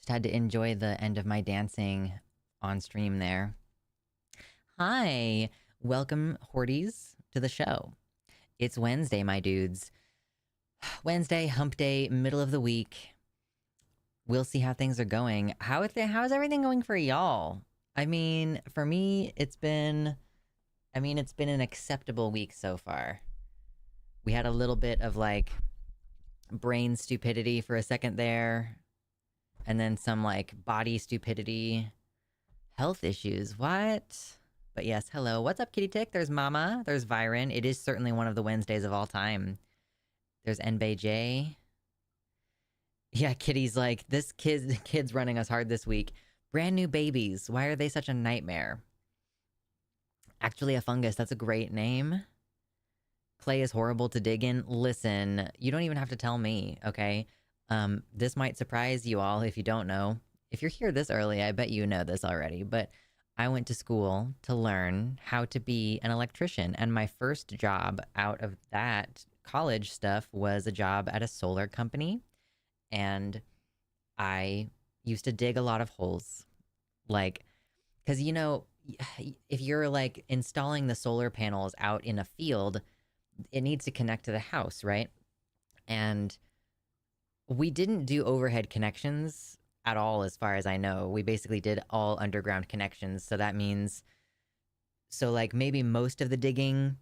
Just had to enjoy the end of my dancing on stream there. Hi, welcome, Horties, to the show. It's Wednesday, my dudes. Wednesday, hump day, middle of the week. We'll see how things are going. How's everything going for y'all? I mean, for me, it's been an acceptable week so far. We had a little bit of like brain stupidity for a second there, and then some like body stupidity, health issues. What? But yes, hello. What's up, Kitty Tick? There's Mama. There's Viren. It is certainly one of the Wednesdays of all time. There's NBJ. Yeah, Kitty's like, kid's running us hard this week. Brand new babies. Why are they such a nightmare? Actually, a fungus. That's a great name. Clay is horrible to dig in. Listen, you don't even have to tell me, okay? This might surprise you all if you don't know. If you're here this early, I bet you know this already, but I went to school to learn how to be an electrician, and my first job out of that college stuff was a job at a solar company, and I used to dig a lot of holes. Like, because, you know, if you're like installing the solar panels out in a field, it needs to connect to the house, right? And we didn't do overhead connections at all, as far as I know. We basically did all underground connections. So that means, so like maybe most of the digging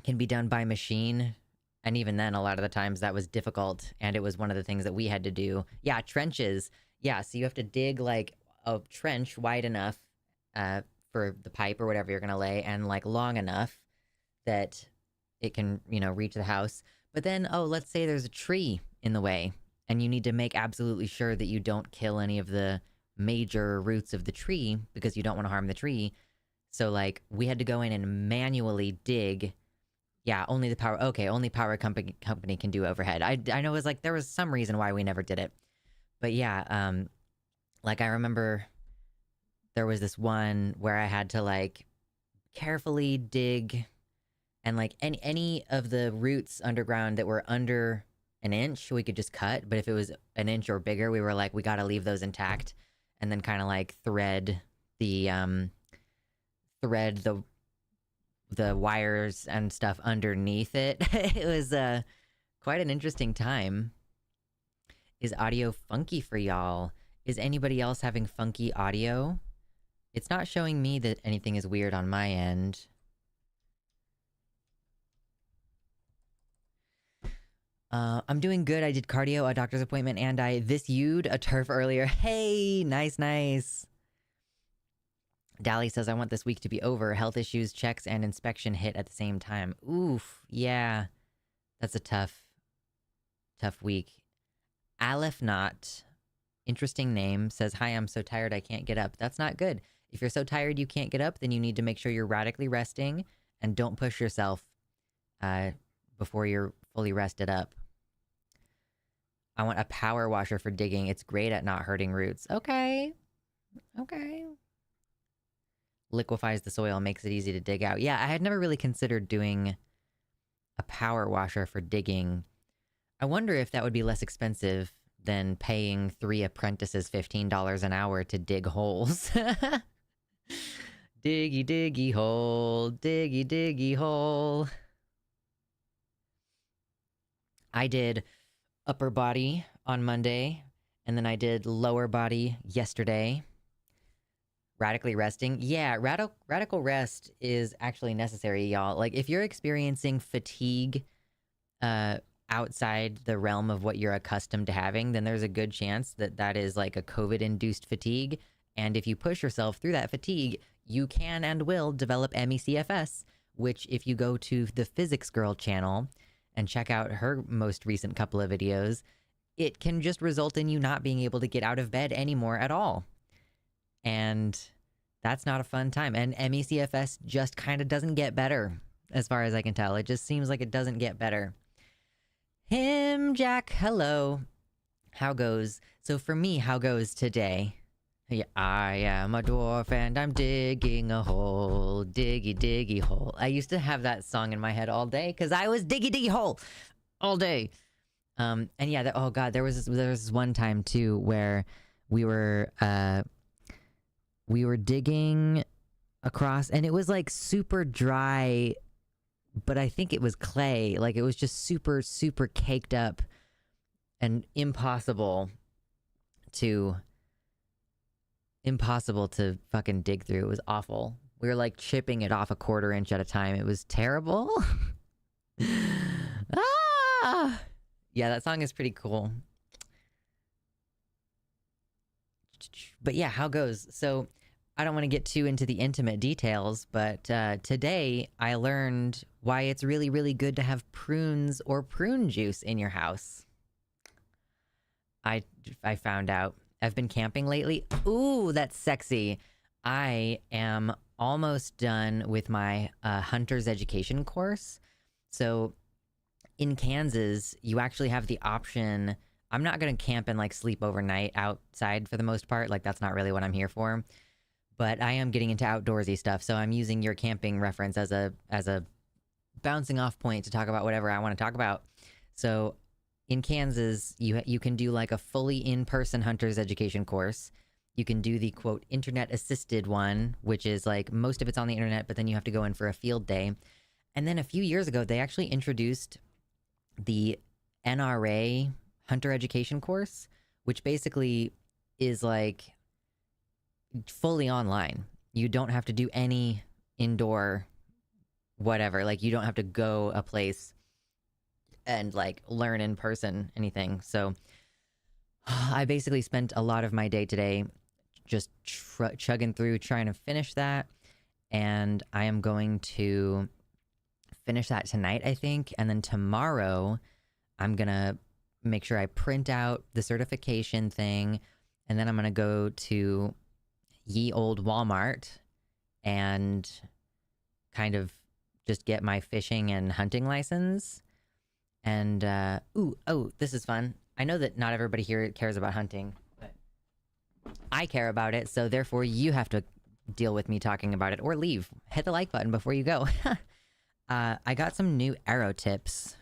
can be done by machine. And even then, a lot of the times that was difficult. And it was one of the things that we had to do. Yeah, trenches. Yeah, so you have to dig like a trench wide enough for the pipe or whatever you're going to lay, and like long enough that it can, you know, reach the house. But then, oh, let's say there's a tree in the way, and you need to make absolutely sure that you don't kill any of the major roots of the tree because you don't want to harm the tree. So, like, we had to go in and manually dig. Yeah, only power company can do overhead. I know it was like, there was some reason why we never did it. But yeah, like, I remember there was this one where I had to, like, carefully dig, and like any of the roots underground that were under an inch, we could just cut. But if it was an inch or bigger, we were like, we got to leave those intact, and then kind of like thread the wires and stuff underneath it. It was quite an interesting time. Is audio funky for y'all? Is anybody else having funky audio? It's not showing me that anything is weird on my end. I'm doing good. I did cardio, a doctor's appointment, and I you'd a turf earlier. Hey, nice. Dally says, I want this week to be over. Health issues, checks, and inspection hit at the same time. Oof, yeah. That's a tough week. Aleph Not, interesting name, says, hi, I'm so tired I can't get up. That's not good. If you're so tired you can't get up, then you need to make sure you're radically resting, and don't push yourself before you're fully rested up. I want a power washer for digging. It's great at not hurting roots. Okay. Liquefies the soil, makes it easy to dig out. Yeah, I had never really considered doing a power washer for digging. I wonder if that would be less expensive than paying 3 apprentices $15 an hour to dig holes. Diggy hole, diggy hole. I did upper body on Monday, and then I did lower body yesterday. Radically resting. Yeah, radical rest is actually necessary, y'all. Like, if you're experiencing fatigue outside the realm of what you're accustomed to having, then there's a good chance that that is like a COVID-induced fatigue. And if you push yourself through that fatigue, you can and will develop MECFS, which, if you go to the Physics Girl channel and check out her most recent couple of videos, it can just result in you not being able to get out of bed anymore at all. And that's not a fun time. And MECFS just kind of doesn't get better, as far as I can tell. It just seems like it doesn't get better. Jack, hello. How goes? So for me, how goes today? Yeah, I am a dwarf and I'm digging a hole, diggy hole. I used to have that song in my head all day because I was diggy hole all day. And yeah, oh god, there was this one time too where We were digging across, and it was like super dry, but I think it was clay. Like it was just super, super caked up and impossible to fucking dig through. It was awful. We were like chipping it off a 1/4 inch at a time. It was terrible. Ah! Yeah, that song is pretty cool. But yeah, how goes? So I don't want to get too into the intimate details, but today I learned why it's really, really good to have prunes or prune juice in your house. I found out. I've been camping lately. Ooh, that's sexy. I am almost done with my hunter's education course. So in Kansas, you actually have the option. I'm not going to camp and like sleep overnight outside for the most part. Like that's not really what I'm here for. But I am getting into outdoorsy stuff. So I'm using your camping reference as a bouncing off point to talk about whatever I want to talk about. So in Kansas, you can do like a fully in-person hunter's education course. You can do the quote internet assisted one, which is like most of it's on the internet, but then you have to go in for a field day. And then a few years ago, they actually introduced the NRA hunter education course, which basically is like fully online. You don't have to do any indoor whatever. Like you don't have to go a place and like learn in person anything. So I basically spent a lot of my day today just chugging through trying to finish that, and I am going to finish that tonight, I think, and then tomorrow I'm gonna make sure I print out the certification thing, and then I'm gonna go to ye old Walmart and kind of just get my fishing and hunting license. And, this is fun. I know that not everybody here cares about hunting, but I care about it, so therefore you have to deal with me talking about it, or leave. Hit the like button before you go. I got some new arrow tips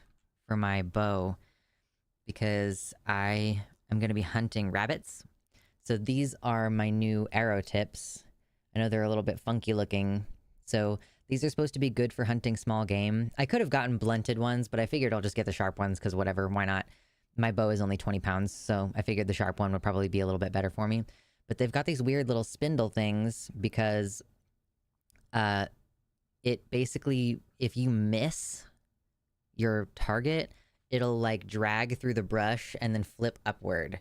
for my bow because I am going to be hunting rabbits. So these are my new arrow tips. I know they're a little bit funky looking, so these are supposed to be good for hunting small game. I could have gotten blunted ones, but I figured I'll just get the sharp ones because whatever, why not? My bow is only 20 pounds, so I figured the sharp one would probably be a little bit better for me. But they've got these weird little spindle things because it basically, if you miss your target, it'll like drag through the brush and then flip upward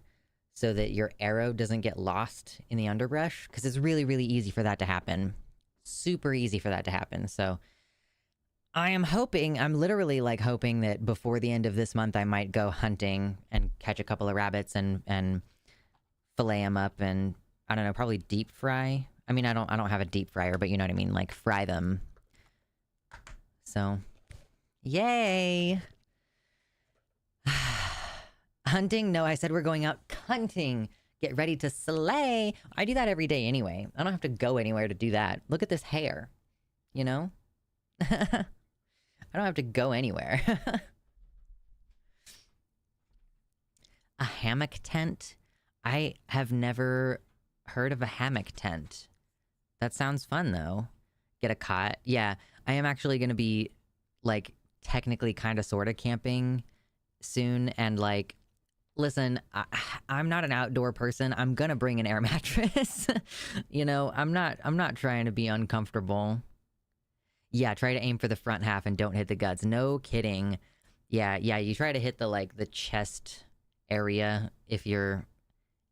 so that your arrow doesn't get lost in the underbrush, because it's really, really easy for that to happen. Super easy for that to happen. So I'm literally like hoping that before the end of this month I might go hunting and catch a couple of rabbits and fillet them up, and I don't know, probably deep fry. I mean, I don't have a deep fryer, but you know what I mean, like fry them. So yay. Hunting? No, I said we're going out hunting. Get ready to slay. I do that every day anyway. I don't have to go anywhere to do that. Look at this hair. You know? I don't have to go anywhere. A hammock tent? I have never heard of a hammock tent. That sounds fun though. Get a cot. Yeah, I am actually going to be like technically kind of sort of camping soon, and like, listen, I'm not an outdoor person. I'm gonna bring an air mattress. You know, I'm not trying to be uncomfortable. Yeah, try to aim for the front half and don't hit the guts. No kidding. Yeah, you try to hit the chest area if you're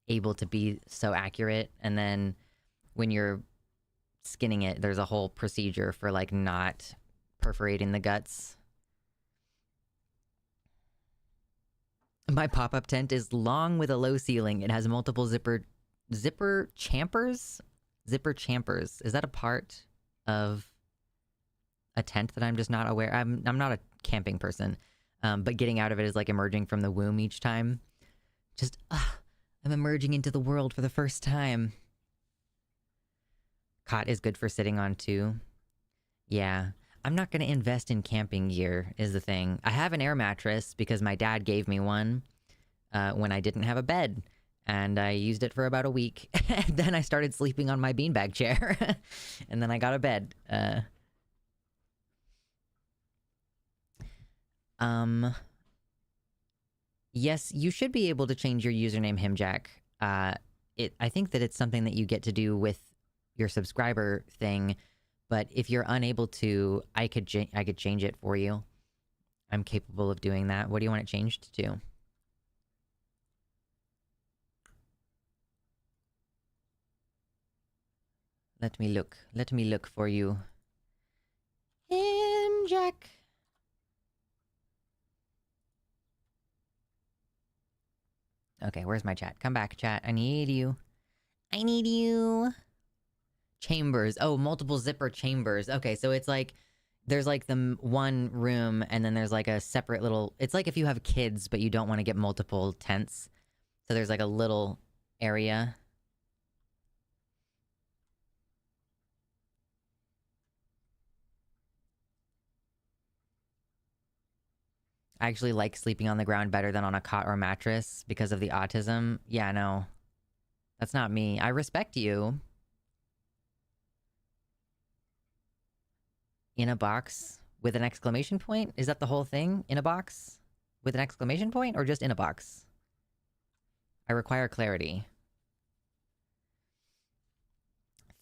able to be so accurate, and then when you're skinning it, there's a whole procedure for like not perforating the guts. My pop-up tent is long with a low ceiling. It has multiple zipper champers? Zipper champers. Is that a part of a tent that I'm just not aware? I'm not a camping person, but getting out of it is like emerging from the womb each time. Just, I'm emerging into the world for the first time. Cot is good for sitting on too. Yeah. I'm not going to invest in camping gear is the thing. I have an air mattress because my dad gave me one when I didn't have a bed. and I used it for about a week. And then I started sleeping on my beanbag chair. And then I got a bed. Yes, you should be able to change your username, Himjack. I think that it's something that you get to do with your subscriber thing, but if you're unable to, I could change it for you. I'm capable of doing that. What do you want it changed to? Let me look. Let me look for you. Himjack. Okay, where's my chat? Come back, chat. I need you. I need you. Chambers. Oh, multiple zipper chambers. Okay, so it's like there's like the one room and then there's like a separate little... It's like if you have kids but you don't want to get multiple tents. So there's like a little area. I actually like sleeping on the ground better than on a cot or mattress because of the autism. Yeah, no. That's not me. I respect you. In a box with an exclamation point? Is that the whole thing? In a box with an exclamation point or just in a box? I require clarity.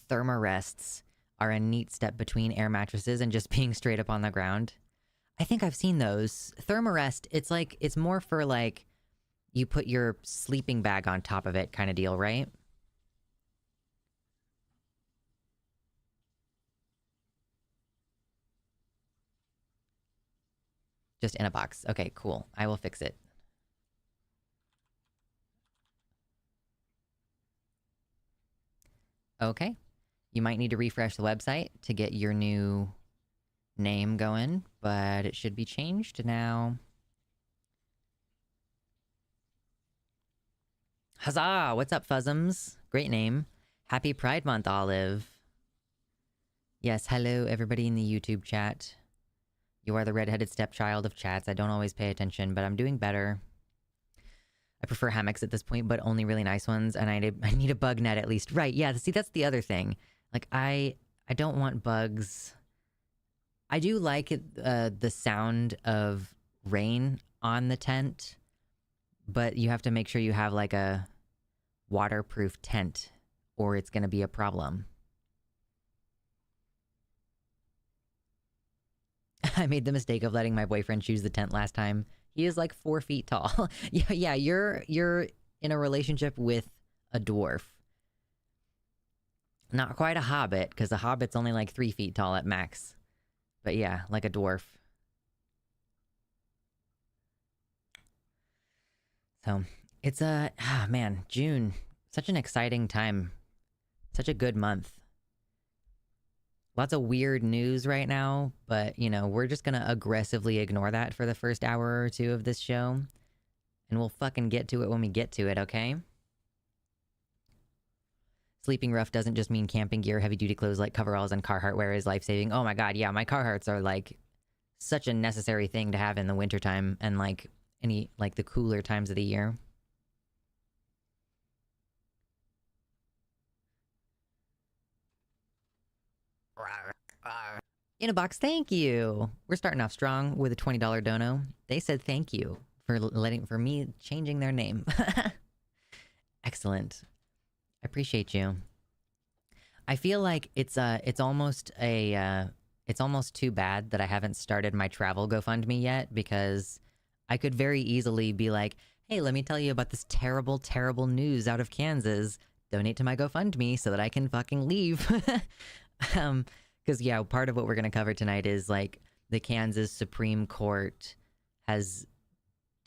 Thermarests are a neat step between air mattresses and just being straight up on the ground. I think I've seen those. Thermarest, it's like, it's more for like, you put your sleeping bag on top of it kind of deal, right? Just in a box. Okay, cool. I will fix it. Okay. You might need to refresh the website to get your new name going, but it should be changed now. Huzzah! What's up, Fuzzums? Great name. Happy Pride Month, Olive. Yes, hello everybody in the YouTube chat. You are the redheaded stepchild of chats. I don't always pay attention, but I'm doing better. I prefer hammocks at this point, but only really nice ones, and I need a bug net at least. Right, yeah, see, that's the other thing. Like, I don't want bugs. I do like the sound of rain on the tent, but you have to make sure you have, like, a waterproof tent, or it's gonna be a problem. I made the mistake of letting my boyfriend choose the tent last time. He is like 4 feet tall. Yeah, you're in a relationship with a dwarf. Not quite a hobbit, because a hobbit's only like 3 feet tall at max. But yeah, like a dwarf. So, it's man, June. Such an exciting time. Such a good month. Lots of weird news right now, but, you know, we're just gonna aggressively ignore that for the first hour or two of this show. And we'll fucking get to it when we get to it, okay? Sleeping rough doesn't just mean camping gear, heavy-duty clothes like coveralls and Carhartt wear is life-saving. Oh my god, yeah, my Carhartts are, like, such a necessary thing to have in the wintertime and, like, any, like, the cooler times of the year. In a box, thank you. We're starting off strong with a $20 dono. They said thank you for me changing their name. Excellent. I appreciate you. I feel like it's almost too bad that I haven't started my travel GoFundMe yet, because I could very easily be like, hey, let me tell you about this terrible, terrible news out of Kansas. Donate to my GoFundMe so that I can fucking leave. Because, yeah, part of what we're going to cover tonight is, like, the Kansas Supreme Court has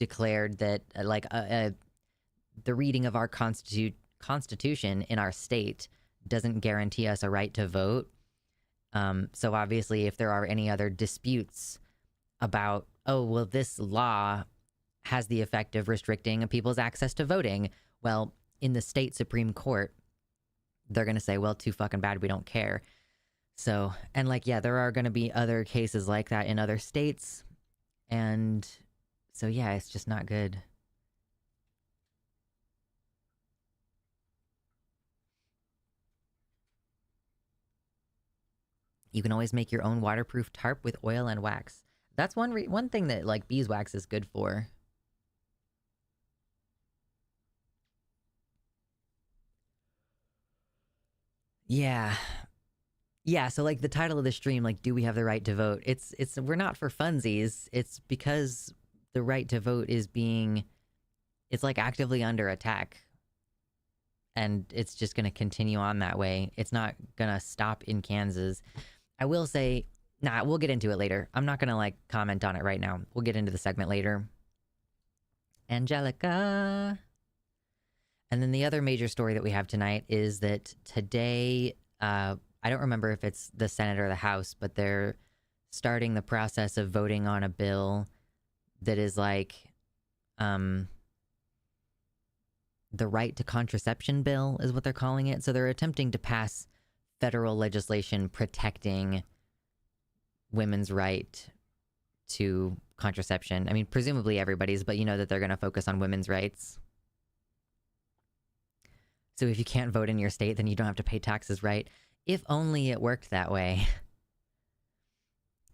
declared that, like, the reading of our Constitution in our state doesn't guarantee us a right to vote. So obviously, if there are any other disputes about, oh, well, this law has the effect of restricting people's access to voting, well, in the state Supreme Court, they're going to say, well, too fucking bad, we don't care. So, and like, yeah, there are going to be other cases like that in other states. And so, yeah, it's just not good. You can always make your own waterproof tarp with oil and wax. That's one thing that like beeswax is good for. Yeah. Yeah, so like the title of the stream, like, do we have the right to vote? It's we're not for funsies. It's because the right to vote is being, it's like actively under attack. And it's just gonna continue on that way. It's not gonna stop in Kansas. I will say, nah, we'll get into it later. I'm not gonna like comment on it right now. We'll get into the segment later. Angelica. And then the other major story that we have tonight is that today, I don't remember if it's the Senate or the House, but they're starting the process of voting on a bill that is like the right to contraception bill is what they're calling it. So they're attempting to pass federal legislation protecting women's right to contraception. I mean, presumably everybody's, but you know that they're going to focus on women's rights. So if you can't vote in your state, then you don't have to pay taxes, right? If only it worked that way.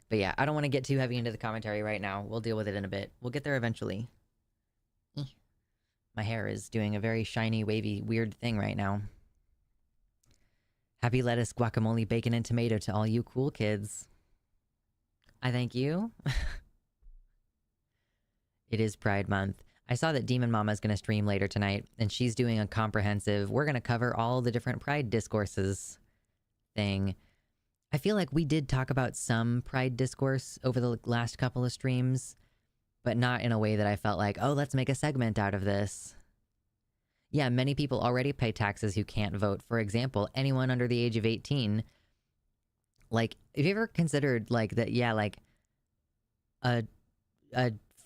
But yeah, I don't want to get too heavy into the commentary right now. We'll deal with it in a bit. We'll get there eventually. My hair is doing a very shiny, wavy, weird thing right now. Happy lettuce, guacamole, bacon, and tomato to all you cool kids. I thank you. It is Pride Month. I saw that Demon Mama is going to stream later tonight, and she's doing a comprehensive, we're going to cover all the different Pride discourses thing. I feel like we did talk about some Pride discourse over the last couple of streams, but not in a way that I felt like, oh, let's make a segment out of this. Yeah, many people already pay taxes who can't vote. For example, anyone under the age of 18. Like, have you ever considered, like, that, yeah, like, a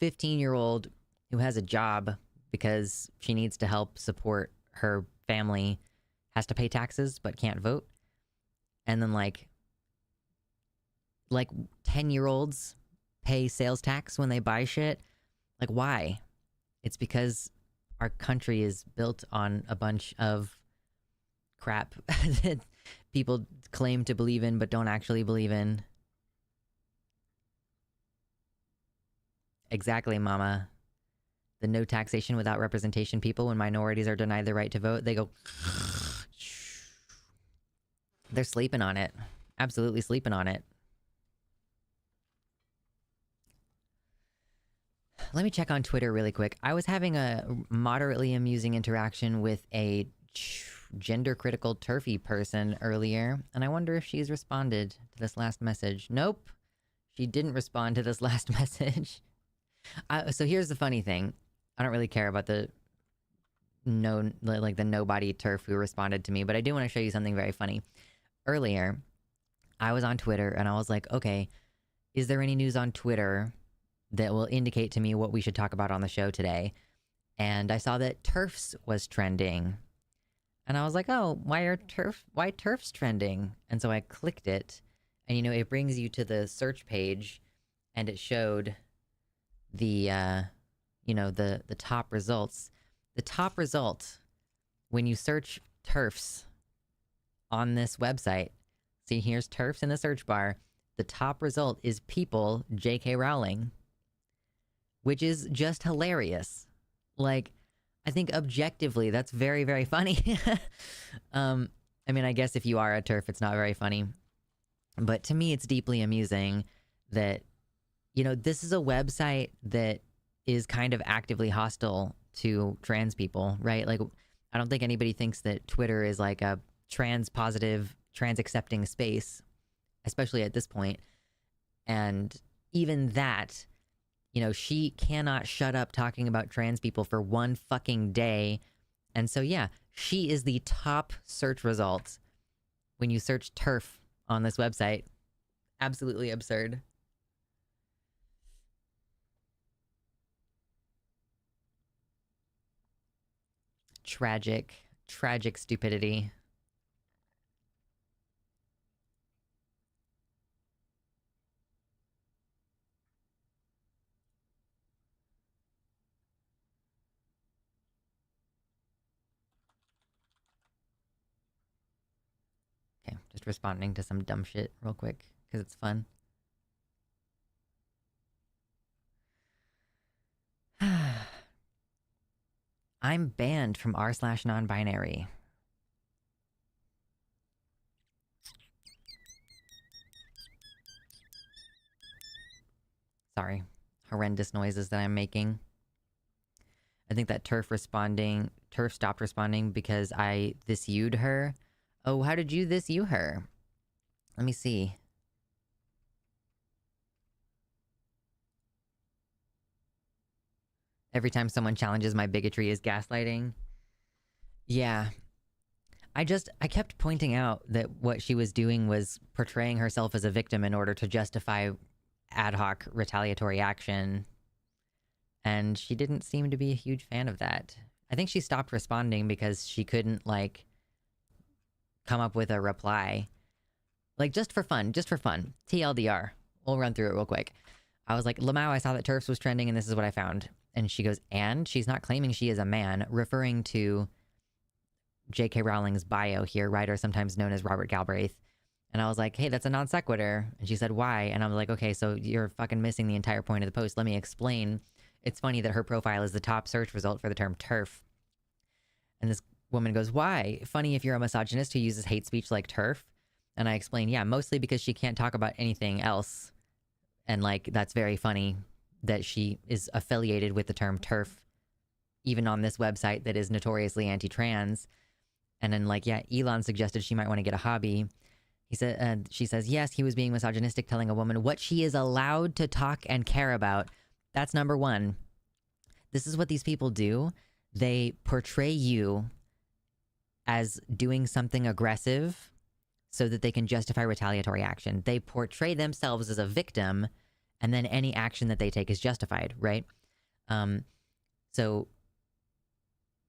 15-year-old who has a job because she needs to help support her family has to pay taxes but can't vote? And then, like 10-year-olds pay sales tax when they buy shit. Like, why? It's because our country is built on a bunch of crap that people claim to believe in but don't actually believe in. Exactly, mama. The no taxation without representation people, when minorities are denied the right to vote, they go... They're sleeping on it. Absolutely sleeping on it. Let me check on Twitter really quick. I was having a moderately amusing interaction with a gender-critical turfy person earlier, and I wonder if she's responded to this last message. Nope. She didn't respond to this last message. So here's the funny thing. I don't really care about the nobody turf who responded to me, but I do want to show you something very funny. Earlier, I was on Twitter, and I was like, okay, is there any news on Twitter that will indicate to me what we should talk about on the show today? And I saw that TERFs was trending. And I was like, oh, why TERFs trending? And so I clicked it, and you know, it brings you to the search page, and it showed the the top results. The top result when you search TERFs on this website. See, here's TERFs in the search bar. The top result is people J.K. Rowling, which is just hilarious. Like, I think objectively, that's very, very funny. I mean, I guess if you are a TERF, it's not very funny. But to me, it's deeply amusing that, you know, this is a website that is kind of actively hostile to trans people, right? Like, I don't think anybody thinks that Twitter is like a trans positive, trans accepting space, especially at this point. And even that, you know, she cannot shut up talking about trans people for one fucking day. And so, yeah, she is the top search result when you search TERF on this website. Absolutely absurd. Tragic, tragic stupidity. just responding to some dumb shit real quick because it's fun. I'm banned from r/non-binary. Sorry. Horrendous noises that I'm making. I think that Turf stopped responding because I this you'd her. Oh, how did you this you her? Let me see. Every time someone challenges my bigotry is gaslighting. Yeah. I kept pointing out that what she was doing was portraying herself as a victim in order to justify ad hoc retaliatory action. And she didn't seem to be a huge fan of that. I think she stopped responding because she couldn't, like, come up with a reply. Like, just for fun. TLDR. We'll run through it real quick. I was like, Lamau, I saw that TERFs was trending and this is what I found. And she goes, and she's not claiming she is a man, referring to J.K. Rowling's bio here, writer sometimes known as Robert Galbraith. And I was like, hey, that's a non sequitur. And she said, why? And I was like, okay, so you're fucking missing the entire point of the post. Let me explain. It's funny that her profile is the top search result for the term TERF. And this woman goes, why? Funny if you're a misogynist who uses hate speech like TERF. And I explain, yeah, mostly because she can't talk about anything else. And, like, that's very funny that she is affiliated with the term TERF, even on this website that is notoriously anti-trans. And then, like, yeah, Elon suggested she might want to get a hobby. She says, yes, he was being misogynistic, telling a woman what she is allowed to talk and care about. That's number one. This is what these people do. They portray you as doing something aggressive so that they can justify retaliatory action. They portray themselves as a victim, and then any action that they take is justified, right? So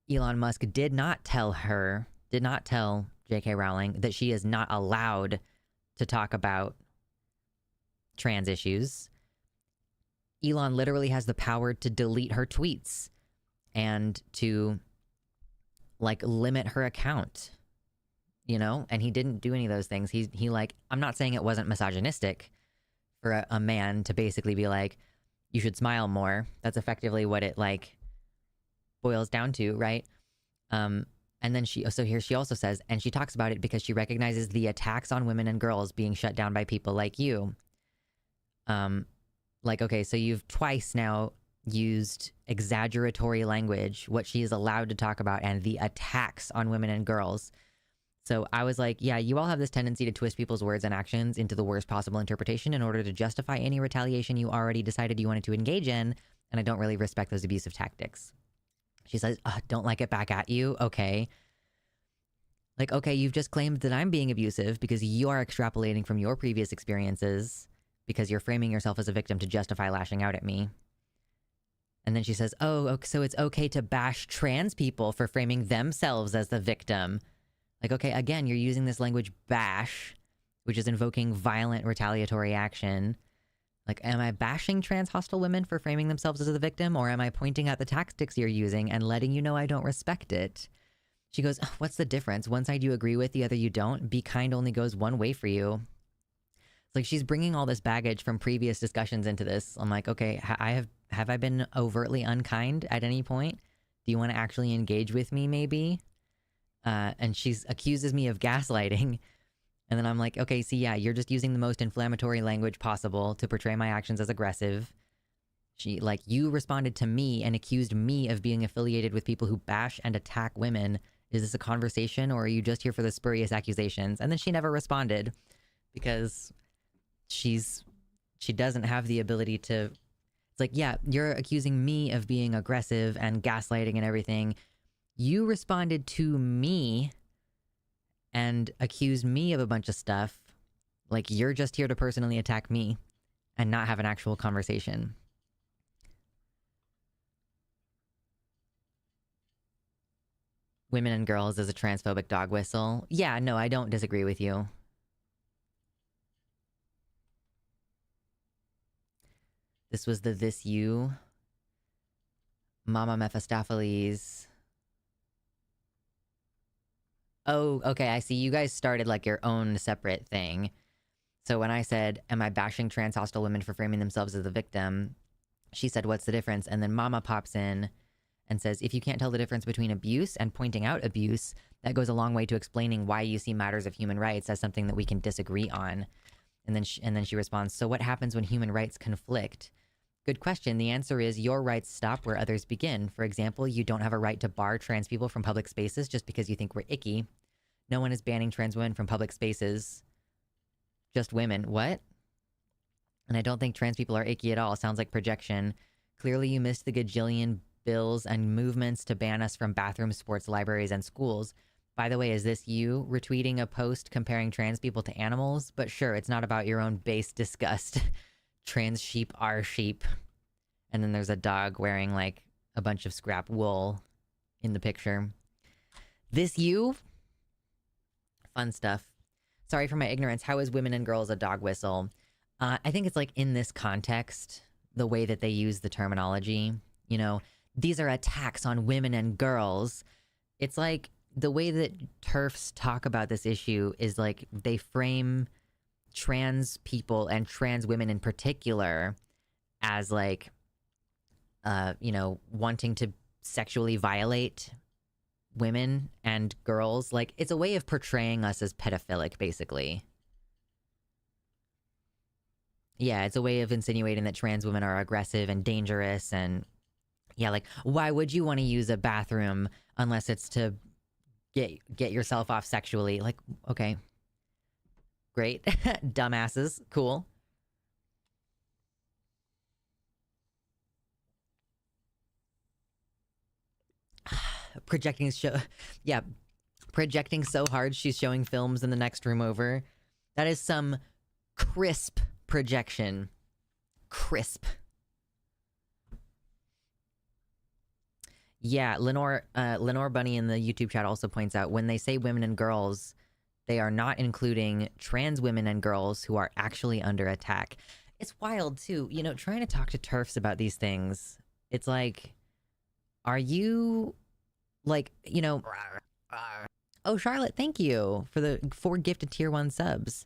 Elon Musk did not tell J.K. Rowling that she is not allowed to talk about trans issues. Elon literally has the power to delete her tweets and to, like, limit her account, you know? And he didn't do any of those things. He like, I'm not saying it wasn't misogynistic for a man to basically be like, you should smile more. That's effectively what it, like, boils down to, right? And then she also says, and she talks about it because she recognizes the attacks on women and girls being shut down by people like you. Like, okay, so you've twice now used exaggeratory language, what she is allowed to talk about, and the attacks on women and girls. So I was like, yeah, you all have this tendency to twist people's words and actions into the worst possible interpretation in order to justify any retaliation you already decided you wanted to engage in, and I don't really respect those abusive tactics. She says, don't like it back at you? Okay. Like, okay, you've just claimed that I'm being abusive because you are extrapolating from your previous experiences because you're framing yourself as a victim to justify lashing out at me. And then she says, oh, so it's okay to bash trans people for framing themselves as the victim. Like, okay, again, you're using this language bash, which is invoking violent retaliatory action. Like, am I bashing trans hostile women for framing themselves as the victim, or am I pointing out the tactics you're using and letting you know I don't respect it? She goes, what's the difference? One side you agree with, the other you don't. Be kind only goes one way for you. It's like she's bringing all this baggage from previous discussions into this. I'm like, okay, have I been overtly unkind at any point? Do you want to actually engage with me, maybe? And she accuses me of gaslighting. And then I'm like, okay, see, yeah, you're just using the most inflammatory language possible to portray my actions as aggressive. You responded to me and accused me of being affiliated with people who bash and attack women. Is this a conversation, or are you just here for the spurious accusations? And then she never responded because she doesn't have the ability to... It's like, yeah, you're accusing me of being aggressive and gaslighting and everything. You responded to me and accused me of a bunch of stuff. Like, you're just here to personally attack me and not have an actual conversation. Women and girls is a transphobic dog whistle. Yeah, no, I don't disagree with you. This was the This You. Mama Mephistopheles. Oh, okay. I see. You guys started like your own separate thing. So when I said, am I bashing trans hostile women for framing themselves as the victim? She said, what's the difference? And then Mama pops in and says, if you can't tell the difference between abuse and pointing out abuse, that goes a long way to explaining why you see matters of human rights as something that we can disagree on. And then she responds, so what happens when human rights conflict? Good question. The answer is your rights stop where others begin. For example, you don't have a right to bar trans people from public spaces just because you think we're icky. No one is banning trans women from public spaces. Just women. What? And I don't think trans people are icky at all. Sounds like projection. Clearly you missed the gajillion bills and movements to ban us from bathrooms, sports, libraries, and schools. By the way, is this you retweeting a post comparing trans people to animals? But sure, it's not about your own base disgust. Trans sheep are sheep. And then there's a dog wearing like a bunch of scrap wool in the picture. This you? Fun stuff. Sorry for my ignorance. How is women and girls a dog whistle? I think it's like in this context, the way that they use the terminology, you know, these are attacks on women and girls. It's like the way that TERFs talk about this issue is like they frame trans people and trans women in particular as like, you know, wanting to sexually violate women and girls. Like it's a way of portraying us as pedophilic, basically. Yeah, it's a way of insinuating that trans women are aggressive and dangerous and yeah, like why would you want to use a bathroom unless it's to get yourself off sexually? Like, okay. Great. Dumbasses. Cool. Projecting yeah, projecting so hard she's showing films in the next room over. That is some crisp projection. Crisp. Yeah, Lenore Bunny in the YouTube chat also points out when they say women and girls, they are not including trans women and girls who are actually under attack. It's wild too, you know, trying to talk to TERFs about these things. It's like, are you like, you know, oh, Charlotte, thank you for the 4 gifted tier 1 subs.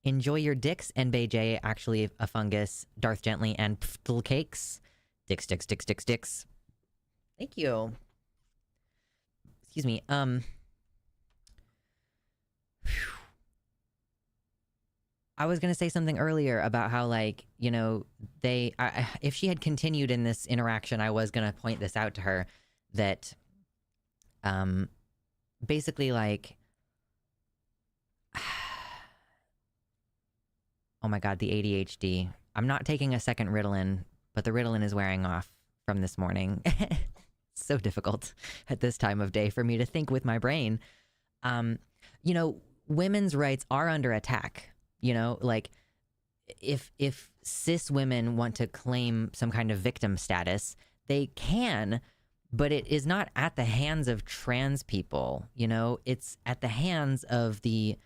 Enjoy your dicks, NBJ, actually a fungus, Darth Gently, and Pftl Cakes. Dicks. Thank you. Excuse me. I was going to say something earlier about how, like, you know, if she had continued in this interaction, I was going to point this out to her that, basically, like, oh my God, the ADHD. I'm not taking a second Ritalin, but the Ritalin is wearing off from this morning. So difficult at this time of day for me to think with my brain. You know, women's rights are under attack. You know, like if cis women want to claim some kind of victim status, they can, but it is not at the hands of trans people. You know, it's at the hands of the,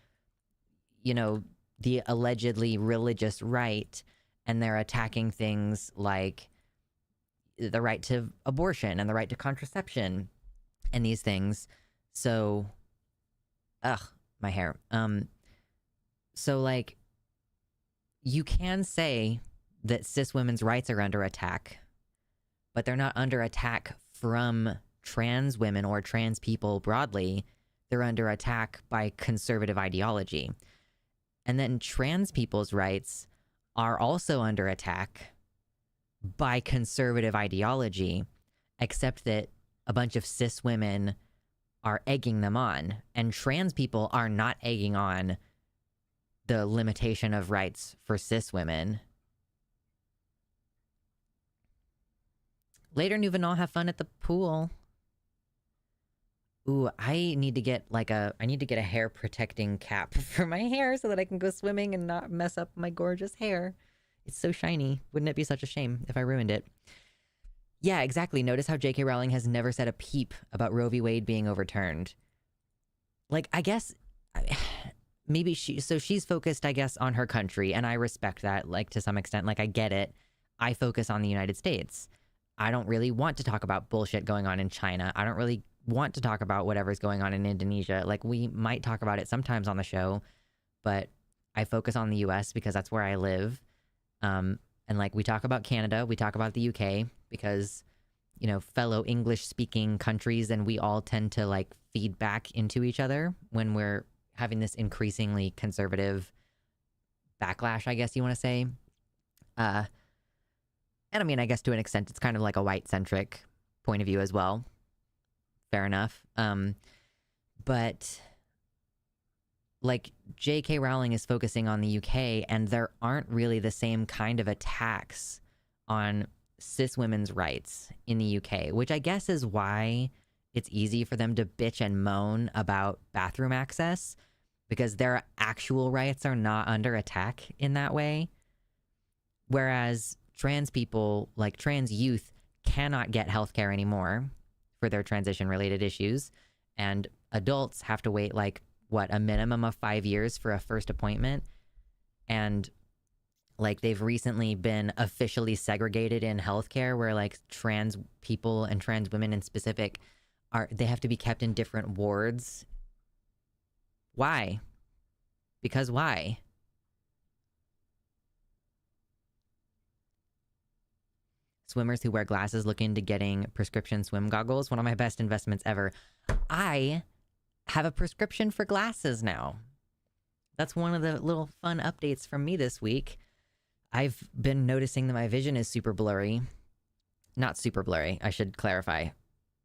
you know, the allegedly religious right, and they're attacking things like the right to abortion and the right to contraception and these things. So, my hair. So, like, you can say that cis women's rights are under attack, but they're not under attack from trans women or trans people broadly. They're under attack by conservative ideology. And then trans people's rights are also under attack by conservative ideology, except that a bunch of cis women are egging them on, and trans people are not egging on the limitation of rights for cis women. Later, Nuvenal, have fun at the pool. Ooh, I need to get a hair protecting cap for my hair so that I can go swimming and not mess up my gorgeous hair. It's so shiny. Wouldn't it be such a shame if I ruined it? Yeah, exactly. Notice how J.K. Rowling has never said a peep about Roe v. Wade being overturned. Like, I guess maybe she's focused, I guess, on her country, and I respect that, like, to some extent. Like, I get it. I focus on the United States. I don't really want to talk about bullshit going on in China. I don't really want to talk about whatever's going on in Indonesia. Like, we might talk about it sometimes on the show, but I focus on the US because that's where I live. And like, we talk about Canada, we talk about the UK because, you know, fellow English speaking countries, and we all tend to like feed back into each other when we're having this increasingly conservative backlash, I guess you want to say. And I mean, I guess to an extent, it's kind of like a white centric point of view as well. Fair enough. But like, J.K. Rowling is focusing on the UK, and there aren't really the same kind of attacks on cis women's rights in the UK, which I guess is why it's easy for them to bitch and moan about bathroom access, because their actual rights are not under attack in that way. Whereas trans people, like trans youth, cannot get healthcare anymore for their transition related issues, and adults have to wait like, what, a minimum of 5 years for a first appointment. And like, they've recently been officially segregated in healthcare, where like trans people and trans women in specific they have to be kept in different wards. Why? Because why? Swimmers who wear glasses look into getting prescription swim goggles. One of my best investments ever. I have a prescription for glasses now. That's one of the little fun updates from me this week. I've been noticing that my vision is super blurry. Not super blurry, I should clarify.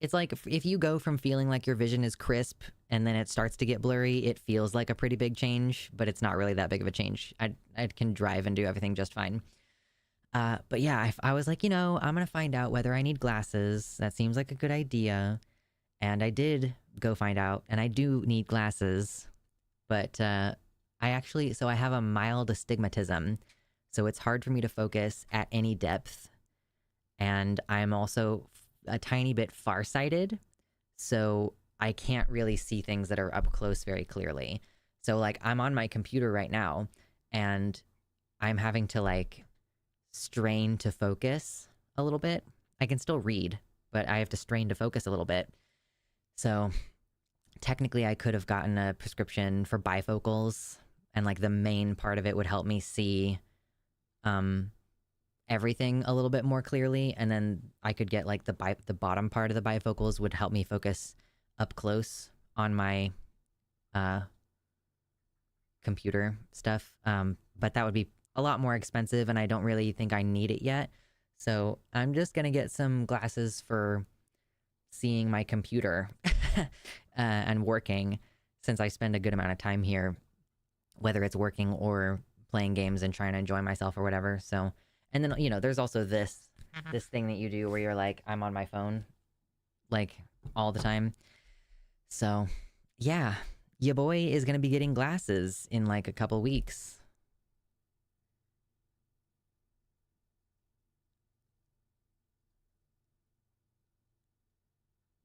It's like, if you go from feeling like your vision is crisp and then it starts to get blurry, it feels like a pretty big change, but it's not really that big of a change. I can drive and do everything just fine. But yeah, I was like, you know, I'm going to find out whether I need glasses. That seems like a good idea. And I did go find out, and I do need glasses. But I have a mild astigmatism, so it's hard for me to focus at any depth. And I'm also a tiny bit farsighted, so I can't really see things that are up close very clearly. So like, I'm on my computer right now, and I'm having to like strain to focus a little bit. I can still read, but I have to strain to focus a little bit. So technically I could have gotten a prescription for bifocals, and like the main part of it would help me see everything a little bit more clearly, and then I could get like the bottom part of the bifocals would help me focus up close on my computer stuff. But that would be a lot more expensive, and I don't really think I need it yet. So I'm just gonna get some glasses for seeing my computer and working, since I spend a good amount of time here, whether it's working or playing games and trying to enjoy myself or whatever. So, and then, you know, there's also this thing that you do where you're like, I'm on my phone like all the time. So yeah, your boy is gonna be getting glasses in like a couple weeks.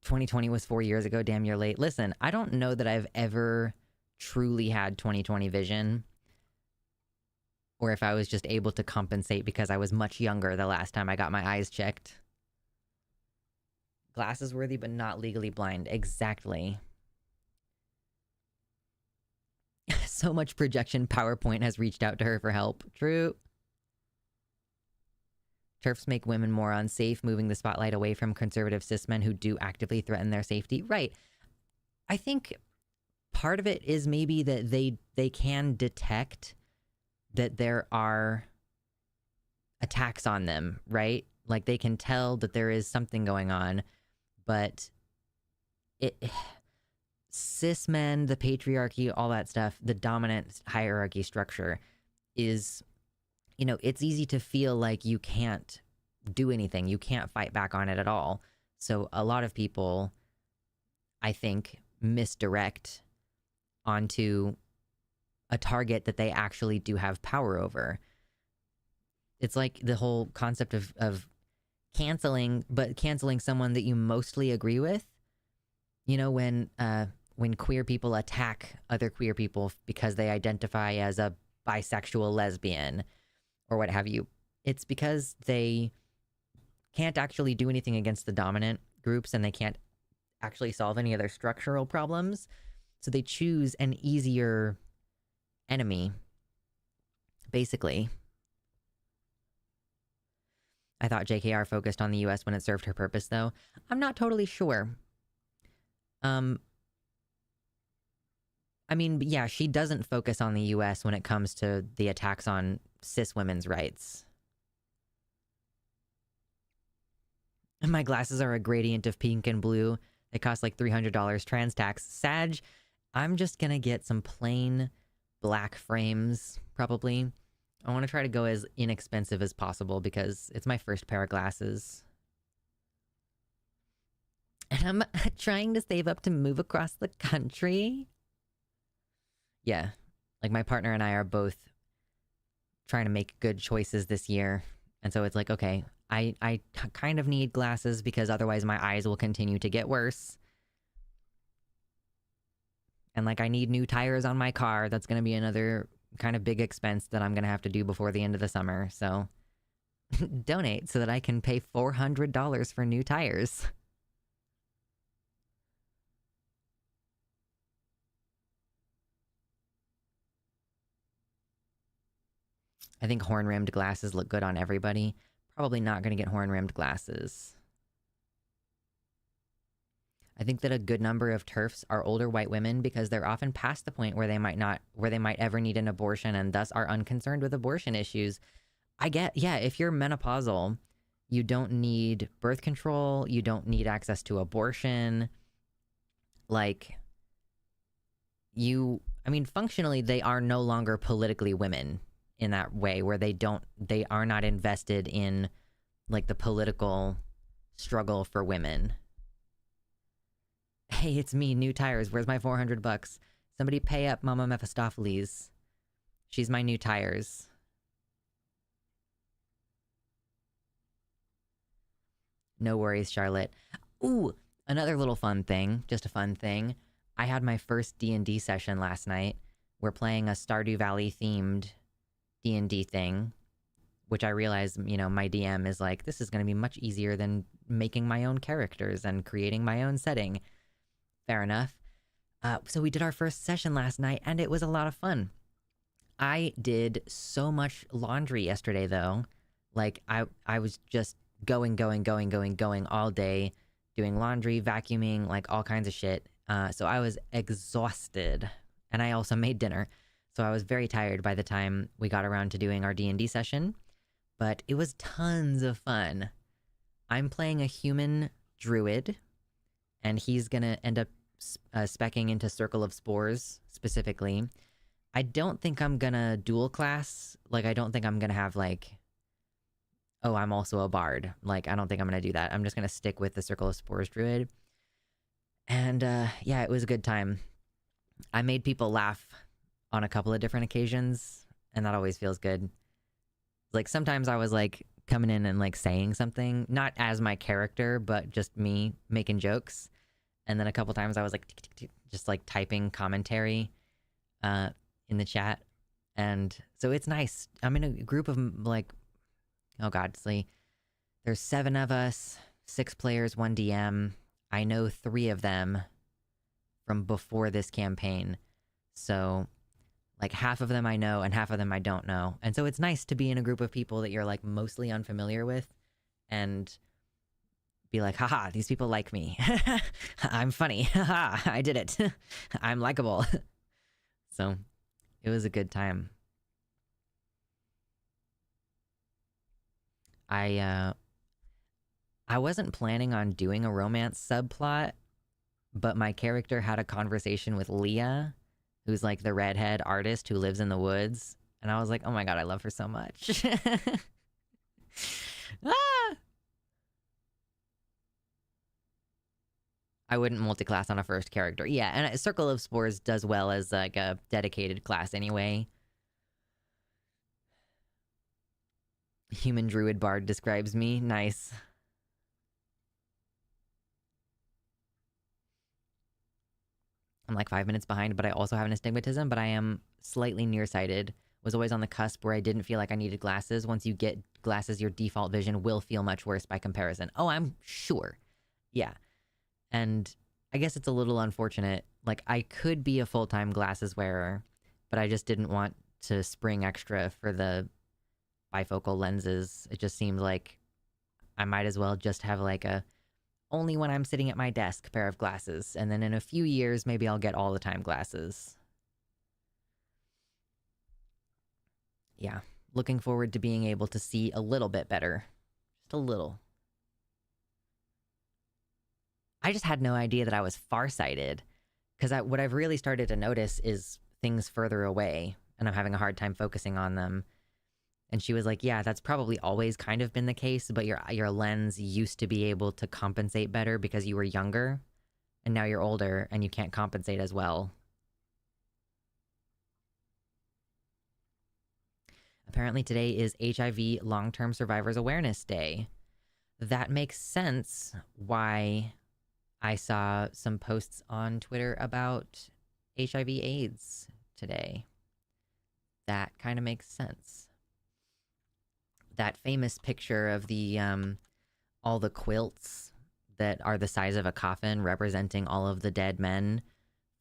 2020 was 4 years ago. Damn, you're late. Listen, I don't know that I've ever truly had 2020 vision, or if I was just able to compensate because I was much younger the last time I got my eyes checked. Glasses worthy, but not legally blind. Exactly. So much projection PowerPoint has reached out to her for help. True. TERFs make women more unsafe, moving the spotlight away from conservative cis men who do actively threaten their safety. Right. I think part of it is maybe that they can detect that there are attacks on them, right? Like, they can tell that there is something going on, but cis men, the patriarchy, all that stuff, the dominant hierarchy structure is, you know, it's easy to feel like you can't do anything. You can't fight back on it at all. So a lot of people, I think, misdirect onto a target that they actually do have power over. It's like the whole concept of canceling, but canceling someone that you mostly agree with. You know, when queer people attack other queer people because they identify as a bisexual lesbian or what have you, it's because they can't actually do anything against the dominant groups, and they can't actually solve any of their structural problems. So they choose an easier enemy, basically. I thought JKR focused on the US when it served her purpose, though. I'm not totally sure. I mean, yeah, she doesn't focus on the US when it comes to the attacks on cis women's rights. My glasses are a gradient of pink and blue. They cost like $300 trans tax. Sag, I'm just gonna get some plain black frames, probably. I want to try to go as inexpensive as possible because it's my first pair of glasses. And I'm trying to save up to move across the country. Yeah, like my partner and I are both trying to make good choices this year. And so it's like, okay, I kind of need glasses because otherwise my eyes will continue to get worse. And like I need new tires on my car. That's going to be another kind of big expense that I'm going to have to do before the end of the summer. So donate so that I can pay $400 for new tires. I think horn-rimmed glasses look good on everybody. Probably not going to get horn-rimmed glasses. I think that a good number of TERFs are older white women because they're often past the point where they might ever need an abortion and thus are unconcerned with abortion issues. I get, yeah, if you're menopausal, you don't need birth control, you don't need access to abortion. Like, I mean, functionally, they are no longer politically women in that way where they are not invested in, like, the political struggle for women. Hey, it's me, new tires. Where's my $400? Somebody pay up Mama Mephistopheles. She's my new tires. No worries, Charlotte. Ooh, another little fun thing. Just a fun thing. I had my first D&D session last night. We're playing a Stardew Valley themed D&D thing, which I realize, you know, my DM is like, this is going to be much easier than making my own characters and creating my own setting. Fair enough. So we did our first session last night, and it was a lot of fun. I did so much laundry yesterday, though. Like, I was just going all day, doing laundry, vacuuming, like, all kinds of shit. So I was exhausted. And I also made dinner. So I was very tired by the time we got around to doing our D&D session. But it was tons of fun. I'm playing a human druid, and he's gonna end up speccing into Circle of Spores, specifically. I don't think I'm gonna dual class. Like, I don't think I'm gonna have, like, oh, I'm also a bard. Like, I don't think I'm gonna do that. I'm just gonna stick with the Circle of Spores druid. And, yeah, it was a good time. I made people laugh on a couple of different occasions, and that always feels good. Like, sometimes I was, like, coming in and, like, saying something, not as my character, but just me making jokes. And then a couple times I was, like, just, like, typing commentary in the chat. And so it's nice. I'm in a group of, like, oh god, there's 7 of us, 6 players, 1 DM. I know 3 of them from before this campaign. So, like, half of them I know and half of them I don't know. And so it's nice to be in a group of people that you're, like, mostly unfamiliar with and be like, haha, these people like me. I'm funny. Haha, I did it. I'm likable. So, it was a good time. I wasn't planning on doing a romance subplot, but my character had a conversation with Leah, who's like the redhead artist who lives in the woods. And I was like, oh my god, I love her so much. Ah! I wouldn't multi-class on a first character. Yeah, and Circle of Spores does well as like a dedicated class anyway. Human druid bard describes me. Nice. I'm like 5 minutes behind, but I also have an astigmatism, but I am slightly nearsighted. Was always on the cusp where I didn't feel like I needed glasses. Once you get glasses, your default vision will feel much worse by comparison. Oh, I'm sure. Yeah. And I guess it's a little unfortunate. Like, I could be a full-time glasses wearer, but I just didn't want to spring extra for the bifocal lenses. It just seemed like I might as well just have like a only when I'm sitting at my desk pair of glasses, and then in a few years maybe I'll get all the time glasses. Yeah, looking forward to being able to see a little bit better. Just a little. I just had no idea that I was farsighted, because what I've really started to notice is things further away, and I'm having a hard time focusing on them. And she was like, yeah, that's probably always kind of been the case, but your lens used to be able to compensate better because you were younger, and now you're older and you can't compensate as well. Apparently today is HIV Long-Term Survivors Awareness Day. That makes sense why I saw some posts on Twitter about HIV/AIDS today. That kind of makes sense. That famous picture of the all the quilts that are the size of a coffin representing all of the dead men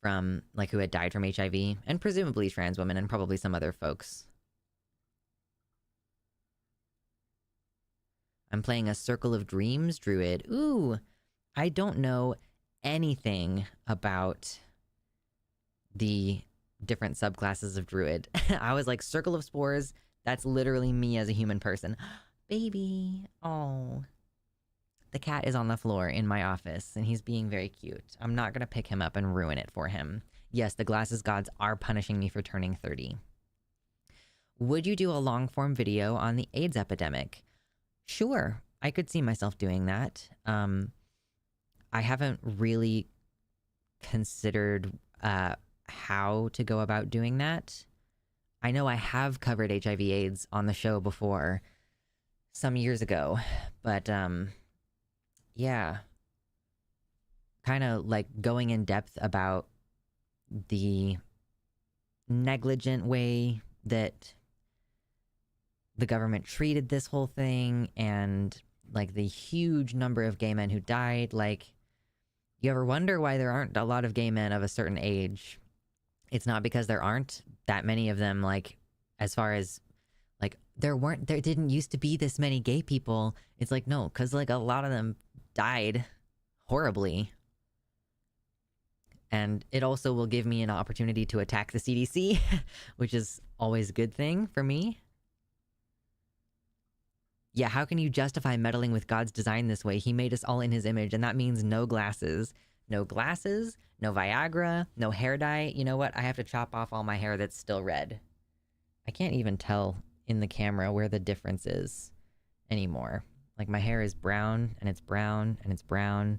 from like who had died from HIV, and presumably trans women and probably some other folks. I'm playing a Circle of Dreams druid. Ooh, I don't know anything about the different subclasses of druid. I was like, Circle of Spores, that's literally me as a human person. Baby, oh. The cat is on the floor in my office, and he's being very cute. I'm not gonna pick him up and ruin it for him. Yes, the glasses gods are punishing me for turning 30. Would you do a long-form video on the AIDS epidemic? Sure, I could see myself doing that. I haven't really considered how to go about doing that. I know I have covered HIV/AIDS on the show before, some years ago, but yeah. Kind of like going in depth about the negligent way that the government treated this whole thing, and like the huge number of gay men who died. Like, you ever wonder why there aren't a lot of gay men of a certain age? It's not because there aren't that many of them, like, as far as like there didn't used to be this many gay people. It's like, no, because like a lot of them died horribly. And it also will give me an opportunity to attack the CDC, which is always a good thing for me. Yeah, how can you justify meddling with God's design this way? He made us all in his image, and that means no glasses. No glasses, no Viagra, no hair dye. You know what? I have to chop off all my hair that's still red. I can't even tell in the camera where the difference is anymore. Like, my hair is brown, and it's brown, and it's brown,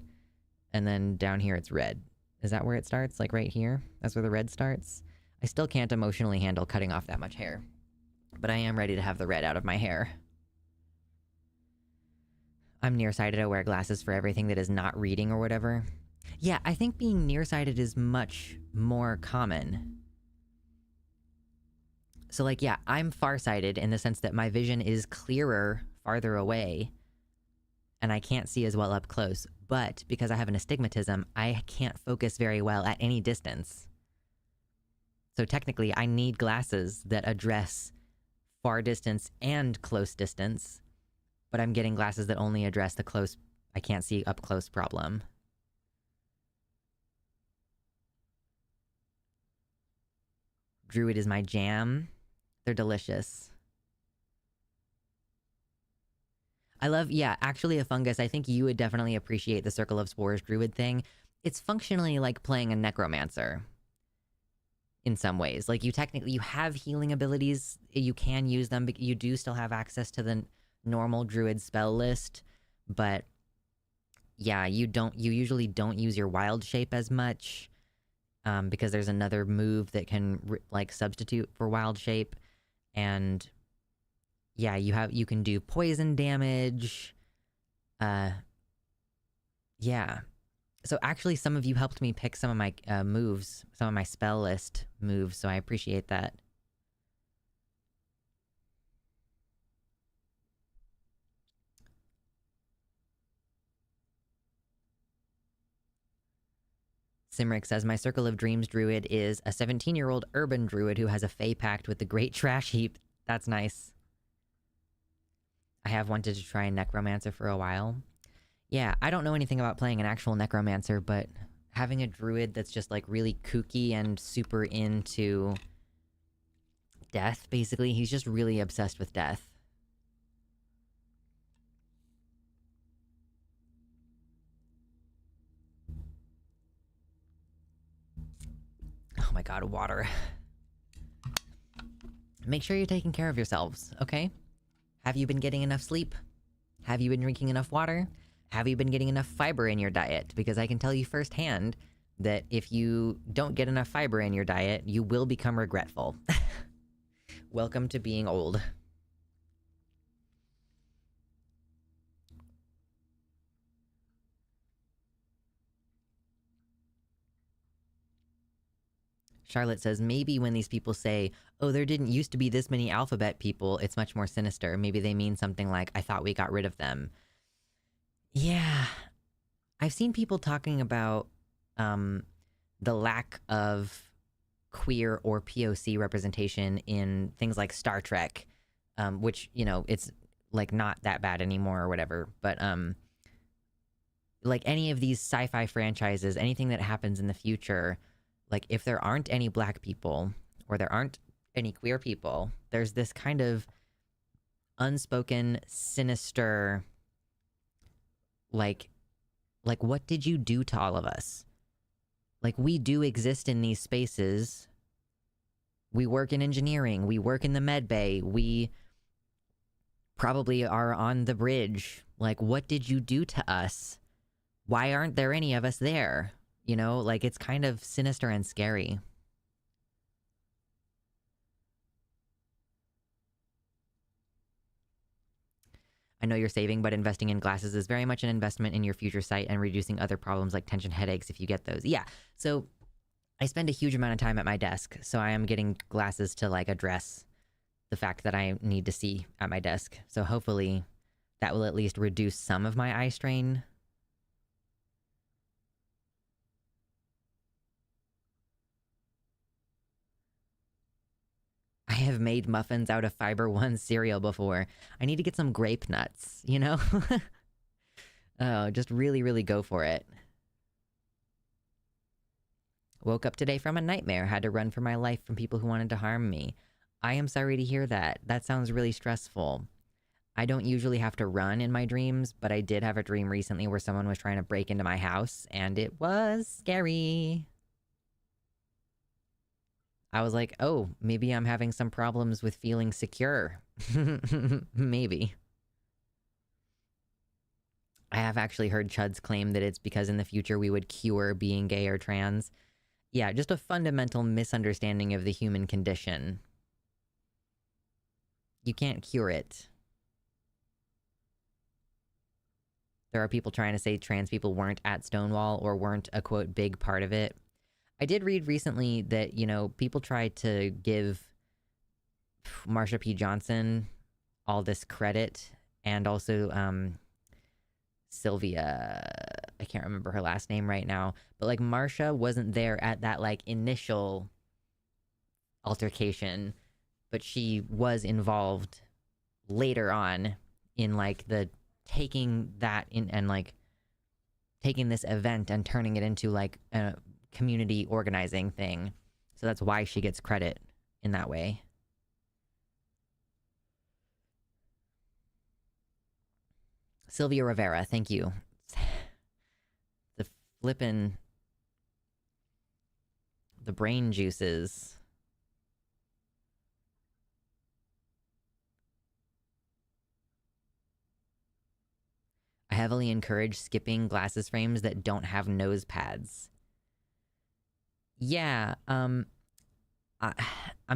and then down here it's red. Is that where it starts? Like right here? That's where the red starts? I still can't emotionally handle cutting off that much hair. But I am ready to have the red out of my hair. I'm nearsighted. I wear glasses for everything that is not reading or whatever. Yeah, I think being nearsighted is much more common. So like, yeah, I'm farsighted in the sense that my vision is clearer farther away, and I can't see as well up close. But because I have an astigmatism, I can't focus very well at any distance. So technically, I need glasses that address far distance and close distance, but I'm getting glasses that only address the close, I can't see up close problem. Druid is my jam. They're delicious. I love, yeah, actually a fungus. I think you would definitely appreciate the Circle of Spores druid thing. It's functionally like playing a necromancer in some ways. Like, you have healing abilities. You can use them, but you do still have access to the normal druid spell list. But yeah, you usually don't use your wild shape as much, because there's another move that can like substitute for wild shape. And yeah, you can do poison damage. Yeah. So actually, some of you helped me pick some of my moves, some of my spell list moves, so I appreciate that. Simric says, my Circle of Dreams druid is a 17-year-old urban druid who has a fey pact with the Great Trash Heap. That's nice. I have wanted to try a necromancer for a while. Yeah, I don't know anything about playing an actual necromancer, but having a druid that's just, like, really kooky and super into death, basically. He's just really obsessed with death. Oh my god, water. Make sure you're taking care of yourselves, okay? Have you been getting enough sleep? Have you been drinking enough water? Have you been getting enough fiber in your diet? Because I can tell you firsthand that if you don't get enough fiber in your diet, you will become regretful. Welcome to being old. Charlotte says, maybe when these people say, oh, there didn't used to be this many alphabet people, it's much more sinister. Maybe they mean something like, I thought we got rid of them. Yeah. I've seen people talking about the lack of queer or POC representation in things like Star Trek, which, you know, it's, like, not that bad anymore or whatever, but, like, any of these sci-fi franchises, anything that happens in the future, like, if there aren't any black people, or there aren't any queer people, there's this kind of unspoken, sinister, like, what did you do to all of us? Like, we do exist in these spaces. We work in engineering. We work in the med bay. We probably are on the bridge. Like, what did you do to us? Why aren't there any of us there? You know, like, it's kind of sinister and scary. I know you're saving, but investing in glasses is very much an investment in your future sight and reducing other problems like tension headaches if you get those. Yeah, so I spend a huge amount of time at my desk, so I am getting glasses to, like, address the fact that I need to see at my desk. So hopefully that will at least reduce some of my eye strain. I have made muffins out of Fiber One cereal before. I need to get some grape nuts, you know? Oh, just really, really go for it. Woke up today from a nightmare. Had to run for my life from people who wanted to harm me. I am sorry to hear that. That sounds really stressful. I don't usually have to run in my dreams, but I did have a dream recently where someone was trying to break into my house, and it was scary. I was like, oh, maybe I'm having some problems with feeling secure. Maybe. I have actually heard chuds claim that it's because in the future we would cure being gay or trans. Yeah, just a fundamental misunderstanding of the human condition. You can't cure it. There are people trying to say trans people weren't at Stonewall or weren't a, quote, big part of it. I did read recently that, you know, people tried to give Marsha P. Johnson all this credit, and also Sylvia, I can't remember her last name right now, but, like, Marsha wasn't there at that, like, initial altercation, but she was involved later on in, like, the taking that in and, like, taking this event and turning it into, like, a community organizing thing. So that's why she gets credit in that way. Sylvia Rivera, thank you. The flippin' the brain juices. I heavily encourage skipping glasses frames that don't have nose pads. Yeah, I'm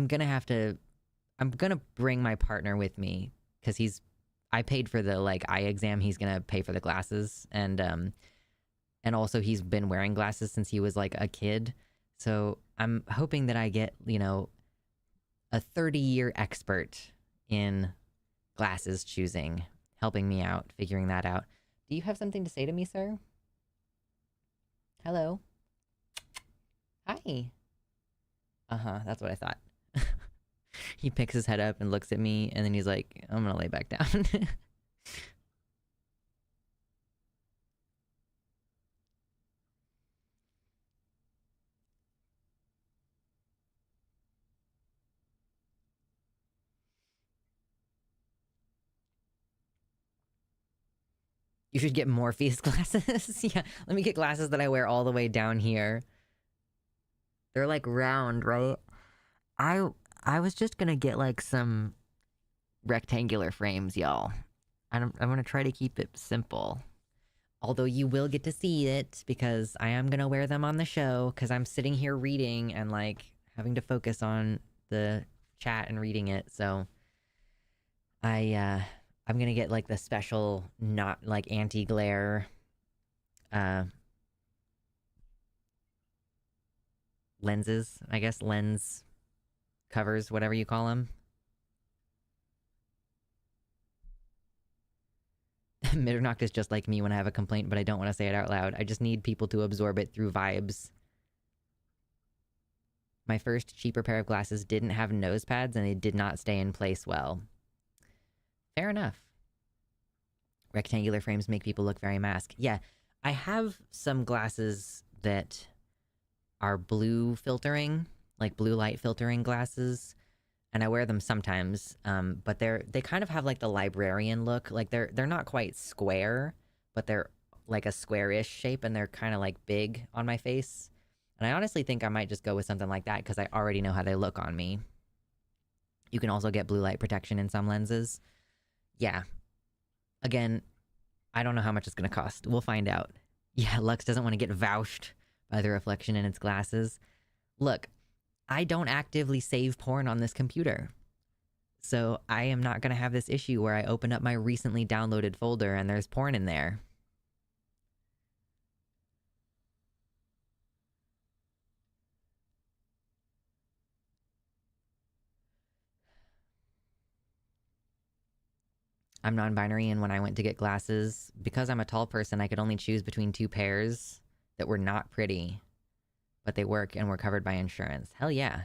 gonna bring my partner with me, because I paid for the, like, eye exam, he's gonna pay for the glasses, and also he's been wearing glasses since he was, like, a kid, so I'm hoping that I get, you know, a 30-year expert in glasses choosing, helping me out, figuring that out. Do you have something to say to me, sir? Hello? Hi. Uh-huh, that's what I thought. He picks his head up and looks at me, and then he's like, I'm gonna lay back down. You should get Morpheus glasses. Yeah, let me get glasses that I wear all the way down here. They're like round, right? I I was just gonna get like some rectangular frames, y'all. I'm gonna try to keep it simple. Although you will get to see it because I am gonna wear them on the show because I'm sitting here reading and like having to focus on the chat and reading it. So I'm gonna get like the special not like anti-glare uh lenses, I guess lens covers, whatever you call them. Mitternacht is just like me when I have a complaint, but I don't want to say it out loud. I just need people to absorb it through vibes. My first cheaper pair of glasses didn't have nose pads and they did not stay in place well. Fair enough. Rectangular frames make people look very masked. Yeah, I have some glasses that are blue filtering, like blue light filtering glasses, and I wear them sometimes. But they kind of have like the librarian look. Like they're not quite square, but they're like a square-ish shape, and they're kind of like big on my face. And I honestly think I might just go with something like that because I already know how they look on me. You can also get blue light protection in some lenses. Yeah. Again, I don't know how much it's going to cost. We'll find out. Yeah, Lux doesn't want to get vouched by the reflection in its glasses. Look, I don't actively save porn on this computer. So I am not going to have this issue where I open up my recently downloaded folder and there's porn in there. I'm non-binary, and when I went to get glasses, because I'm a tall person, I could only choose between two pairs that were not pretty, but they work and were covered by insurance. Hell yeah.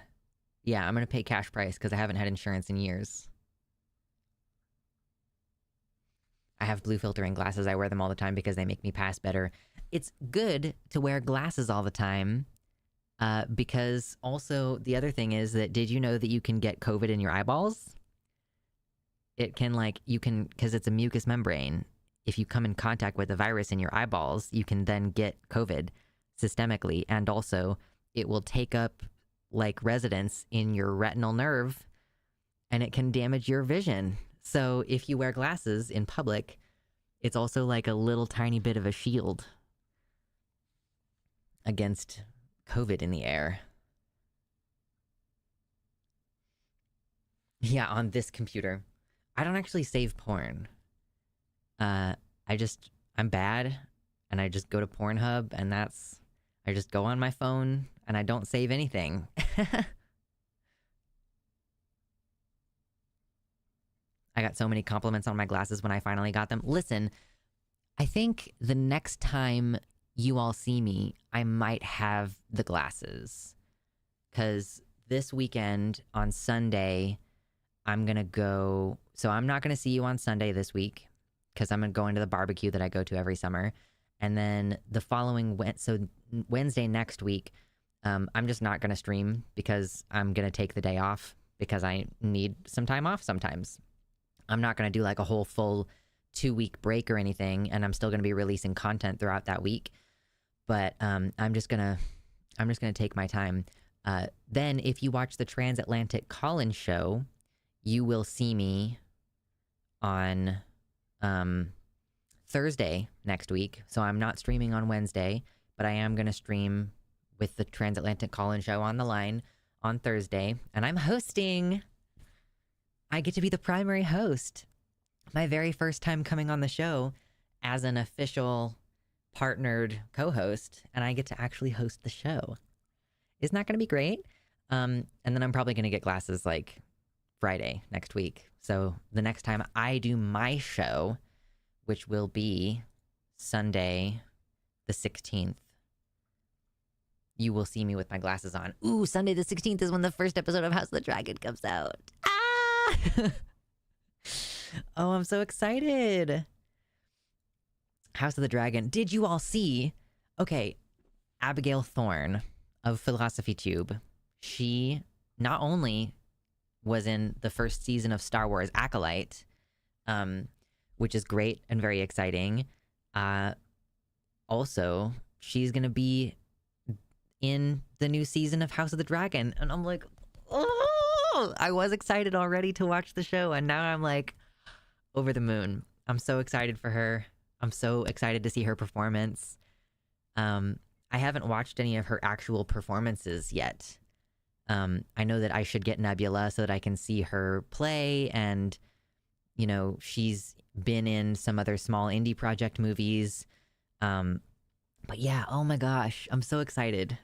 Yeah, I'm gonna pay cash price because I haven't had insurance in years. I have blue filtering glasses. I wear them all the time because they make me pass better. It's good to wear glasses all the time because also the other thing is that did you know that you can get COVID in your eyeballs? It can like, you can, because it's a mucous membrane. If you come in contact with a virus in your eyeballs, you can then get COVID systemically. And also it will take up like residence in your retinal nerve and it can damage your vision. So if you wear glasses in public, it's also like a little tiny bit of a shield against COVID in the air. Yeah, on this computer. I don't actually save porn. I'm bad, and I just go to Pornhub, and I just go on my phone, and I don't save anything. I got so many compliments on my glasses when I finally got them. Listen, I think the next time you all see me, I might have the glasses. Because this weekend on Sunday, I'm going to go. So I'm not going to see you on Sunday this week because I'm going to go into the barbecue that I go to every summer. And then the following, Wednesday next week, I'm just not going to stream because I'm going to take the day off because I need some time off sometimes. I'm not going to do like a whole full 2-week break or anything. And I'm still going to be releasing content throughout that week. But I'm just going to take my time. Then if you watch the Transatlantic Call-In show, you will see me on Thursday next week. So I'm not streaming on Wednesday, but I am going to stream with the Transatlantic Call-In show on the line on Thursday. And I'm hosting. I get to be the primary host. My very first time coming on the show as an official partnered co-host. And I get to actually host the show. Isn't that going to be great? And then I'm probably going to get glasses like Friday next week. So the next time I do my show, which will be Sunday the 16th, you will see me with my glasses on. Ooh, Sunday the 16th is when the first episode of House of the Dragon comes out. Ah! Oh, I'm so excited. House of the Dragon. Did you all see? Okay, Abigail Thorne of Philosophy Tube. She not only was in the first season of Star Wars Acolyte, which is great and very exciting. Also, she's gonna be in the new season of House of the Dragon, and I'm like, oh! I was excited already to watch the show, and now I'm like over the moon. I'm so excited for her. I'm so excited to see her performance. I haven't watched any of her actual performances yet. I know that I should get Nebula so that I can see her play, and, you know, she's been in some other small indie project movies. But yeah, oh my gosh, I'm so excited.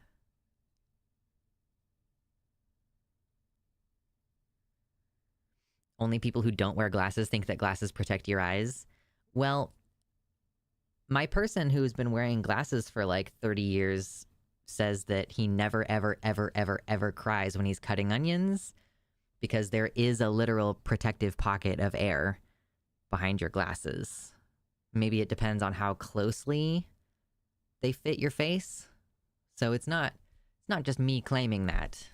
Only people who don't wear glasses think that glasses protect your eyes. Well, my person who's been wearing glasses for like 30 years says that he never, ever, ever, ever, ever cries when he's cutting onions because there is a literal protective pocket of air behind your glasses. Maybe it depends on how closely they fit your face. So it's not just me claiming that.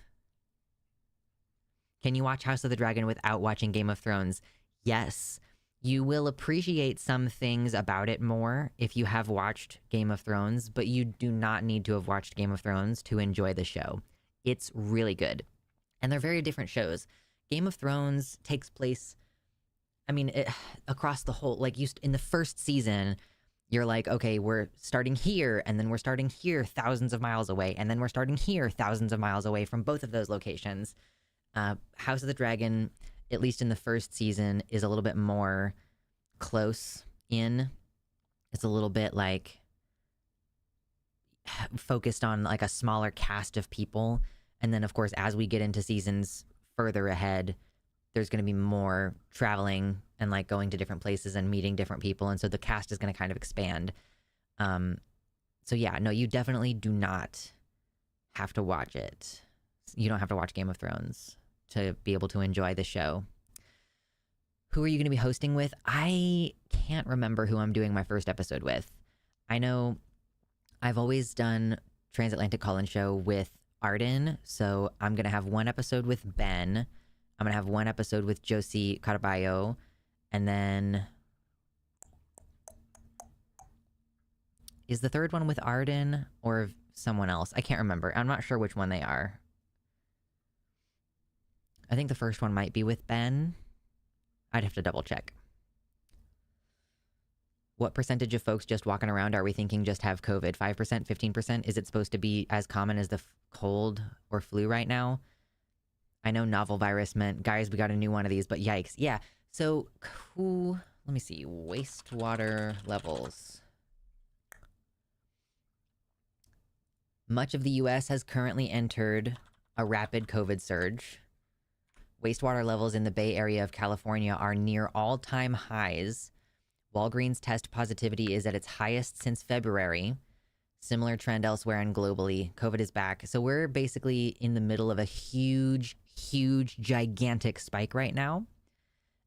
Can you watch House of the Dragon without watching Game of Thrones? Yes. You will appreciate some things about it more if you have watched Game of Thrones, but you do not need to have watched Game of Thrones to enjoy the show. It's really good. And they're very different shows. Game of Thrones takes place, I mean, across the whole, like, in the first season, you're like, okay, we're starting here, and then we're starting here thousands of miles away, and then we're starting here thousands of miles away from both of those locations. House of the Dragon, at least in the first season, is a little bit more close in. It's a little bit like focused on like a smaller cast of people. And then, of course, as we get into seasons further ahead, there's going to be more traveling and like going to different places and meeting different people. And so the cast is going to kind of expand. So yeah, no, you definitely do not have to watch it. You don't have to watch Game of Thrones to be able to enjoy the show. Who are you going to be hosting with? I can't remember who I'm doing my first episode with. I know I've always done Transatlantic Call-In Show with Arden, so I'm going to have one episode with Ben. I'm going to have one episode with Josie Caraballo, and then is the third one with Arden or someone else? I can't remember. I'm not sure which one they are. I think the first one might be with Ben. I'd have to double check. What percentage of folks just walking around are we thinking just have COVID? 5%, 15%? Is it supposed to be as common as the cold or flu right now? I know novel virus meant, guys, we got a new one of these, but yikes. Yeah, so let me see, wastewater levels. Much of the US has currently entered a rapid COVID surge. Wastewater levels in the Bay Area of California are near all-time highs. Walgreens test positivity is at its highest since February. Similar trend elsewhere and globally. COVID is back. So we're basically in the middle of a huge, gigantic spike right now.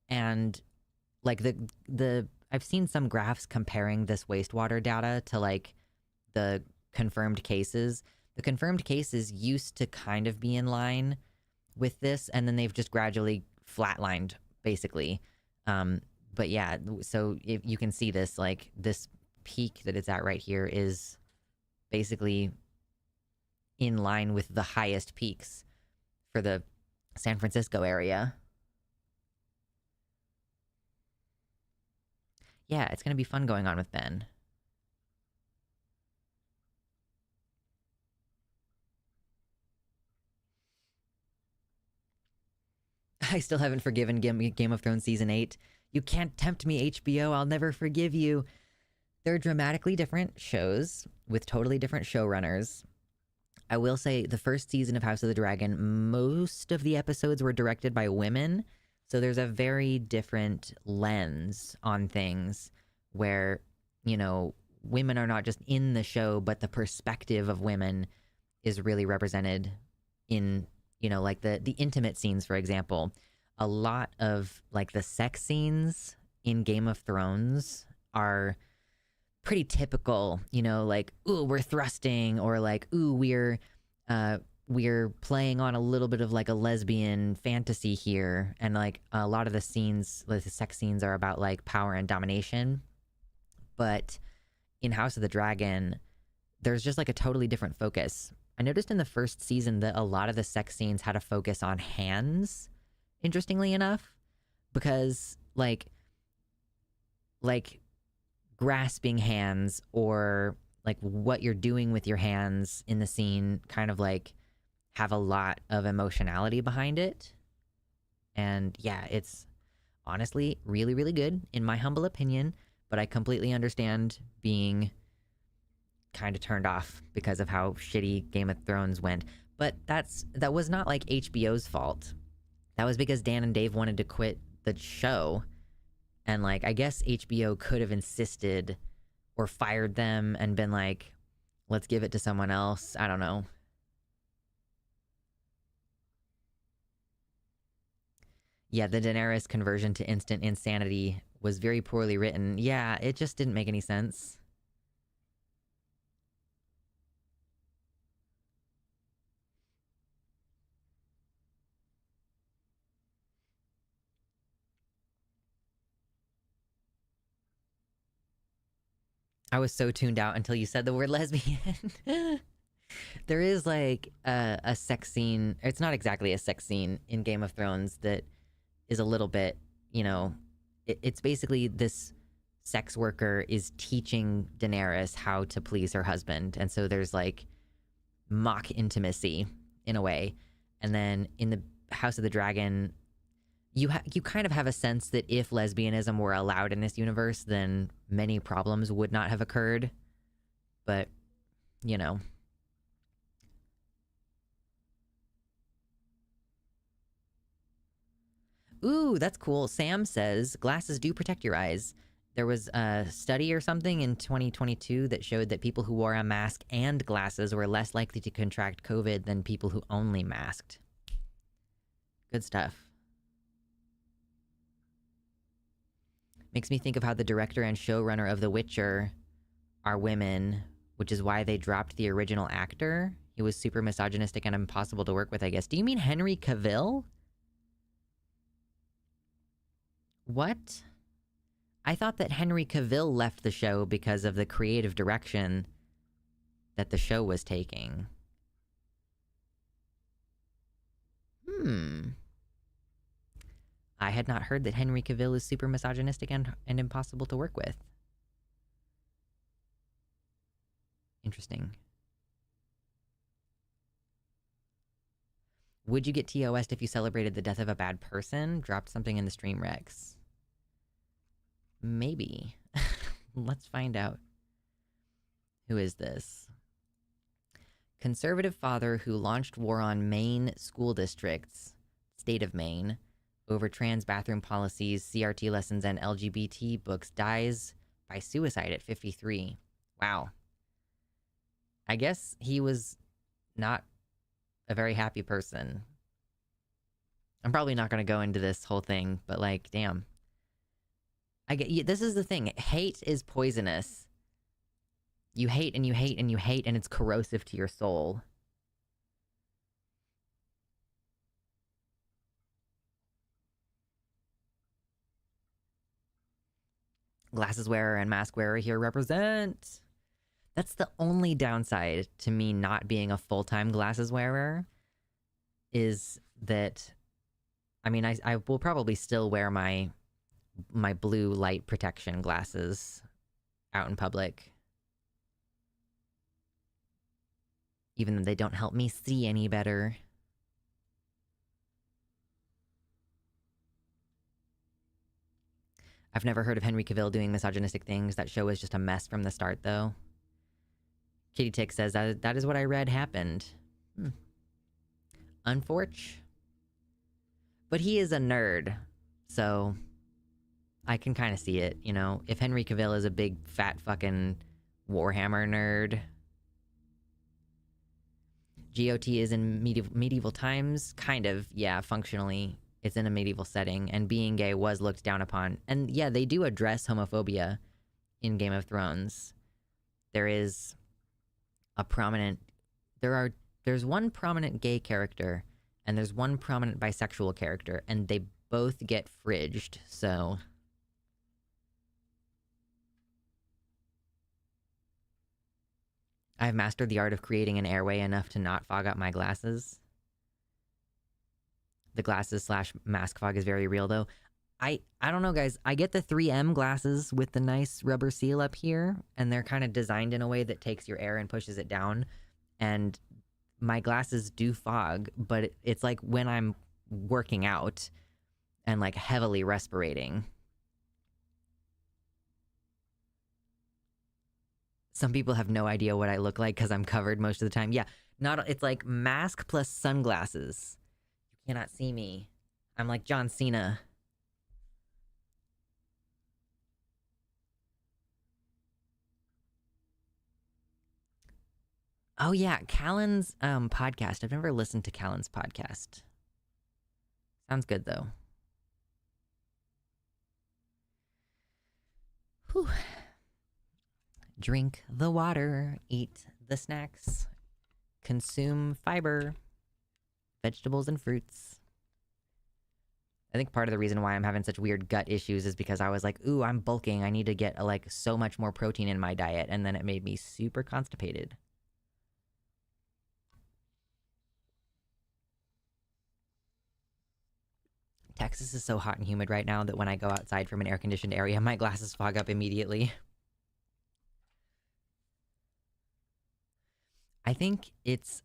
And like I've seen some graphs comparing this wastewater data to like the confirmed cases. The confirmed cases used to kind of be in line with this, and then they've just gradually flatlined, basically. But yeah, so if you can see this, like, this peak that it's at right here is basically in line with the highest peaks for the San Francisco area. Yeah, it's going to be fun going on with Ben. I still haven't forgiven Game of Thrones Season 8. You can't tempt me, HBO. I'll never forgive you. They're dramatically different shows with totally different showrunners. I will say the first season of House of the Dragon, most of the episodes were directed by women. So there's a very different lens on things where, you know, women are not just in the show, but the perspective of women is really represented in, like the intimate scenes, for example. A lot of like the sex scenes in Game of Thrones are pretty typical, like, ooh, we're thrusting, or like, ooh, we're playing on a little bit of like a lesbian fantasy here. And like a lot of the scenes, like the sex scenes, are about like power and domination. But in House of the Dragon, there's just like a totally different focus. I noticed in the first season that a lot of the sex scenes had a focus on hands, interestingly enough, because like grasping hands, or like what you're doing with your hands in the scene, kind of like have a lot of emotionality behind it. And yeah, it's honestly really, really good in my humble opinion, but I completely understand being kind of turned off because of how shitty Game of Thrones went. But that was not like HBO's fault. That was because Dan and Dave wanted to quit the show. And like, I guess HBO could have insisted or fired them and been like, let's give it to someone else. I don't know. Yeah, the Daenerys conversion to instant insanity was very poorly written. Yeah, it just didn't make any sense. I was so tuned out until you said the word lesbian. There is like a sex scene. It's not exactly a sex scene in Game of Thrones that is a little bit, it's basically this sex worker is teaching Daenerys how to please her husband. And so there's like mock intimacy in a way. And then in the House of the Dragon, you kind of have a sense that if lesbianism were allowed in this universe, then many problems would not have occurred. But, you know. Ooh, that's cool. Sam says glasses do protect your eyes. There was a study or something in 2022 that showed that people who wore a mask and glasses were less likely to contract COVID than people who only masked. Good stuff. Makes me think of how the director and showrunner of The Witcher are women, which is why they dropped the original actor. He was super misogynistic and impossible to work with, I guess. Do you mean Henry Cavill? What? I thought that Henry Cavill left the show because of the creative direction that the show was taking. I had not heard that Henry Cavill is super misogynistic and impossible to work with. Interesting. Would you get TOS'd if you celebrated the death of a bad person? Dropped something in the stream Rex. Maybe. Let's find out. Who is this? Conservative father who launched war on Maine school districts, state of Maine, over trans bathroom policies, CRT lessons, and LGBT books dies by suicide at 53. Wow. I guess he was not a very happy person. I'm probably not going to go into this whole thing, but like, damn. This is the thing. Hate is poisonous. You hate and you hate and you hate, and it's corrosive to your soul. Glasses wearer and mask wearer here represent. That's the only downside to me not being a full-time glasses wearer, is that, I mean, I will probably still wear my blue light protection glasses out in public, even though they don't help me see any better. I've never heard of Henry Cavill doing misogynistic things. That show was just a mess from the start, though. Kitty Tick says that is what I read happened. Unfortunate. But he is a nerd, so I can kind of see it, you know? If Henry Cavill is a big, fat fucking Warhammer nerd. GOT is in medieval times, kind of, yeah, functionally. It's in a medieval setting, and being gay was looked down upon. And yeah, they do address homophobia in Game of Thrones. There is a prominent... There's one prominent gay character, and there's one prominent bisexual character, and they both get fridged, so... I've mastered the art of creating an airway enough to not fog up my glasses. The glasses / mask fog is very real, though. I don't know, guys. I get the 3M glasses with the nice rubber seal up here, and they're kind of designed in a way that takes your air and pushes it down. And my glasses do fog, but it's like when I'm working out and like heavily respirating. Some people have no idea what I look like because I'm covered most of the time. Yeah, it's like mask plus sunglasses. You cannot see me. I'm like John Cena. Oh yeah, Callan's podcast. I've never listened to Callan's podcast. Sounds good though. Whew. Drink the water, eat the snacks, consume fiber, vegetables and fruits. I think part of the reason why I'm having such weird gut issues is because I was like, ooh, I'm bulking. I need to get like so much more protein in my diet. And then it made me super constipated. Texas is so hot and humid right now that when I go outside from an air-conditioned area, my glasses fog up immediately. I think it's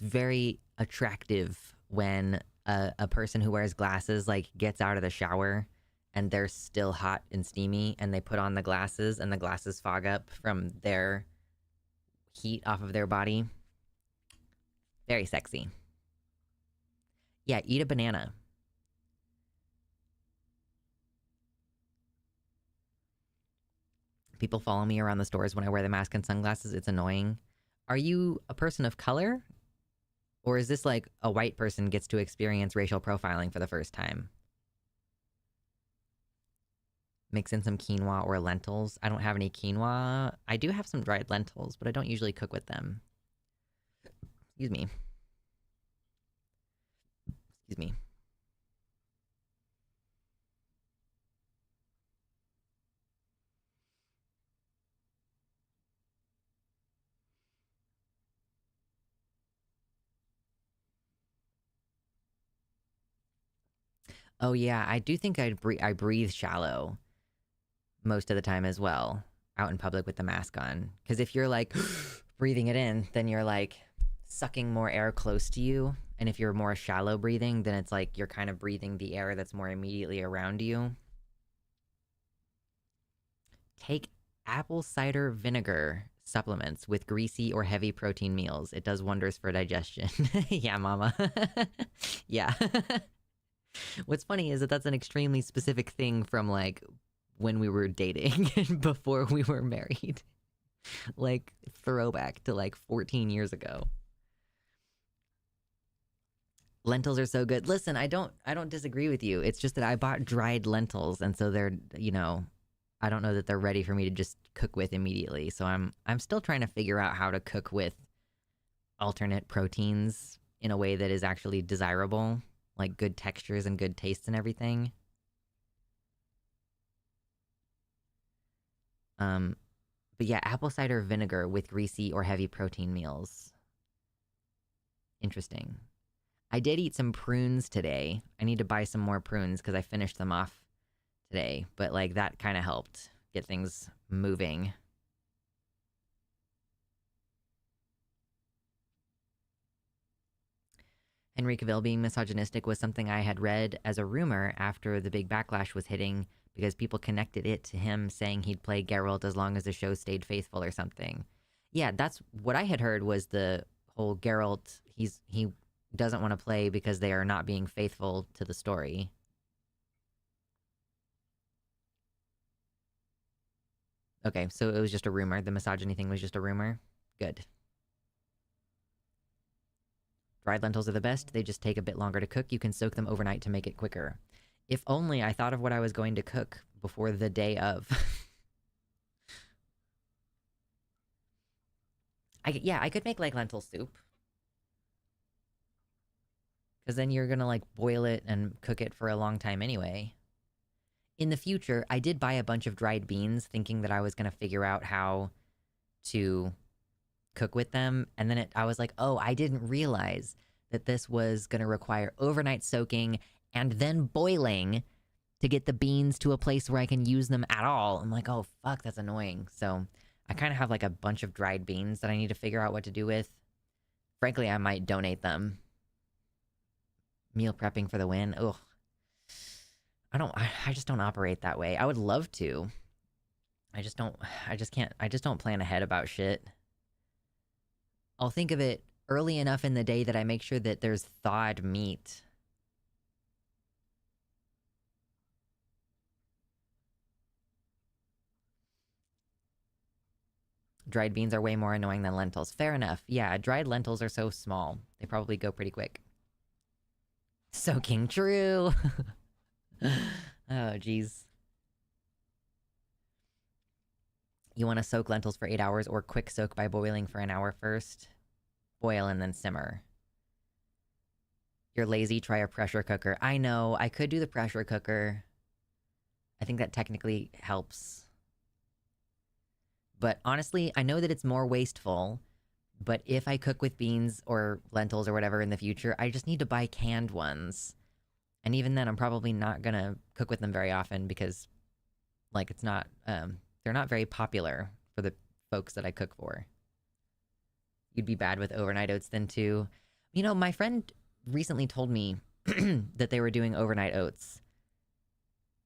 very attractive when a person who wears glasses like gets out of the shower and they're still hot and steamy, and they put on the glasses and the glasses fog up from their heat off of their body. Very sexy. Yeah, eat a banana. People follow me around the stores when I wear the mask and sunglasses. It's annoying. Are you a person of color? Or is this like a white person gets to experience racial profiling for the first time? Mix in some quinoa or lentils. I don't have any quinoa. I do have some dried lentils, but I don't usually cook with them. Excuse me. Excuse me. Oh yeah, I do think I breathe shallow most of the time as well, out in public with the mask on. Because if you're like breathing it in, then you're like sucking more air close to you. And if you're more shallow breathing, then it's like you're kind of breathing the air that's more immediately around you. Take apple cider vinegar supplements with greasy or heavy protein meals. It does wonders for digestion. Yeah, mama. Yeah. What's funny is that that's an extremely specific thing from like when we were dating and before we were married. Like throwback to like 14 years ago. Lentils are so good. Listen, I don't disagree with you. It's just that I bought dried lentils, and so they're, you know, I don't know that they're ready for me to just cook with immediately. So I'm still trying to figure out how to cook with alternate proteins in a way that is actually desirable, like good textures and good tastes and everything. But yeah, apple cider vinegar with greasy or heavy protein meals. Interesting. I did eat some prunes today. I need to buy some more prunes because I finished them off today. But like that kind of helped get things moving. Henry Cavill being misogynistic was something I had read as a rumor after the big backlash was hitting, because people connected it to him saying he'd play Geralt as long as the show stayed faithful or something. Yeah, that's what I had heard, was the whole Geralt, he doesn't want to play because they are not being faithful to the story. Okay, so it was just a rumor. The misogyny thing was just a rumor? Good. Dried lentils are the best. They just take a bit longer to cook. You can soak them overnight to make it quicker. If only I thought of what I was going to cook before the day of. I could make like lentil soup. Because then you're gonna like boil it and cook it for a long time anyway. In the future, I did buy a bunch of dried beans thinking that I was gonna figure out how to cook with them. And then I was like, oh, I didn't realize that this was gonna require overnight soaking and then boiling to get the beans to a place where I can use them at all. I'm like, oh, fuck, that's annoying. So I kind of have like a bunch of dried beans that I need to figure out what to do with. Frankly, I might donate them. Meal prepping for the win. Ugh. I just don't operate that way. I would love to. I just can't, I just don't plan ahead about shit. I'll think of it early enough in the day that I make sure that there's thawed meat. Dried beans are way more annoying than lentils. Fair enough. Yeah, dried lentils are so small. They probably go pretty quick. Soaking true. Oh, jeez. You want to soak lentils for 8 hours or quick soak by boiling for an hour first? Boil and then simmer. You're lazy, try a pressure cooker. I know, I could do the pressure cooker. I think that technically helps. But honestly, I know that it's more wasteful, but if I cook with beans or lentils or whatever in the future, I just need to buy canned ones. And even then, I'm probably not gonna cook with them very often because, like, it's not, they're not very popular for the folks that I cook for. You'd be bad with overnight oats then too. You know, my friend recently told me that they were doing overnight oats.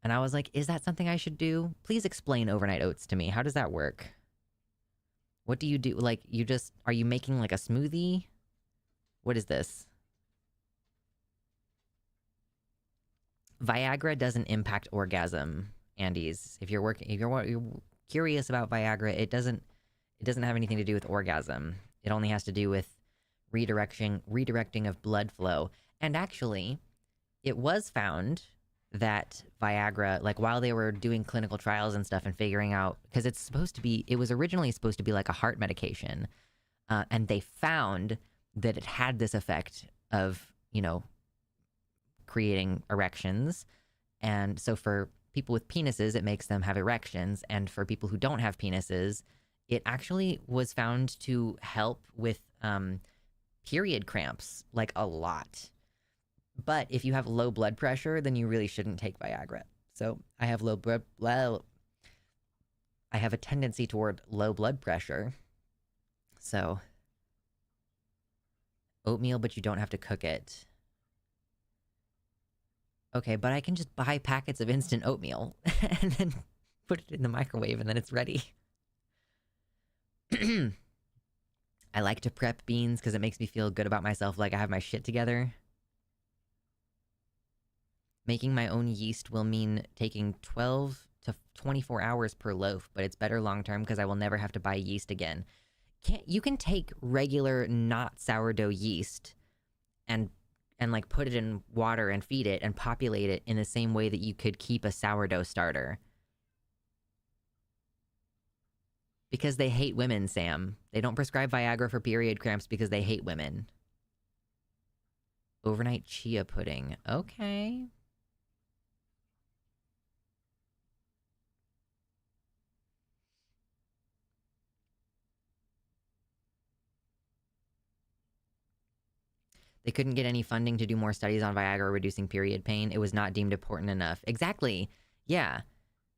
And I was like, is that something I should do? Please explain overnight oats to me. How does that work? What do you do? Like, are you making like a smoothie? What is this? Viagra doesn't impact orgasm, Andes. If you're curious about Viagra, it doesn't have anything to do with orgasm. It only has to do with redirecting of blood flow. And actually, it was found that Viagra, like while they were doing clinical trials and stuff and figuring out, because it was originally supposed to be like a heart medication, and they found that it had this effect of, you know, creating erections. And so for people with penises, it makes them have erections. And for people who don't have penises, it actually was found to help with period cramps, like a lot. But if you have low blood pressure, then you really shouldn't take Viagra. So I have I have a tendency toward low blood pressure. So oatmeal, but you don't have to cook it. Okay, but I can just buy packets of instant oatmeal and then put it in the microwave and then it's ready. I like to prep beans because it makes me feel good about myself, like I have my shit together. Making my own yeast will mean taking 12 to 24 hours per loaf, but it's better long-term because I will never have to buy yeast again. You can take regular, not sourdough yeast and like put it in water and feed it and populate it in the same way that you could keep a sourdough starter. Because they hate women, Sam. They don't prescribe Viagra for period cramps because they hate women. Overnight chia pudding. Okay. They couldn't get any funding to do more studies on Viagra reducing period pain. It was not deemed important enough. Exactly. Yeah.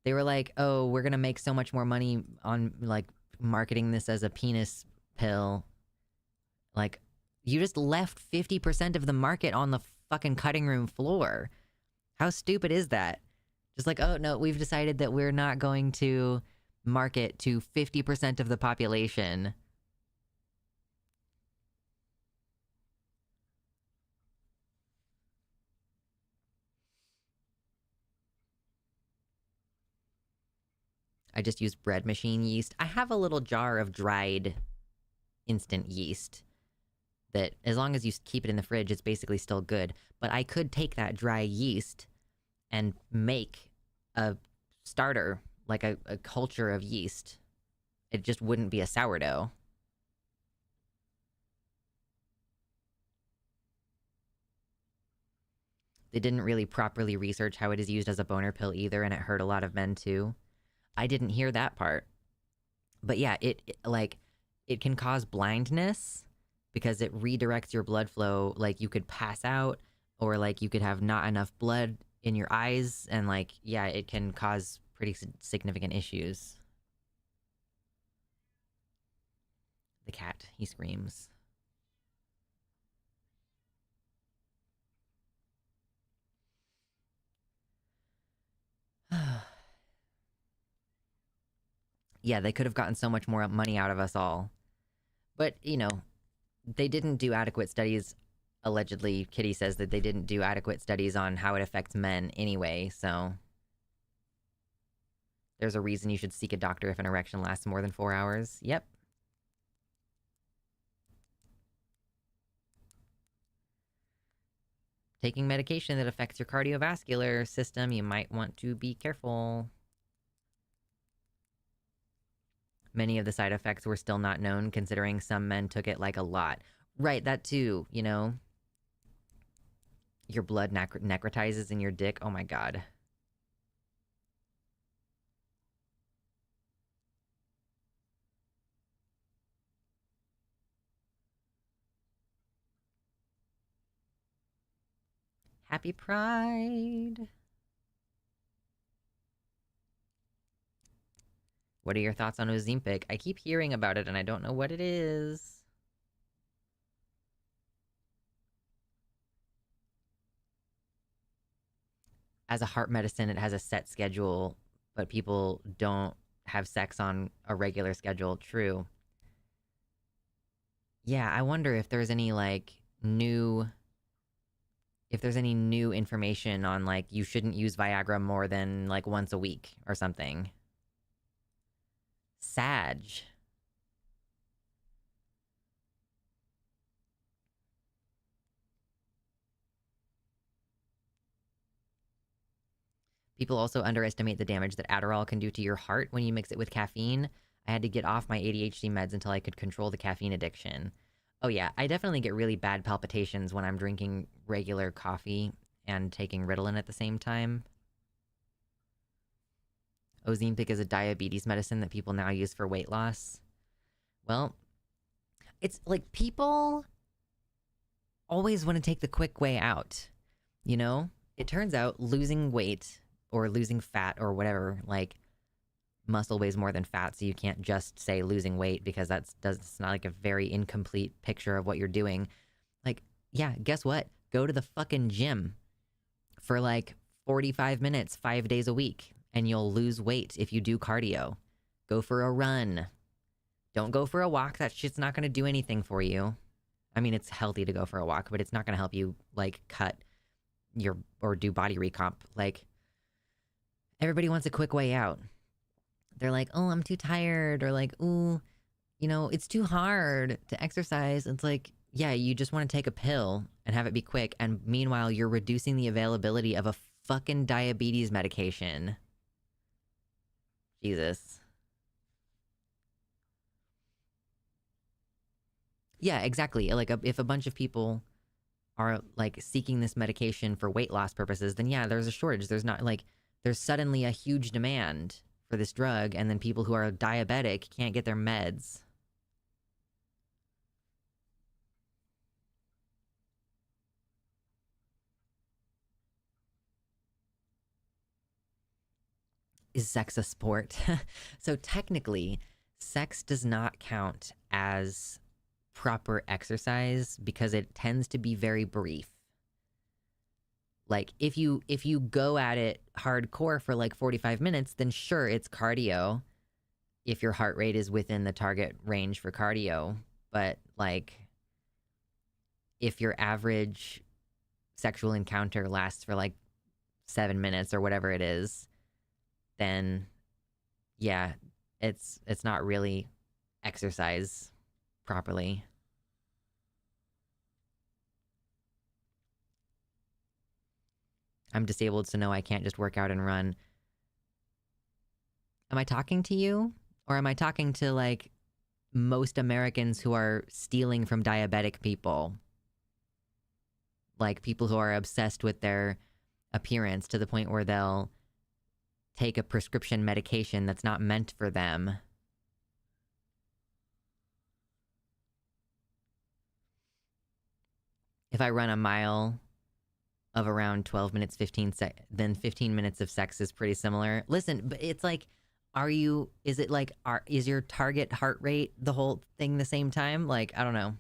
They were like, oh, we're going to make so much more money on, like, marketing this as a penis pill. Like, you just left 50% of the market on the fucking cutting room floor. How stupid is that? Just like, oh, no, we've decided that we're not going to market to 50% of the population. I just use bread machine yeast. I have a little jar of dried instant yeast. that as long as you keep it in the fridge, it's basically still good. But I could take that dry yeast and make a starter, like a culture of yeast. It just wouldn't be a sourdough. They didn't really properly research how it is used as a boner pill either, and it hurt a lot of men too. I didn't hear that part. But yeah, it can cause blindness because it redirects your blood flow. Like, you could pass out, or like you could have not enough blood in your eyes, and like, yeah, it can cause pretty significant issues. The cat, he screams. Yeah, they could have gotten so much more money out of us all. But, you know, they didn't do adequate studies. Allegedly, Kitty says that they didn't do adequate studies on how it affects men anyway, so there's a reason you should seek a doctor if an erection lasts more than 4 hours. Yep. Taking medication that affects your cardiovascular system, you might want to be careful. Many of the side effects were still not known, considering some men took it like a lot. Right, that too, you know? Your blood necrotizes in your dick. Oh my god. Happy Pride! What are your thoughts on Ozempic? I keep hearing about it and I don't know what it is. As a heart medicine, it has a set schedule, but people don't have sex on a regular schedule. True. Yeah, I wonder if there's any, like, new... If there's any new information on, like, you shouldn't use Viagra more than, like, once a week or something. Sag. People also underestimate the damage that Adderall can do to your heart when you mix it with caffeine. I had to get off my ADHD meds until I could control the caffeine addiction. Oh yeah, I definitely get really bad palpitations when I'm drinking regular coffee and taking Ritalin at the same time. Ozempic is a diabetes medicine that people now use for weight loss. Well, it's like people always want to take the quick way out, you know? It turns out losing weight or losing fat or whatever, like, muscle weighs more than fat, so you can't just say losing weight because it's not like a very incomplete picture of what you're doing. Like, yeah, guess what? Go to the fucking gym for like 45 minutes, 5 days a week, and you'll lose weight if you do cardio. Go for a run. Don't go for a walk. That shit's not going to do anything for you. I mean, it's healthy to go for a walk, but it's not going to help you, like, cut your, or do body recomp. Like, everybody wants a quick way out. They're like, oh, I'm too tired, or like, ooh, you know, it's too hard to exercise. It's like, yeah, you just want to take a pill and have it be quick, and meanwhile, you're reducing the availability of a fucking diabetes medication. Jesus. Yeah, exactly. Like, if a bunch of people are, like, seeking this medication for weight loss purposes, then yeah, there's a shortage. There's not, like, there's suddenly a huge demand for this drug, and then people who are diabetic can't get their meds. Is sex a sport? So technically, sex does not count as proper exercise because it tends to be very brief. Like, if you go at it hardcore for like 45 minutes, then sure, it's cardio if your heart rate is within the target range for cardio. But like, if your average sexual encounter lasts for like 7 minutes or whatever it is, then yeah, it's not really exercise properly. I'm disabled, so no, I can't just work out and run. Am I talking to you? Or am I talking to, like, most Americans who are stealing from diabetic people? Like, people who are obsessed with their appearance to the point where they'll take a prescription medication that's not meant for them. If I run a mile of around 12 minutes, then 15 minutes of sex is pretty similar. Listen, but it's like, is your target heart rate the whole thing the same time? Like, I don't know.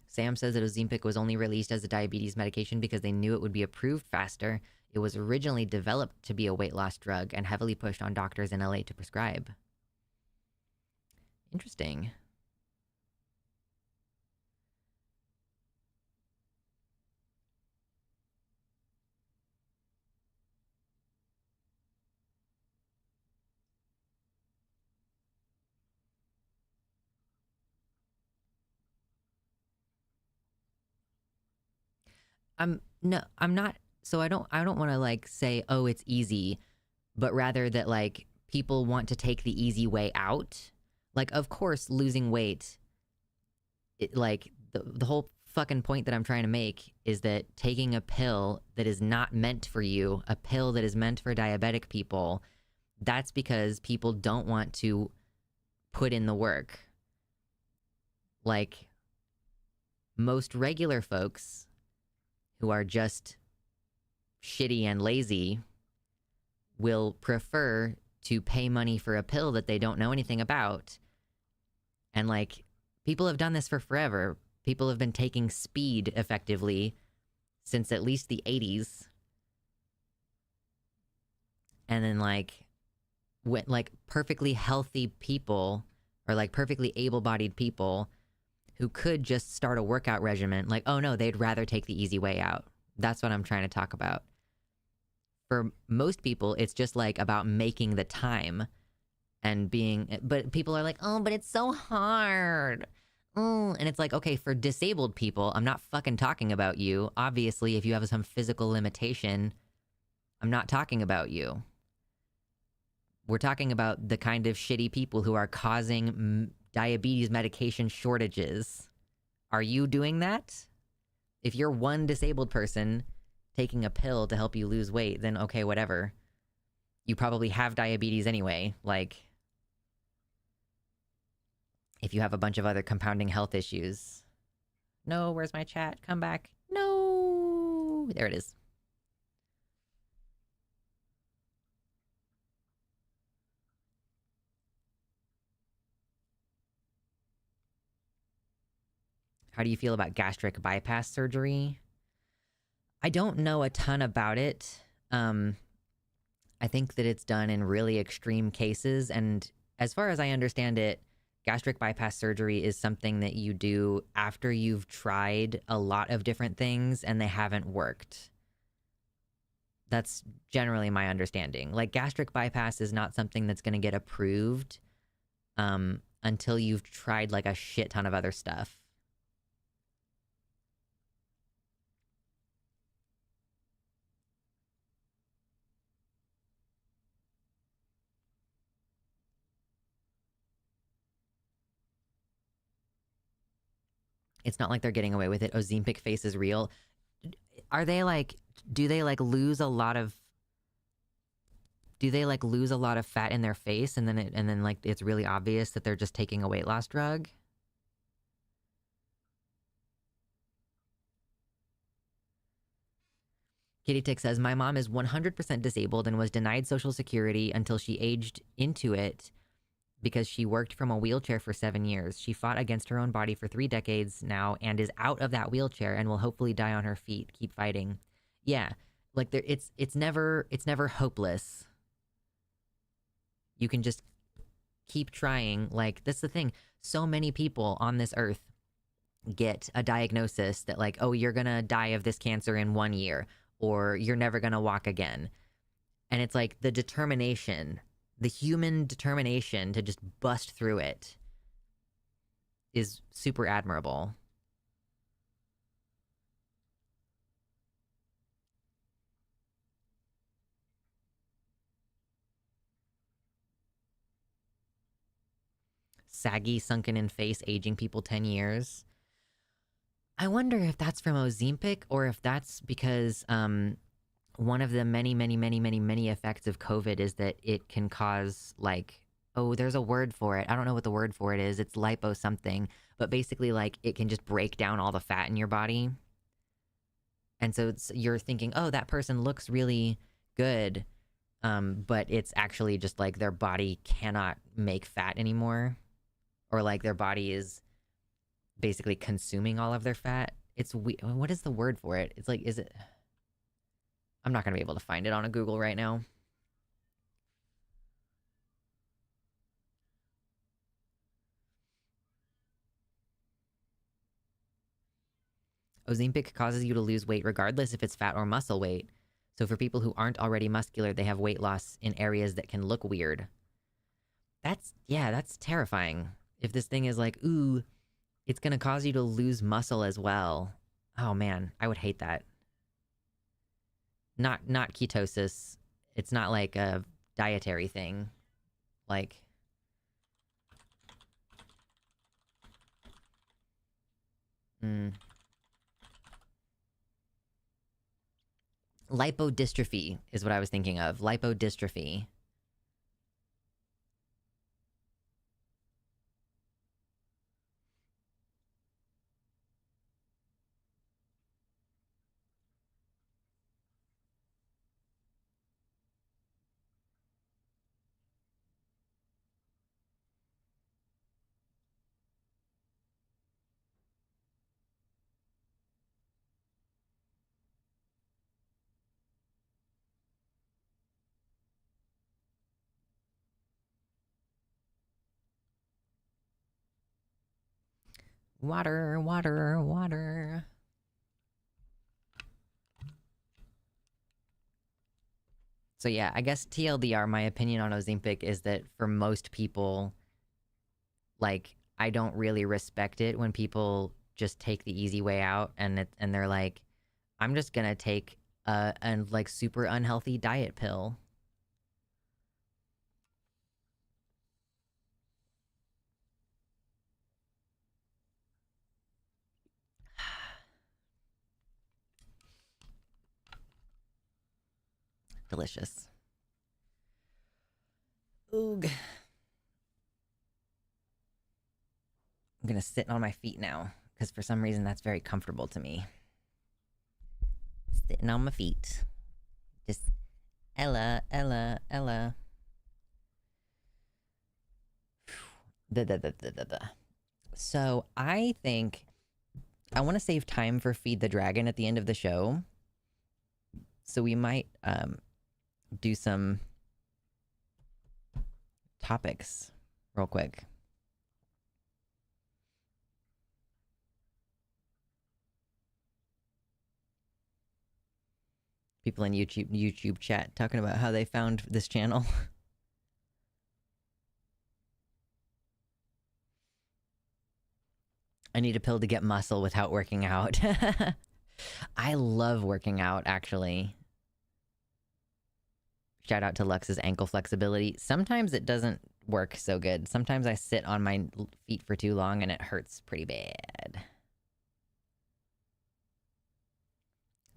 Sam says that Ozempic was only released as a diabetes medication because they knew it would be approved faster. It was originally developed to be a weight loss drug and heavily pushed on doctors in LA to prescribe. Interesting. I'm not. So I don't want to like say, oh, it's easy, but rather that like people want to take the easy way out. Like, of course, losing weight, like the whole fucking point that I'm trying to make is that taking a pill that is not meant for you, a pill that is meant for diabetic people, that's because people don't want to put in the work. Like, most regular folks who are just shitty and lazy will prefer to pay money for a pill that they don't know anything about. And like, people have done this for forever. People have been taking speed effectively since at least the 80s. And then like, when like perfectly healthy people or like perfectly able-bodied people who could just start a workout regimen, like, oh no, they'd rather take the easy way out. That's what I'm trying to talk about. For most people, it's just like about making the time and being, but people are like, oh, but it's so hard. Oh, and it's like, okay, for disabled people, I'm not fucking talking about you. Obviously, if you have some physical limitation, I'm not talking about you. We're talking about the kind of shitty people who are causing diabetes medication shortages. Are you doing that? If you're one disabled person taking a pill to help you lose weight, then okay, whatever. You probably have diabetes anyway. Like, if you have a bunch of other compounding health issues. No, where's my chat? Come back. No! There it is. How do you feel about gastric bypass surgery? I don't know a ton about it. I think that it's done in really extreme cases. And as far as I understand it, gastric bypass surgery is something that you do after you've tried a lot of different things and they haven't worked. That's generally my understanding. Like, gastric bypass is not something that's going to get approved until you've tried like a shit ton of other stuff. It's not like they're getting away with it. Ozempic face is real. Are they like, do they like lose a lot of fat in their face and then like it's really obvious that they're just taking a weight loss drug? Kitty Tick says, my mom is 100% disabled and was denied Social Security until she aged into it because she worked from a wheelchair for 7 years. She fought against her own body for 3 decades now and is out of that wheelchair and will hopefully die on her feet. Keep fighting. Yeah, like it's never hopeless. You can just keep trying. Like, that's the thing. So many people on this earth get a diagnosis that like, oh, you're gonna die of this cancer in 1 year, or you're never gonna walk again. And it's like the determination The human determination to just bust through it is super admirable. Saggy, sunken in face, aging people 10 years. I wonder if that's from Ozempic or if that's because one of the many effects of COVID is that it can cause, like, oh, there's a word for it. I don't know what the word for it is. It's lipo something. But basically, like, it can just break down all the fat in your body. And so you're thinking, oh, that person looks really good. But it's actually just like their body cannot make fat anymore. Or like their body is basically consuming all of their fat. It's what is the word for it? It's like, is it... I'm not going to be able to find it on a Google right now. Ozempic causes you to lose weight regardless if it's fat or muscle weight. So for people who aren't already muscular, they have weight loss in areas that can look weird. That's terrifying. If this thing is like, ooh, it's going to cause you to lose muscle as well. Oh man, I would hate that. Not ketosis. It's not like a dietary thing. Like... Lipodystrophy is what I was thinking of. Lipodystrophy. Water, water, water. So yeah, I guess TLDR, my opinion on Ozempic is that for most people, like, I don't really respect it when people just take the easy way out and they're like, I'm just gonna take a like super unhealthy diet pill. Delicious. Oog. I'm gonna sit on my feet now, because for some reason that's very comfortable to me. Sitting on my feet. Just Ella, Ella, Ella. So I think I want to save time for Feed the Dragon at the end of the show. So we might do some topics real quick. People in YouTube chat talking about how they found this channel. I need a pill to get muscle without working out. I love working out, actually. Shout out to Lux's ankle flexibility. Sometimes it doesn't work so good. Sometimes I sit on my feet for too long and it hurts pretty bad.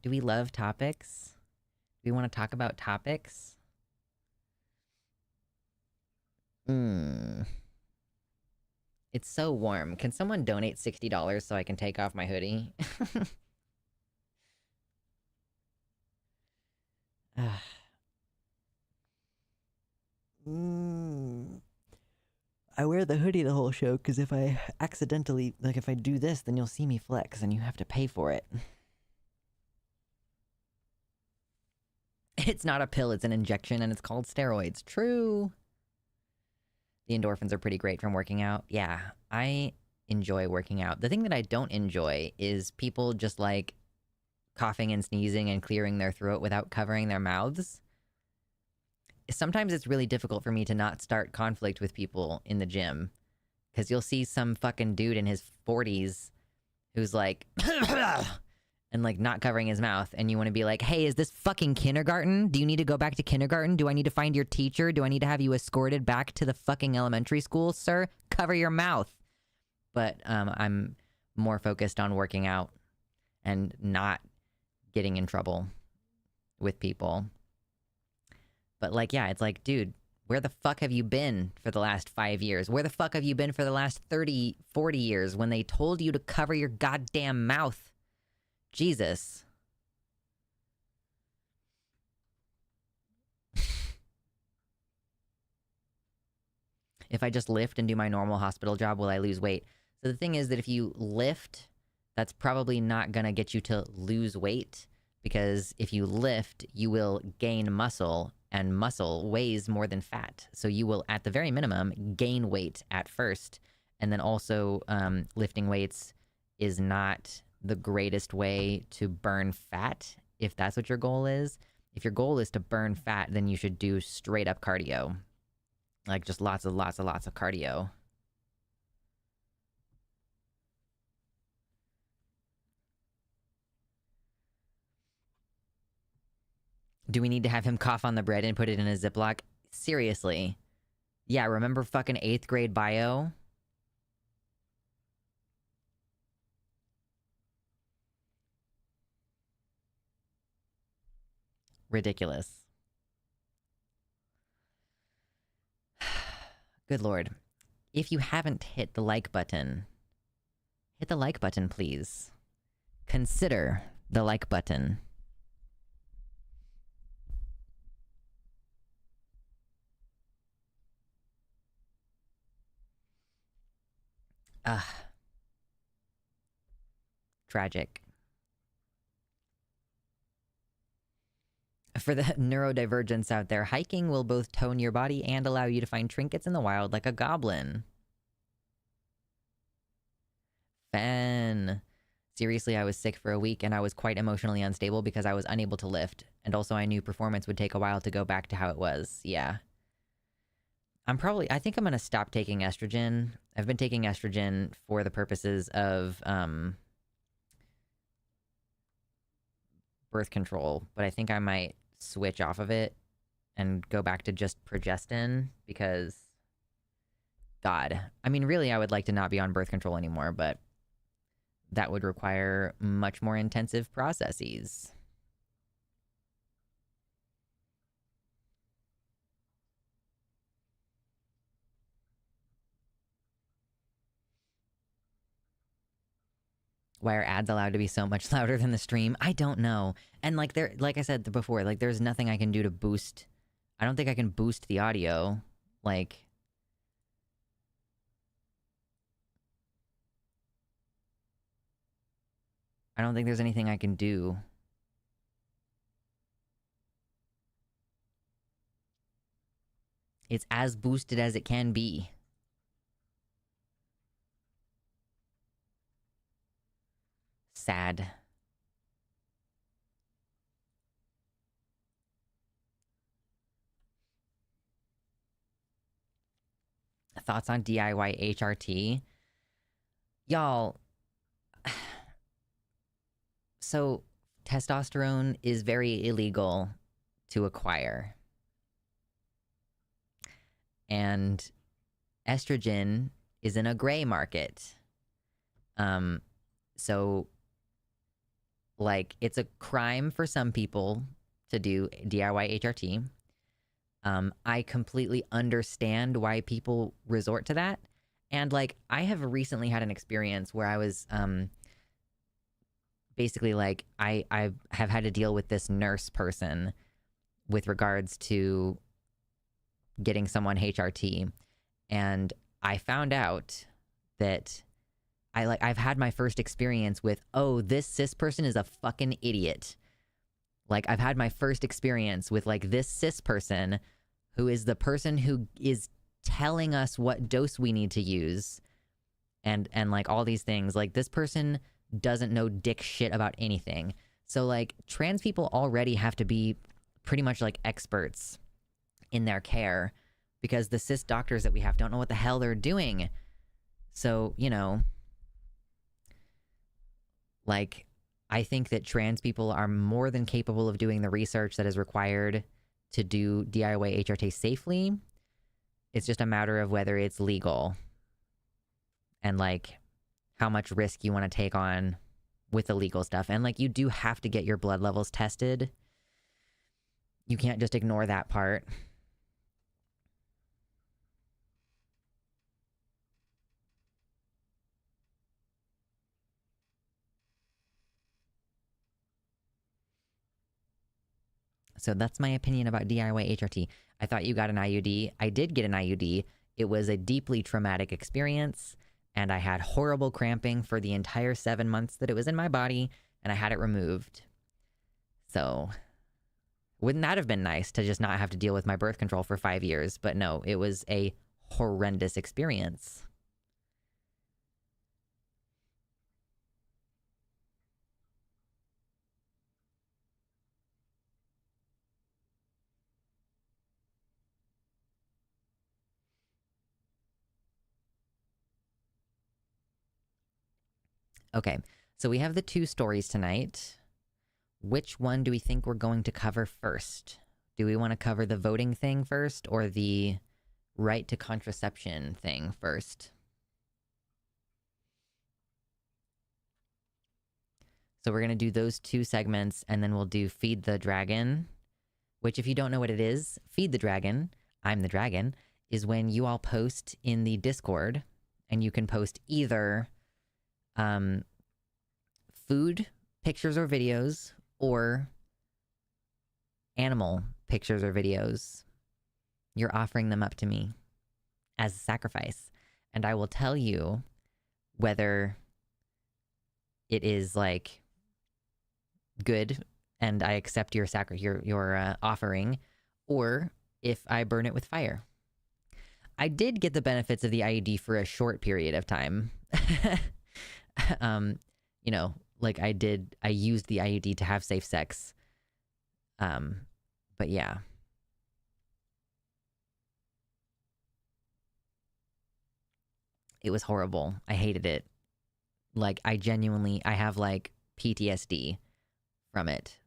Do we love topics? Do we want to talk about topics? It's so warm. Can someone donate $60 so I can take off my hoodie? I wear the hoodie the whole show because if I accidentally, like if I do this, then you'll see me flex and you have to pay for it. It's not a pill, it's an injection and it's called steroids. True. The endorphins are pretty great from working out. Yeah, I enjoy working out. The thing that I don't enjoy is people just like coughing and sneezing and clearing their throat without covering their mouths. sometimes it's really difficult for me to not start conflict with people in the gym. Because you'll see some fucking dude in his 40s who's like, and like not covering his mouth. And you want to be like, hey, is this fucking kindergarten? Do you need to go back to kindergarten? Do I need to find your teacher? Do I need to have you escorted back to the fucking elementary school, sir? Cover your mouth. But I'm more focused on working out and not getting in trouble with people. But like, yeah, it's like, dude, where the fuck have you been for the last 5 years? Where the fuck have you been for the last 30, 40 years when they told you to cover your goddamn mouth? Jesus. If I just lift and do my normal hospital job, will I lose weight? So the thing is that if you lift, that's probably not gonna get you to lose weight, because if you lift, you will gain muscle, and muscle weighs more than fat. So you will, at the very minimum, gain weight at first. And then also, lifting weights is not the greatest way to burn fat, if that's what your goal is. If your goal is to burn fat, then you should do straight up cardio. Like just lots of cardio. Do we need to have him cough on the bread and put it in a Ziploc? Seriously. Yeah, remember fucking 8th grade bio? Ridiculous. Good Lord. If you haven't hit the like button, hit the like button, please. Consider the like button. Tragic. For the neurodivergents out there, hiking will both tone your body and allow you to find trinkets in the wild like a goblin. Fen. Seriously, I was sick for a week and I was quite emotionally unstable because I was unable to lift. And also I knew performance would take a while to go back to how it was. Yeah. I think I'm gonna stop taking estrogen. I've been taking estrogen for the purposes of, birth control, but I think I might switch off of it and go back to just progestin because, God, I mean, really, I would like to not be on birth control anymore, but that would require much more intensive processes. Why are ads allowed to be so much louder than the stream? I don't know. And like I said before, like there's nothing I can do to boost. I don't think I can boost the audio. Like, I don't think there's anything I can do. It's as boosted as it can be. Sad. Thoughts on DIY HRT? Y'all, so testosterone is very illegal to acquire. And estrogen is in a gray market. So, like, it's a crime for some people to do DIY HRT. I completely understand why people resort to that. And, like, I have recently had an experience where I was, basically, like, I have had to deal with this nurse person with regards to getting someone HRT. And I found out that I've had my first experience with, oh, this cis person is a fucking idiot. Like, I've had my first experience with, like, this cis person who is the person who is telling us what dose we need to use and like, all these things. Like, this person doesn't know dick shit about anything. So, like, trans people already have to be pretty much, like, experts in their care because the cis doctors that we have don't know what the hell they're doing. So, you know, like, I think that trans people are more than capable of doing the research that is required to do DIY HRT safely. It's just a matter of whether it's legal and, like, how much risk you want to take on with the legal stuff. And, like, you do have to get your blood levels tested. You can't just ignore that part. So that's my opinion about DIY HRT. I thought you got an IUD. I did get an IUD. It was a deeply traumatic experience, and I had horrible cramping for the entire 7 months that it was in my body, and I had it removed. So wouldn't that have been nice to just not have to deal with my birth control for 5 years? But no, it was a horrendous experience. Okay, so we have the 2 stories tonight. Which one do we think we're going to cover first? Do we want to cover the voting thing first or the right to contraception thing first? So we're going to do those 2 segments, and then we'll do Feed the Dragon, which, if you don't know what it is, Feed the Dragon, I'm the dragon, is when you all post in the Discord, and you can post either food pictures or videos or animal pictures or videos. You're offering them up to me as a sacrifice, and I will tell you whether it is, like, good and I accept your offering, or if I burn it with fire. I did get the benefits of the IUD for a short period of time. You know, like I used the IUD to have safe sex. But yeah. It was horrible. I hated it. Like, I have, like, PTSD from it.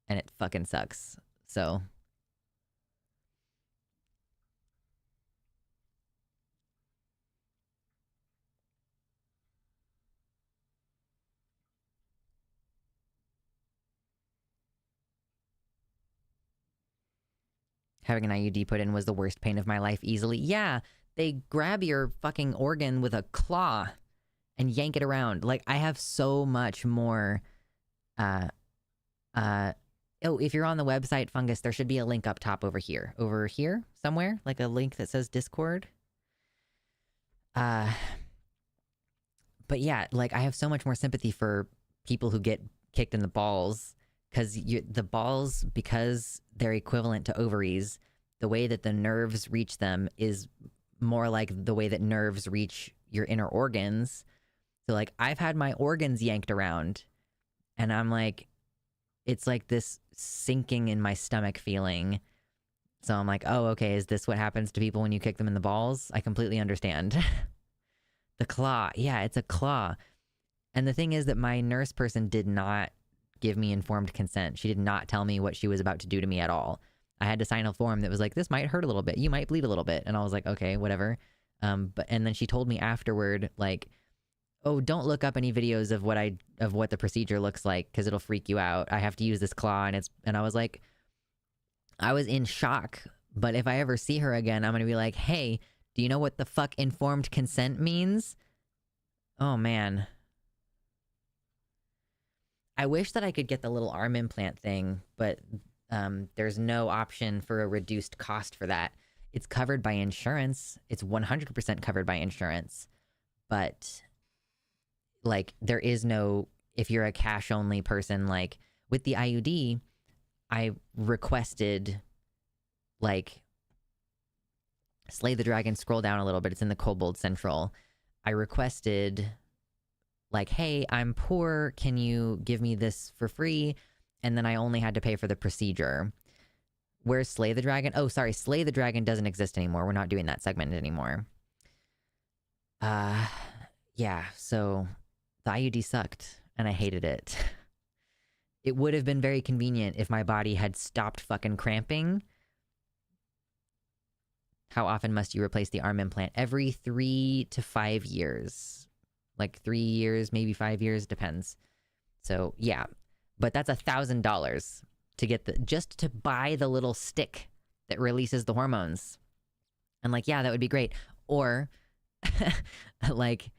And it fucking sucks. So having an IUD put in was the worst pain of my life easily. Yeah, they grab your fucking organ with a claw and yank it around. Like, I have so much more, if you're on the website, Fungus, there should be a link up top over here somewhere, like a link that says Discord. But yeah, like, I have so much more sympathy for people who get kicked in the balls, because the balls, because they're equivalent to ovaries, the way that the nerves reach them is more like the way that nerves reach your inner organs. So, like, I've had my organs yanked around, and I'm like, it's like this sinking in my stomach feeling. So I'm like, oh, okay, is this what happens to people when you kick them in the balls? I completely understand. The claw. Yeah, it's a claw. And the thing is that my nurse person did not give me informed consent. She did not tell me what she was about to do to me at all. I had to sign a form that was like, this might hurt a little bit. You might bleed a little bit. And I was like, okay, whatever. And then she told me afterward, like, oh, don't look up any videos of what the procedure looks like, because it'll freak you out. I have to use this claw, and I was like, I was in shock. But if I ever see her again, I'm gonna be like, hey, do you know what the fuck informed consent means? Oh man. I wish that I could get the little arm implant thing, but there's no option for a reduced cost for that. It's covered by insurance. It's 100% covered by insurance. But, like, there is no, if you're a cash-only person, like, with the IUD, I requested, like, Slay the Dragon, scroll down a little bit, it's in the Kobold Central. I requested, like, hey, I'm poor, can you give me this for free? And then I only had to pay for the procedure, Where's Slay the Dragon? Oh, sorry, Slay the Dragon doesn't exist anymore. We're not doing that segment anymore. Yeah, so the IUD sucked, and I hated it. It would have been very convenient if my body had stopped fucking cramping. How often must you replace the arm implant? Every 3 to 5 years. Like 3 years, maybe 5 years, depends. So, yeah. But that's $1,000 to get just to buy the little stick that releases the hormones. And like, yeah, that would be great. Or like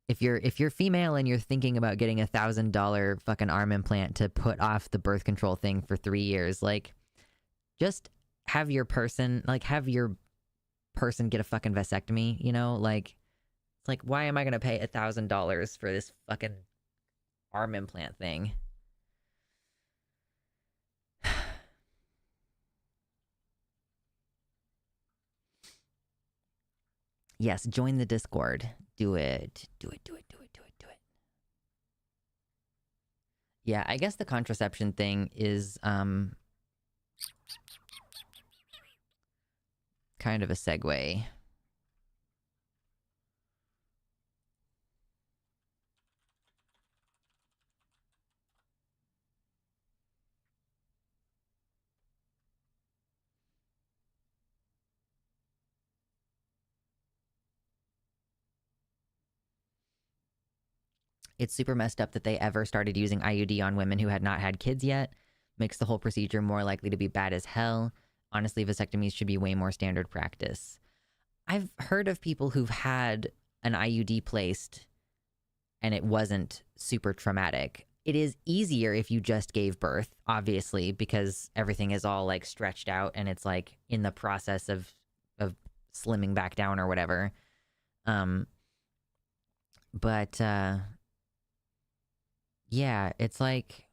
if you're female and you're thinking about getting $1,000 fucking arm implant to put off the birth control thing for 3 years, like just have your person get a fucking vasectomy, you know? Like it's like, why am I gonna pay $1,000 for this fucking arm implant thing? Yes, join the Discord. Do it. Do it. Yeah, I guess the contraception thing is kind of a segue. It's super messed up that they ever started using IUD on women who had not had kids yet. Makes the whole procedure more likely to be bad as hell. Honestly, vasectomies should be way more standard practice. I've heard of people who've had an IUD placed and it wasn't super traumatic. It is easier if you just gave birth, obviously, because everything is all like stretched out and it's like in the process of slimming back down or whatever. But yeah, it's like,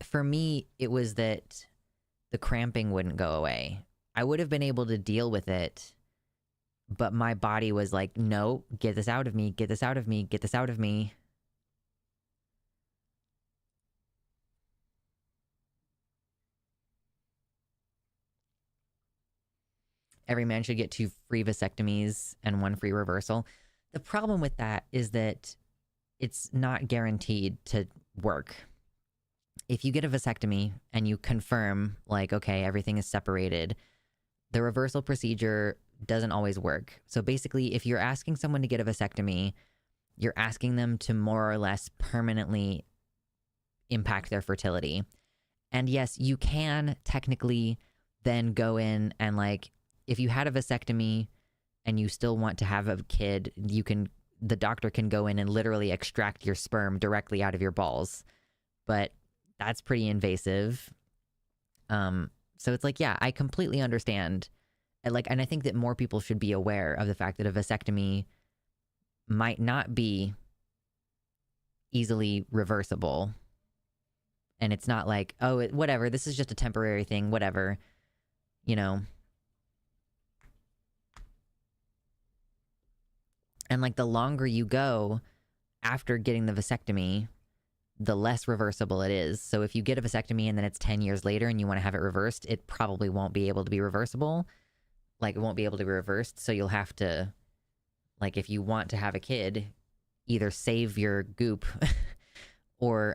for me, it was that the cramping wouldn't go away. I would have been able to deal with it, but my body was like, no, get this out of me, get this out of me, get this out of me. Every man should get 2 free vasectomies and 1 free reversal. The problem with that is that it's not guaranteed to work. If you get a vasectomy and you confirm, like, okay, everything is separated, the reversal procedure doesn't always work. So basically, if you're asking someone to get a vasectomy, you're asking them to more or less permanently impact their fertility. And yes, you can technically then go in and, like, if you had a vasectomy and you still want to have a kid, the doctor can go in and literally extract your sperm directly out of your balls. But that's pretty invasive. So it's like, yeah, I completely understand. And I think that more people should be aware of the fact that a vasectomy might not be easily reversible. And it's not like, oh, whatever, this is just a temporary thing, whatever, you know. And like the longer you go after getting the vasectomy, the less reversible it is. So if you get a vasectomy and then it's 10 years later and you want to have it reversed, it probably won't be able to be reversible. Like, it won't be able to be reversed. So you'll have to, like, if you want to have a kid, either save your goop or,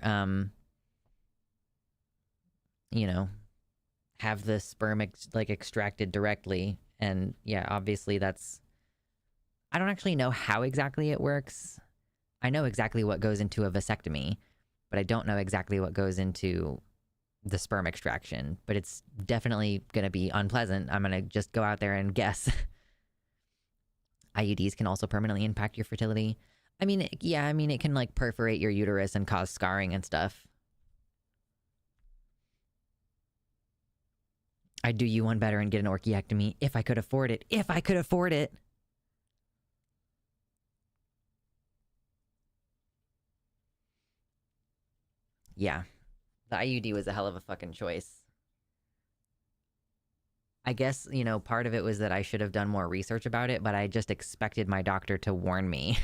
you know, have the sperm extracted directly. And yeah, obviously that's, I don't actually know how exactly it works. I know exactly what goes into a vasectomy, but I don't know exactly what goes into the sperm extraction. But it's definitely going to be unpleasant. I'm going to just go out there and guess. IUDs can also permanently impact your fertility. I mean, yeah, I mean, it can like perforate your uterus and cause scarring and stuff. I'd do you one better and get an orchiectomy if I could afford it. If I could afford it. Yeah, the IUD was a hell of a fucking choice. I guess, you know, part of it was that I should have done more research about it, but I just expected my doctor to warn me.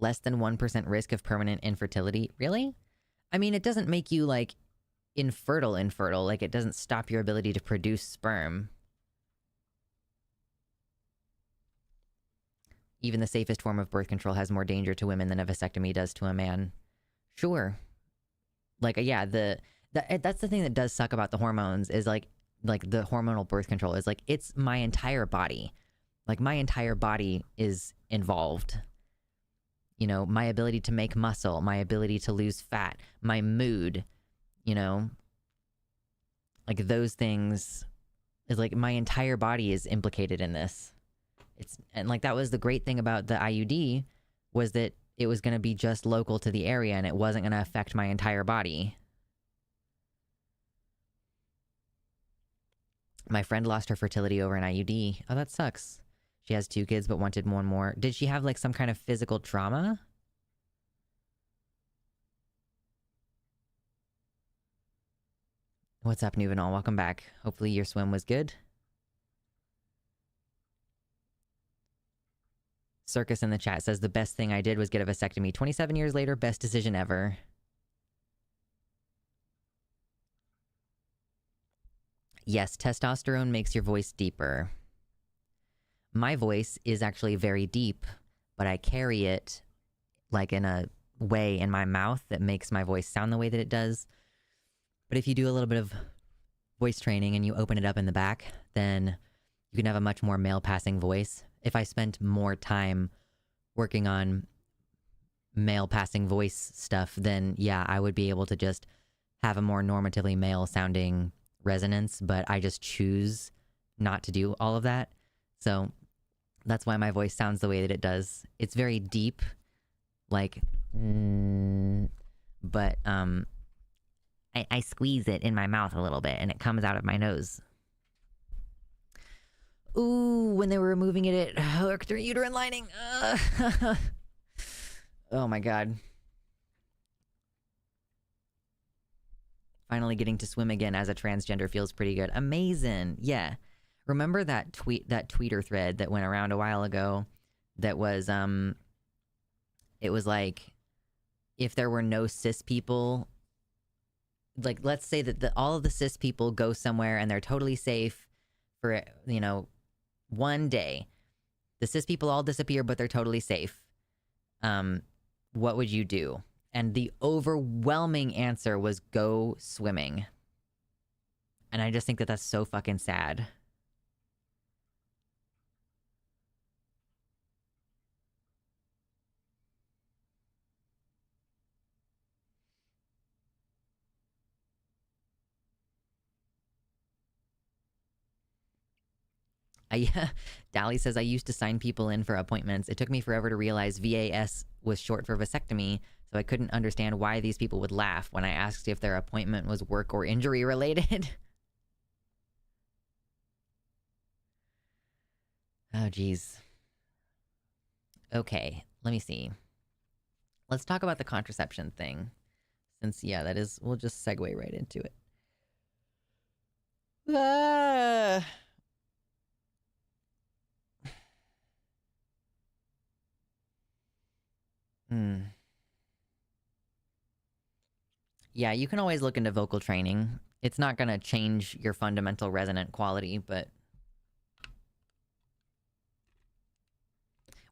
Less than 1% risk of permanent infertility. Really? I mean, it doesn't make you, like, infertile. Like, it doesn't stop your ability to produce sperm. Even the safest form of birth control has more danger to women than a vasectomy does to a man. Sure. Like, yeah, that's the thing that does suck about the hormones is, like the hormonal birth control is, like, it's my entire body. Like, my entire body is involved. You know, my ability to make muscle, my ability to lose fat, my mood, you know? Like, those things is, like, my entire body is implicated in this. And, like, that was the great thing about the IUD was that it was going to be just local to the area and it wasn't going to affect my entire body. My friend lost her fertility over an IUD. Oh, that sucks. She has 2 kids but wanted one more. Did she have, like, some kind of physical trauma? What's up, Nuvenal? Welcome back. Hopefully your swim was good. Circus in the chat says the best thing I did was get a vasectomy. 27 years later, best decision ever. Yes, testosterone makes your voice deeper. My voice is actually very deep, but I carry it like in a way in my mouth that makes my voice sound the way that it does. But if you do a little bit of voice training and you open it up in the back, then you can have a much more male passing voice. If I spent more time working on male passing voice stuff, then yeah, I would be able to just have a more normatively male sounding resonance, but I just choose not to do all of that. So that's why my voice sounds the way that it does. It's very deep, like, but I squeeze it in my mouth a little bit and it comes out of my nose. Ooh, when they were removing it, it hooked her uterine lining. Oh my god. Finally getting to swim again as a transgender feels pretty good. Amazing. Yeah. Remember that tweeter thread that went around a while ago that was, it was like, if there were no cis people, like, let's say that all of the cis people go somewhere and they're totally safe for, you know, one day. The cis people all disappear, but they're totally safe. What would you do? And the overwhelming answer was go swimming. And I just think that that's so fucking sad. Dally says, I used to sign people in for appointments. It took me forever to realize VAS was short for vasectomy, so I couldn't understand why these people would laugh when I asked if their appointment was work or injury related. Oh, geez. Okay, let me see. Let's talk about the contraception thing. Since, yeah, that is, we'll just segue right into it. Ah. Yeah, you can always look into vocal training. It's not going to change your fundamental resonant quality, but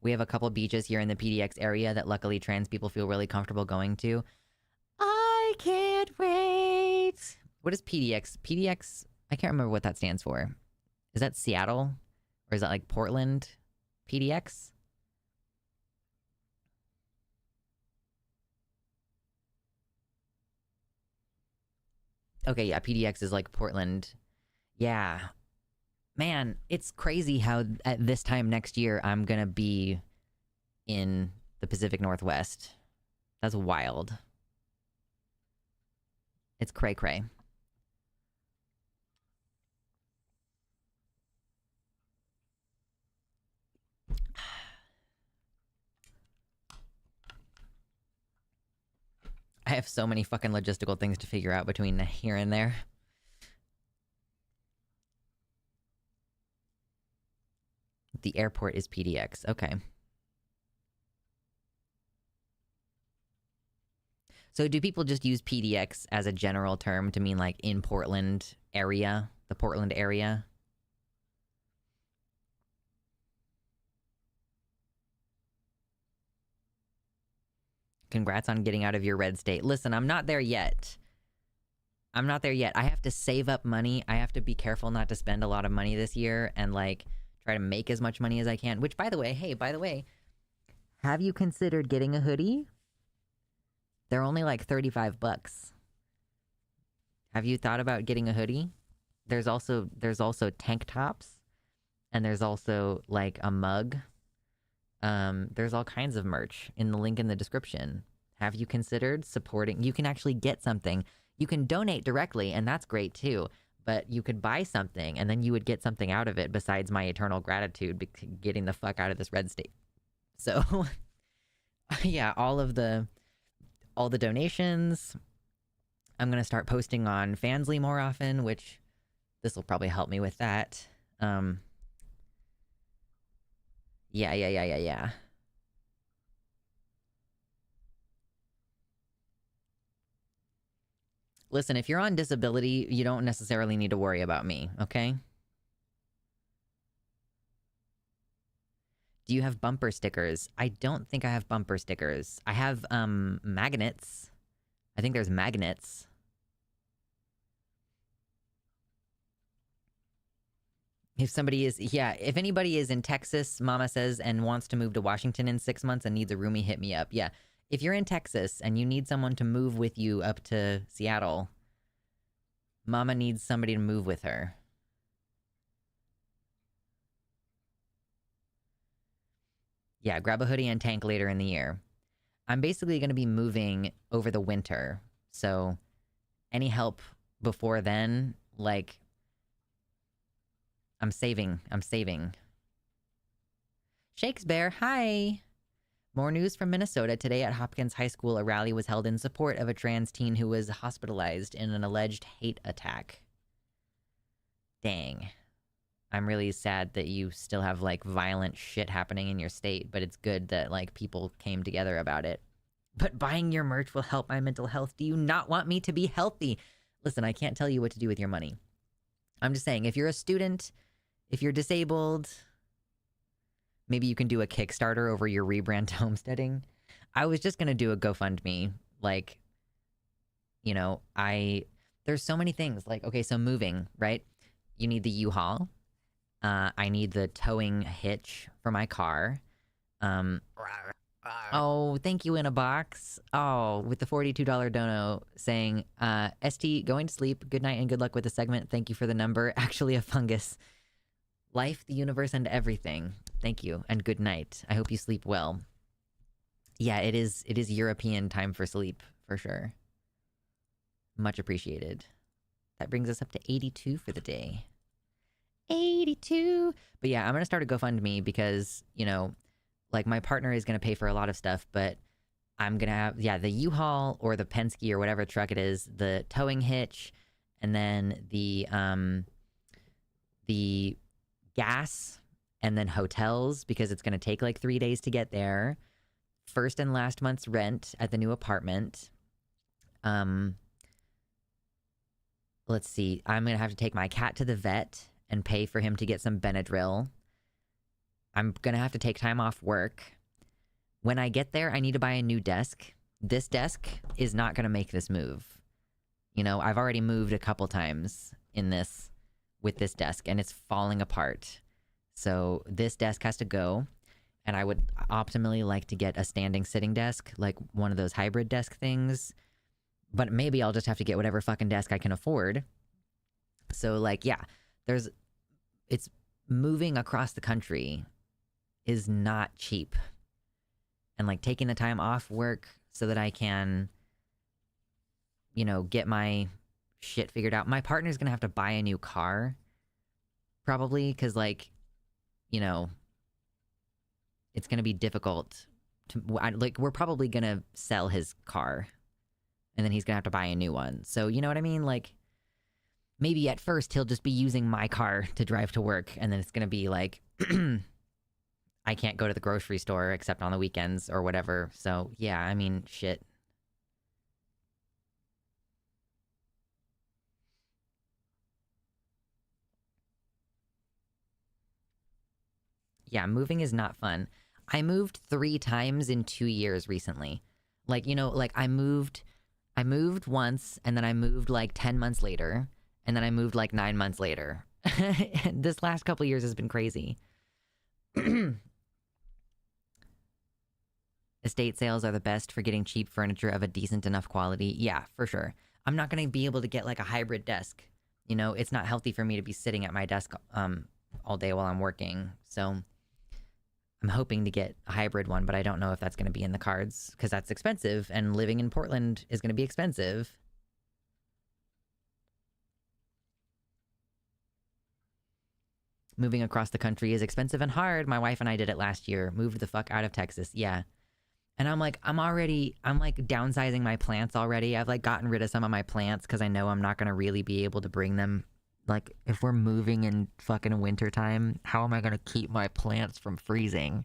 we have a couple beaches here in the PDX area that luckily trans people feel really comfortable going to. I can't wait. What is PDX? PDX, I can't remember what that stands for. Is that Seattle? Or is that like Portland? PDX? Okay, yeah, PDX is like Portland. Yeah. Man, it's crazy how at this time next year I'm gonna be in the Pacific Northwest. That's wild. It's cray-cray. I have so many fucking logistical things to figure out between here and there. The airport is PDX. Okay. So do people just use PDX as a general term to mean like in Portland area, the Portland area? Congrats on getting out of your red state. Listen, I'm not there yet. I'm not there yet. I have to save up money. I have to be careful not to spend a lot of money this year and like try to make as much money as I can. Which, by the way, hey, by the way, have you considered getting a hoodie? They're only like 35 bucks. Have you thought about getting a hoodie? There's also tank tops, and there's also like a mug. There's all kinds of merch in the link in the description. Have you considered supporting? You can actually get something. You can donate directly, and that's great too. But you could buy something, and then you would get something out of it besides my eternal gratitude getting the fuck out of this red state. So, yeah, all the donations. I'm going to start posting on Fansly more often, which this will probably help me with that. Yeah. Listen, if you're on disability, you don't necessarily need to worry about me, okay? Do you have bumper stickers? I don't think I have bumper stickers. I have, magnets. I think there's magnets. If somebody is, yeah, if anybody is in Texas, Mama says, and wants to move to Washington in 6 months and needs a roomie, hit me up. Yeah, if you're in Texas and you need someone to move with you up to Seattle, Mama needs somebody to move with her. Yeah, grab a hoodie and tank later in the year. I'm basically going to be moving over the winter, so any help before then, like, I'm saving. Shakespeare, hi! More news from Minnesota. Today at Hopkins High School, a rally was held in support of a trans teen who was hospitalized in an alleged hate attack. Dang. I'm really sad that you still have, like, violent shit happening in your state, but it's good that, like, people came together about it. But buying your merch will help my mental health. Do you not want me to be healthy? Listen, I can't tell you what to do with your money. I'm just saying, if you're a student, if you're disabled, maybe you can do a Kickstarter over your rebrand to homesteading. I was just going to do a GoFundMe. Like, you know, there's so many things. Like, okay, so moving, right? You need the U-Haul. I need the towing hitch for my car. Oh, thank you in a box. Oh, with the $42 dono saying, ST, going to sleep. Good night and good luck with the segment. Thank you for the number. Actually a fungus. Life, the universe, and everything. Thank you, and good night. I hope you sleep well. Yeah, it is European time for sleep, for sure. Much appreciated. That brings us up to 82 for the day. 82! But yeah, I'm gonna start a GoFundMe because, you know, like, my partner is gonna pay for a lot of stuff, but I'm gonna have, yeah, the U-Haul or the Penske or whatever truck it is, the towing hitch, and then the gas, and then hotels, because it's gonna take like 3 days to get there. First and last month's rent at the new apartment. Let's see. I'm gonna have to take my cat to the vet and pay for him to get some Benadryl. I'm gonna have to take time off work. When I get there, I need to buy a new desk. This desk is not gonna make this move. You know, I've already moved a couple times with this desk, and it's falling apart. So this desk has to go, and I would optimally like to get a standing sitting desk, like one of those hybrid desk things. But maybe I'll just have to get whatever fucking desk I can afford. So, like, yeah, it's moving across the country is not cheap. And, like, taking the time off work so that I can, you know, get my shit figured out. My partner's gonna have to buy a new car, probably, because, like, you know, it's gonna be difficult to, like, we're probably gonna sell his car, and then he's gonna have to buy a new one. So, you know what I mean? Like, maybe at first he'll just be using my car to drive to work, and then it's gonna be like, I can't go to the grocery store except on the weekends or whatever. So, yeah, I mean, shit. Yeah, moving is not fun. I moved 3 times in 2 years recently. Like, like I moved once, and then I moved like 10 months later, and then I moved like 9 months later. This last couple years has been crazy. Estate sales are the best for getting cheap furniture of a decent enough quality. Yeah, for sure. I'm not going to be able to get like a hybrid desk. It's not healthy for me to be sitting at my desk all day while I'm working. So I'm hoping to get a hybrid one, but I don't know if that's going to be in the cards because that's expensive, and living in Portland is going to be expensive. Moving across the country is expensive and hard. My wife and I did it last year. Moved the fuck out of Texas. Yeah. And I'm like downsizing my plants already. I've like gotten rid of some of my plants because I know I'm not going to really be able to bring them. Like, if we're moving in fucking wintertime, how am I going to keep my plants from freezing?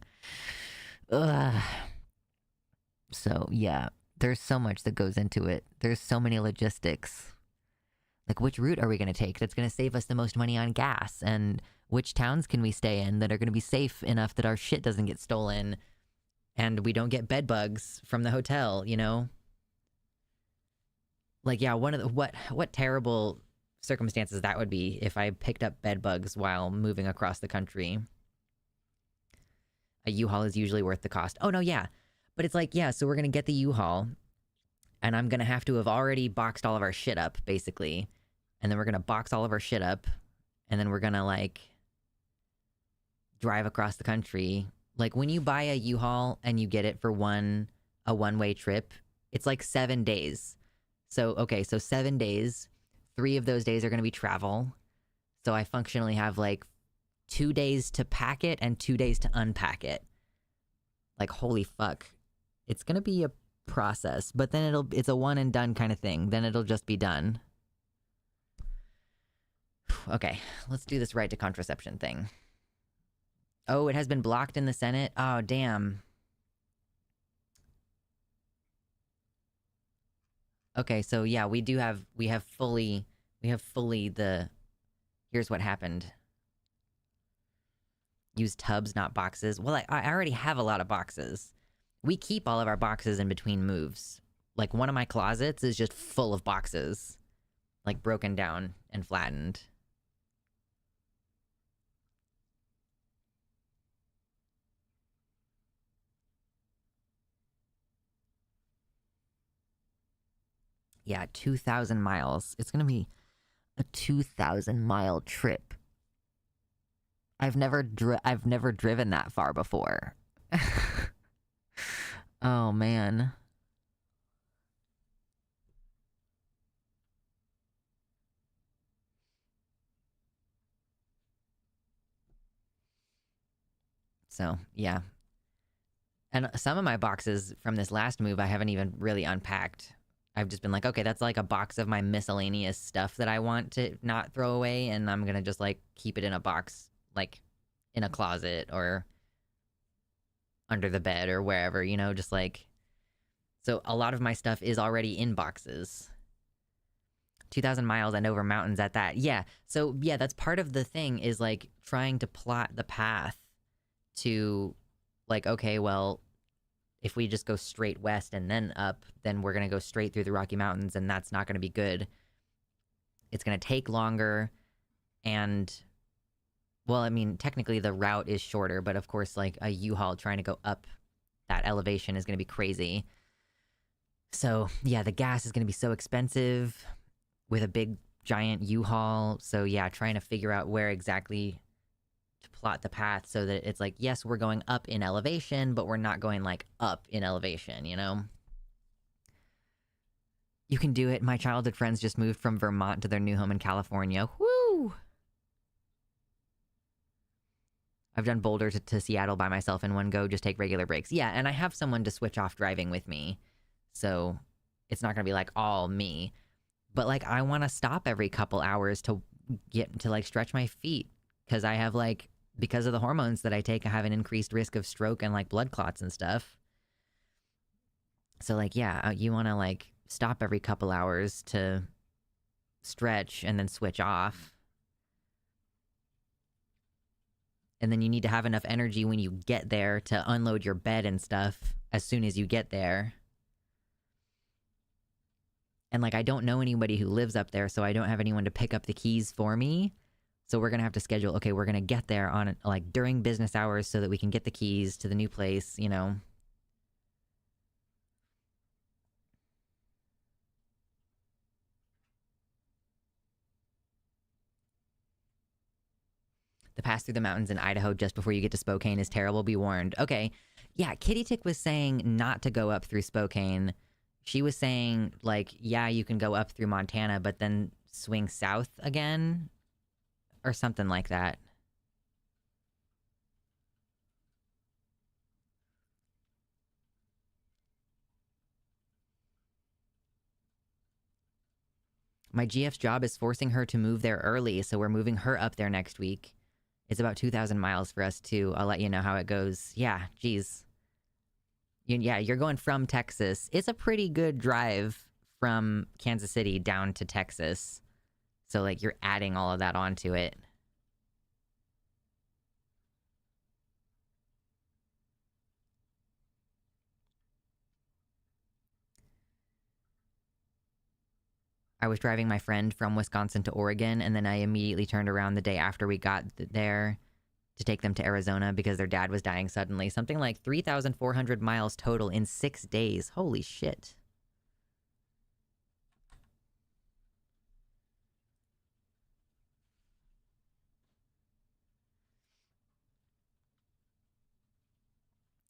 Ugh. So, yeah, there's so much that goes into it. There's so many logistics. Like, which route are we going to take that's going to save us the most money on gas? And which towns can we stay in that are going to be safe enough that our shit doesn't get stolen? And we don't get bed bugs from the hotel, Like, yeah, one of the what terrible circumstances that would be if I picked up bed bugs while moving across the country. A U-Haul is usually worth the cost. Oh no, yeah. But it's like, yeah, so we're gonna get the U-Haul, and I'm gonna have to have already boxed all of our shit up, basically. And then we're gonna box all of our shit up, and then we're gonna like drive across the country. Like, when you buy a U-Haul and you get it for a one-way trip, it's like 7 days. So, okay, so 7 days. 3 of those days are going to be travel. So I functionally have like 2 days to pack it and 2 days to unpack it. Like, holy fuck. It's going to be a process, but then it's a one and done kind of thing. Then it'll just be done. Okay, let's do this right to contraception thing. Oh, it has been blocked in the Senate? Oh, damn. Okay, so yeah, we have fully the, here's what happened. Use tubs, not boxes. Well, I already have a lot of boxes. We keep all of our boxes in between moves. Like, one of my closets is just full of boxes. Like, broken down and flattened. Yeah, 2,000 miles. It's gonna be a 2,000-mile trip. I've never driven that far before. Oh, man. So, yeah. And some of my boxes from this last move I haven't even really unpacked. I've just been like, okay, that's like a box of my miscellaneous stuff that I want to not throw away, and I'm gonna just like keep it in a box, like in a closet or under the bed or wherever, just like. So a lot of my stuff is already in boxes. 2,000 miles and over mountains at that. Yeah. So yeah, that's part of the thing, is like trying to plot the path to, like, okay, well, if we just go straight west and then up, then we're going to go straight through the Rocky Mountains, and that's not going to be good. It's going to take longer, and, well, I mean, technically the route is shorter, but of course, like, a U-Haul trying to go up that elevation is going to be crazy. So, yeah, the gas is going to be so expensive with a big, giant U-Haul. So, yeah, trying to figure out where exactly to plot the path so that it's like, yes, we're going up in elevation, but we're not going like up in elevation, You can do it. My childhood friends just moved from Vermont to their new home in California. Woo! I've done Boulder to Seattle by myself in one go, just take regular breaks. Yeah, and I have someone to switch off driving with me, so it's not gonna be like all me. But like, I want to stop every couple hours to get to like stretch my feet, because I have like, because of the hormones that I take, I have an increased risk of stroke and like blood clots and stuff. So like, yeah, you want to like stop every couple hours to stretch and then switch off. And then you need to have enough energy when you get there to unload your bed and stuff as soon as you get there. And like, I don't know anybody who lives up there, so I don't have anyone to pick up the keys for me. So we're gonna have to schedule, okay, we're gonna get there on like during business hours so that we can get the keys to the new place, you know. The pass through the mountains in Idaho just before you get to Spokane is terrible. Be warned. Okay. Yeah, Kitty Tick was saying not to go up through Spokane. She was saying, like, yeah, you can go up through Montana, but then swing south again or something like that. My GF's job is forcing her to move there early, so we're moving her up there next week. It's about 2,000 miles for us, too. I'll let you know how it goes. Yeah, geez. Yeah, you're going from Texas. It's a pretty good drive from Kansas City down to Texas. So, like, you're adding all of that onto it. I was driving my friend from Wisconsin to Oregon, and then I immediately turned around the day after we got there to take them to Arizona because their dad was dying suddenly. Something like 3,400 miles total in 6 days. Holy shit.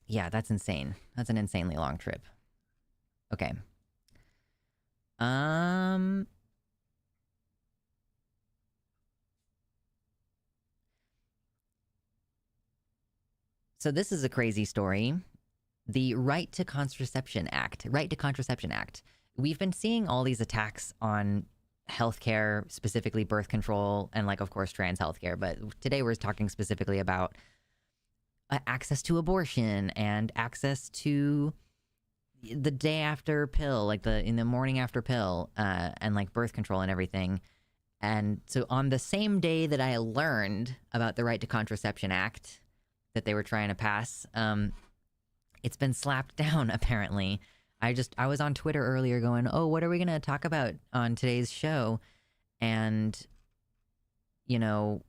Yeah, that's insane. That's an insanely long trip. Okay. So this is a crazy story. The Right to Contraception Act. Right to Contraception Act. We've been seeing all these attacks on healthcare, specifically birth control, and like, of course, trans healthcare. But today we're talking specifically about access to abortion and access to the day after pill, like in the morning after pill, and like birth control and everything. And so on the same day that I learned about the Right to Contraception Act that they were trying to pass, it's been slapped down, apparently. I was on Twitter earlier going, oh, what are we going to talk about on today's show? And, you know,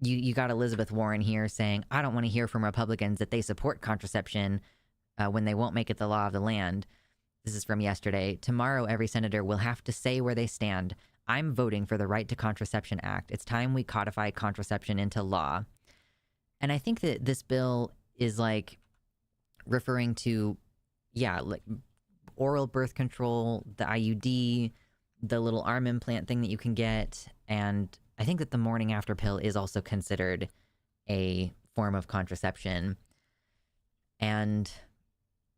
you got Elizabeth Warren here saying, I don't want to hear from Republicans that they support contraception when they won't make it the law of the land. This is from yesterday. Tomorrow, every senator will have to say where they stand. I'm voting for the Right to Contraception Act. It's time we codify contraception into law. And I think that this bill is like referring to, yeah, like oral birth control, the IUD, the little arm implant thing that you can get. And I think that the morning after pill is also considered a form of contraception. And,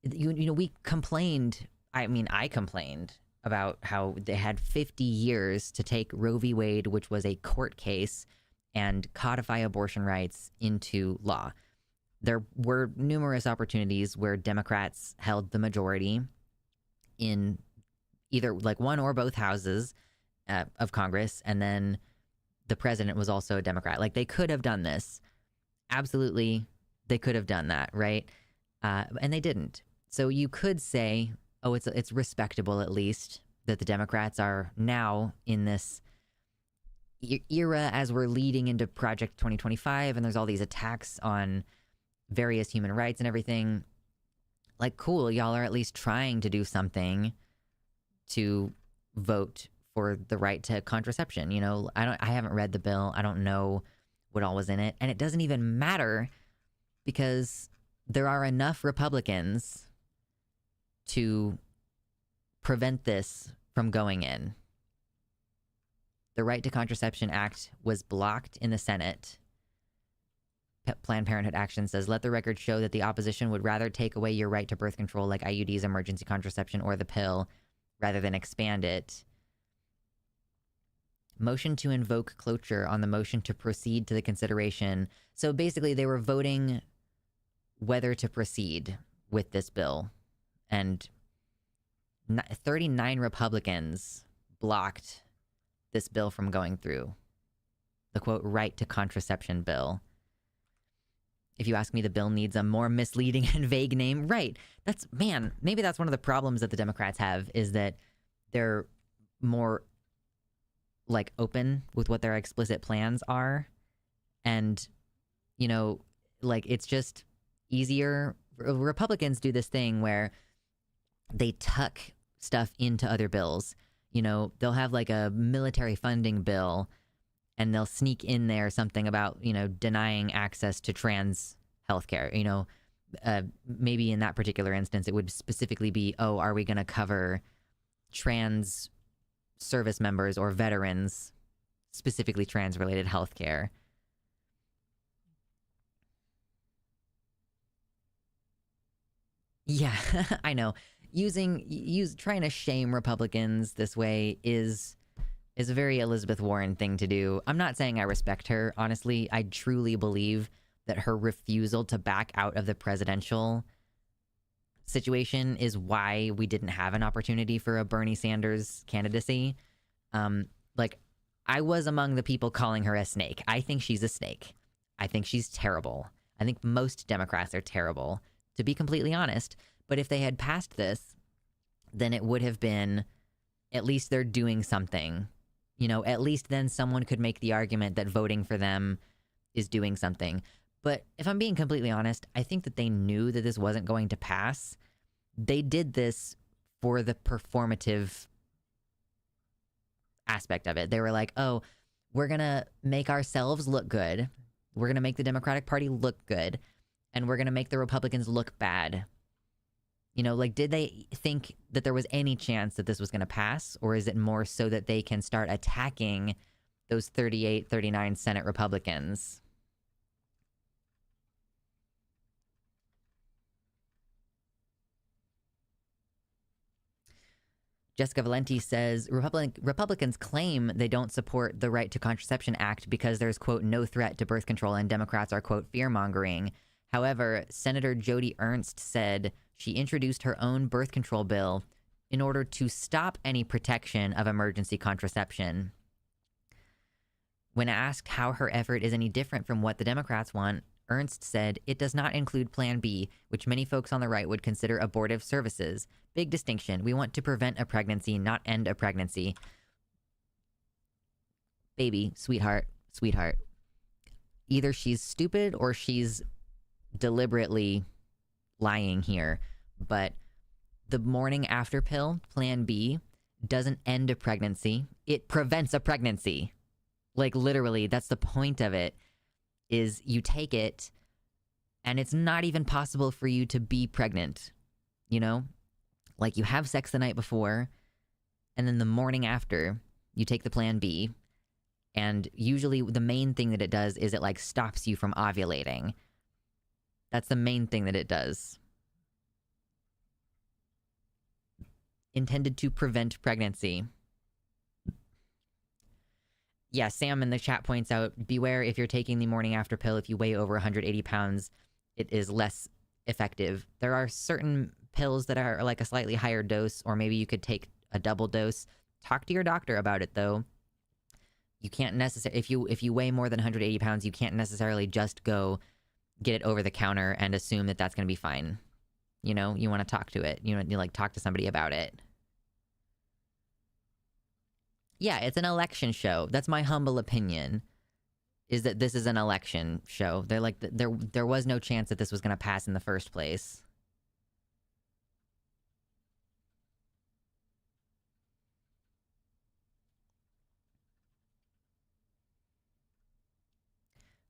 you know, we complained, I complained about how they had 50 years to take Roe v. Wade, which was a court case, and codify abortion rights into law. There were numerous opportunities where Democrats held the majority in either like one or both houses of Congress, and then the president was also a Democrat. Like, they could have done this. Absolutely, they could have done that, right? And they didn't. So you could say, oh, it's respectable at least that the Democrats are now in this era as we're leading into Project 2025, and there's all these attacks on various human rights and everything. Like, cool, y'all are at least trying to do something to vote for the right to contraception. You know, I haven't read the bill. I don't know what all was in it, and it doesn't even matter because there are enough Republicans to prevent this from going in. The Right to Contraception Act was blocked in the Senate. Planned Parenthood Action says, let the record show that the opposition would rather take away your right to birth control like IUDs, emergency contraception, or the pill, rather than expand it. Motion to invoke cloture on the motion to proceed to the consideration. So basically they were voting whether to proceed with this bill. And 39 Republicans blocked this bill from going through. the quote, right to contraception bill. If you ask me, the bill needs a more misleading and vague name. Right. Maybe that's one of the problems that the Democrats have, is that they're more like open with what their explicit plans are. And, you know, like, it's just easier. Republicans do this thing where they tuck stuff into other bills. You know, they'll have like a military funding bill, and they'll sneak in there something about, you know, denying access to trans healthcare. You know, maybe in that particular instance, it would specifically be, oh, are we going to cover trans service members or veterans, specifically trans-related healthcare? Yeah, I know. Trying to shame Republicans this way is a very Elizabeth Warren thing to do. I'm not saying I respect her. Honestly, I truly believe that her refusal to back out of the presidential situation is why we didn't have an opportunity for a Bernie Sanders candidacy. Like, I was among the people calling her a snake. I think she's a snake. I think she's terrible. I think most Democrats are terrible, to be completely honest. But if they had passed this, then it would have been, at least they're doing something. You know, at least then someone could make the argument that voting for them is doing something. But if I'm being completely honest, I think that they knew that this wasn't going to pass. They did this for the performative aspect of it. They were like, oh, we're going to make ourselves look good. We're going to make the Democratic Party look good. And we're going to make the Republicans look bad. You know, like, did they think that there was any chance that this was going to pass? Or is it more so that they can start attacking those 38, 39 Senate Republicans? Jessica Valenti says, Republicans claim they don't support the Right to Contraception Act because there's, quote, no threat to birth control, and Democrats are, quote, fear-mongering. However, Senator Joni Ernst said she introduced her own birth control bill in order to stop any protection of emergency contraception. When asked how her effort is any different from what the Democrats want, Ernst said it does not include Plan B, which many folks on the right would consider abortive services. Big distinction. We want to prevent a pregnancy, not end a pregnancy. Baby, sweetheart. Either she's stupid or she's deliberately lying here. But the morning after pill, Plan B, doesn't end a pregnancy. It prevents a pregnancy. Like, literally, that's the point of it, is you take it and it's not even possible for you to be pregnant. You know? Like, you have sex the night before, and then the morning after, you take the Plan B, and usually the main thing that it does is it, like, stops you from ovulating. That's the main thing that it does. Intended to prevent pregnancy. Yeah, Sam in the chat points out, beware if you're taking the morning after pill, if you weigh over 180 pounds, it is less effective. There are certain pills that are like a slightly higher dose, or maybe you could take a double dose. Talk to your doctor about it, though. You can't necessarily, if you weigh more than 180 pounds, you can't necessarily just go get it over the counter and assume that that's going to be fine. You know, you want to talk to it. You know, you like talk to somebody about it. Yeah, it's an election show. That's my humble opinion, is that this is an election show. They're like, there was no chance that this was going to pass in the first place.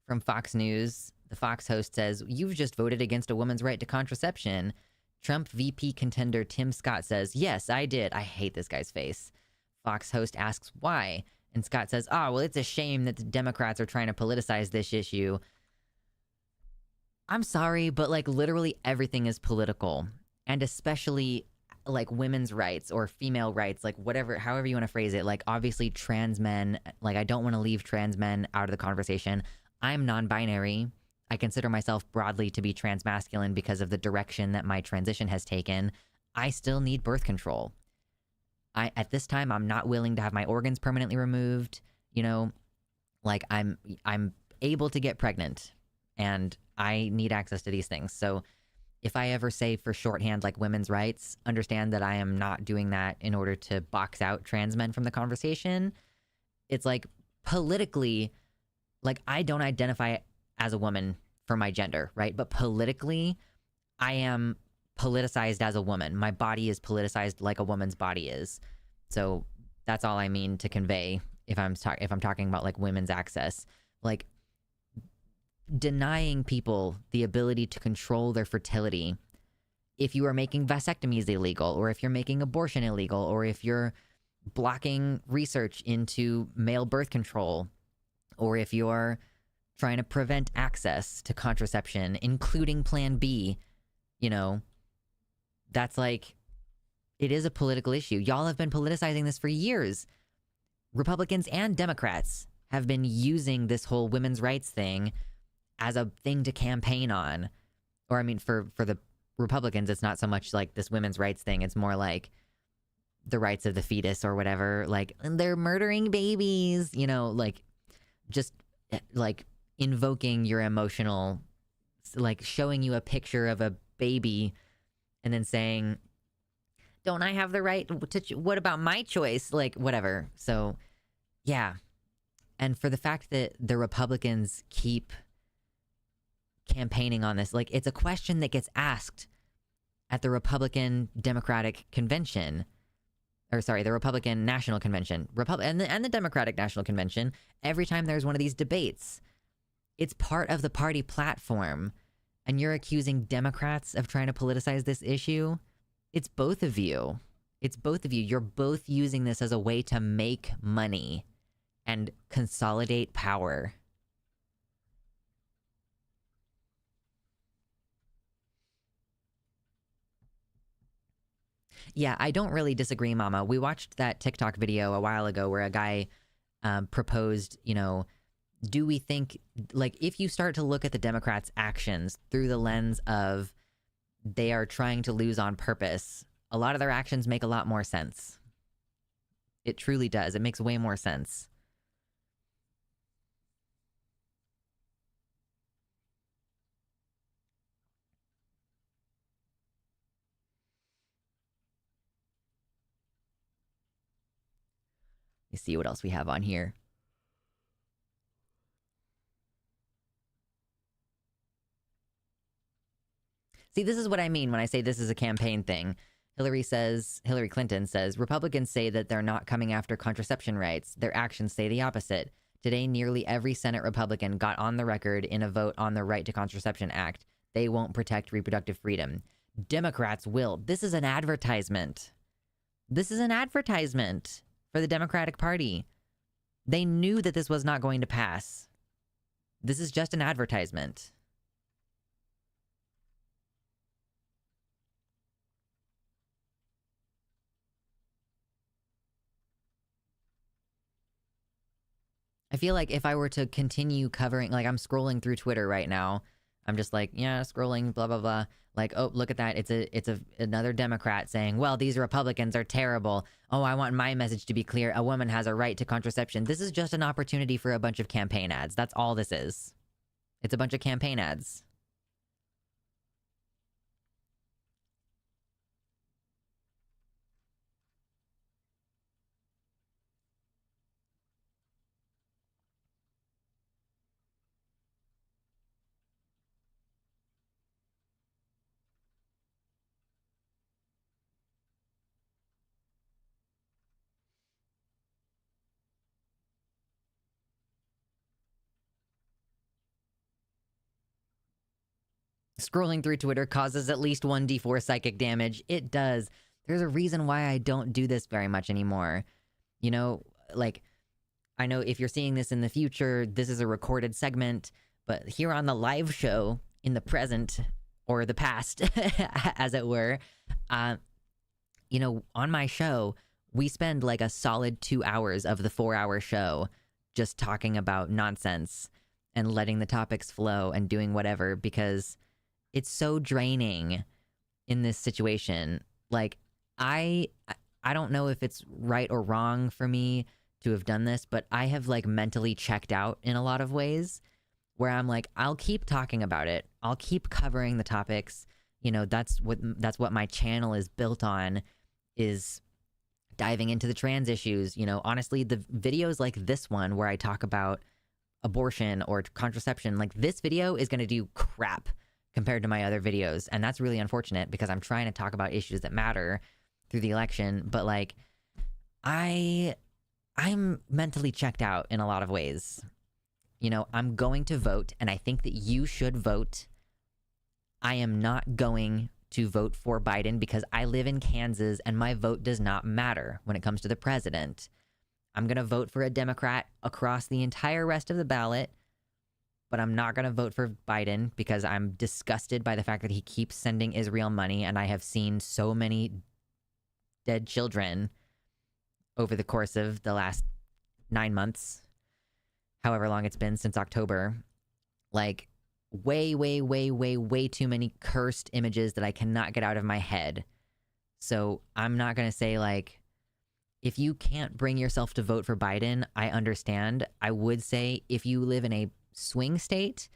From Fox News, the Fox host says, you've just voted against a woman's right to contraception. Trump VP contender Tim Scott says, yes, I did. I hate this guy's face. Fox host asks why, and Scott says, oh, well, it's a shame that the Democrats are trying to politicize this issue. I'm sorry, but like literally everything is political, and especially like women's rights or female rights, like whatever, however you want to phrase it. Like obviously trans men, like I don't want to leave trans men out of the conversation. I'm non-binary. I consider myself broadly to be transmasculine because of the direction that my transition has taken. I still need birth control. At this time, I'm not willing to have my organs permanently removed. You know, Like I'm able to get pregnant and I need access to these things. So if I ever say for shorthand like women's rights, understand that I am not doing that in order to box out trans men from the conversation. It's like politically, like I don't identify as a woman for my gender, right? But politically, I am politicized as a woman. My body is politicized like a woman's body is. So that's all I mean to convey if I'm talking about like women's access. Like denying people the ability to control their fertility, if you are making vasectomies illegal, or if you're making abortion illegal, or if you're blocking research into male birth control, or if you're trying to prevent access to contraception, including Plan B, you know, that's like, it is a political issue. Y'all have been politicizing this for years. Republicans and Democrats have been using this whole women's rights thing as a thing to campaign on. Or I mean, for the Republicans, it's not so much like this women's rights thing. It's more like the rights of the fetus or whatever. Like, they're murdering babies, you know, like just like invoking your emotional, like showing you a picture of a baby and then saying, don't I have the right to, what about my choice? Like, whatever. So, yeah. And for the fact that the Republicans keep campaigning on this, like, it's a question that gets asked at the Republican Democratic Convention, or sorry, the Republican National Convention, and the Democratic National Convention, every time there's one of these debates. It's part of the party platform. And you're accusing Democrats of trying to politicize this issue? It's both of you. It's both of you. You're both using this as a way to make money and consolidate power. Yeah, I don't really disagree, Mama. We watched that TikTok video a while ago where a guy proposed, you know, do we think, like, if you start to look at the Democrats' actions through the lens of they are trying to lose on purpose, a lot of their actions make a lot more sense. It truly does. It makes way more sense. Let me see what else we have on here. See, this is what I mean when I say this is a campaign thing. Hillary Clinton says, Republicans say that they're not coming after contraception rights. Their actions say the opposite. Today, nearly every Senate Republican got on the record in a vote on the Right to Contraception Act. They won't protect reproductive freedom. Democrats will. This is an advertisement. This is an advertisement for the Democratic Party. They knew that this was not going to pass. This is just an advertisement. I feel like if I were to continue covering, like I'm scrolling through Twitter right now, I'm just like, yeah, scrolling, blah, blah, blah. Like, oh, look at that. It's another Democrat saying, well, these Republicans are terrible. Oh, I want my message to be clear. A woman has a right to contraception. This is just an opportunity for a bunch of campaign ads. That's all this is. It's a bunch of campaign ads. Scrolling through Twitter causes at least 1d4 psychic damage. It does. There's a reason why I don't do this very much anymore. You know, like, I know if you're seeing this in the future, this is a recorded segment, but here on the live show in the present, or the past, as it were, you know, on my show, we spend like a solid 2 hours of the 4-hour show just talking about nonsense and letting the topics flow and doing whatever, because it's so draining in this situation. Like, I don't know if it's right or wrong for me to have done this, but I have like mentally checked out in a lot of ways where I'm like, I'll keep talking about it. I'll keep covering the topics. You know, that's what my channel is built on, is diving into the trans issues. You know, honestly, the videos like this one where I talk about abortion or contraception, like this video is going to do crap compared to my other videos. And that's really unfortunate because I'm trying to talk about issues that matter through the election. But like, I'm mentally checked out in a lot of ways. You know, I'm going to vote, and I think that you should vote. I am not going to vote for Biden because I live in Kansas and my vote does not matter when it comes to the president. I'm going to vote for a Democrat across the entire rest of the ballot, but I'm not going to vote for Biden because I'm disgusted by the fact that he keeps sending Israel money, and I have seen so many dead children over the course of the last 9 months, however long it's been since October. Like, way, way, way, way, way too many cursed images that I cannot get out of my head. So I'm not going to say, like, if you can't bring yourself to vote for Biden, I understand. I would say if you live in a swing state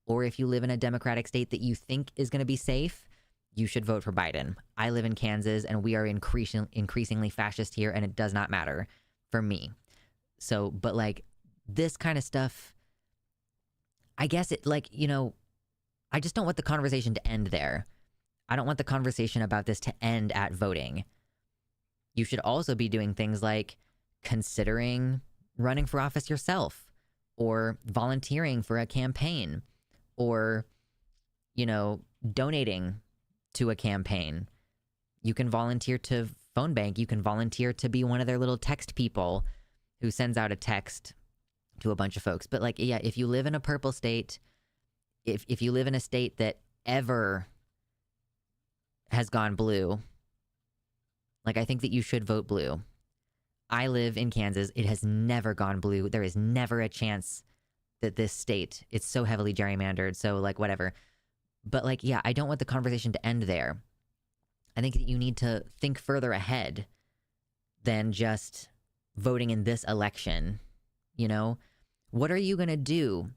or if you live in a Democratic state that you think is going to be safe, you should vote for Biden. I live in Kansas and we are increasingly fascist here, and it does not matter for me. So, but like this kind of stuff, I guess it, like, you know, I just don't want the conversation to end there. I don't want the conversation about this to end at voting. You should also be doing things like considering running for office yourself, or volunteering for a campaign, or, you know, donating to a campaign. You can volunteer to phone bank. You can volunteer to be one of their little text people who sends out a text to a bunch of folks. But like, yeah, if you live in a purple state, if you live in a state that ever has gone blue, like, I think that you should vote blue. I live in Kansas. It has never gone blue. There is never a chance that this state, it's so heavily gerrymandered. So like, whatever. But like, yeah, I don't want the conversation to end there. I think that you need to think further ahead than just voting in this election. You know, what are you going to do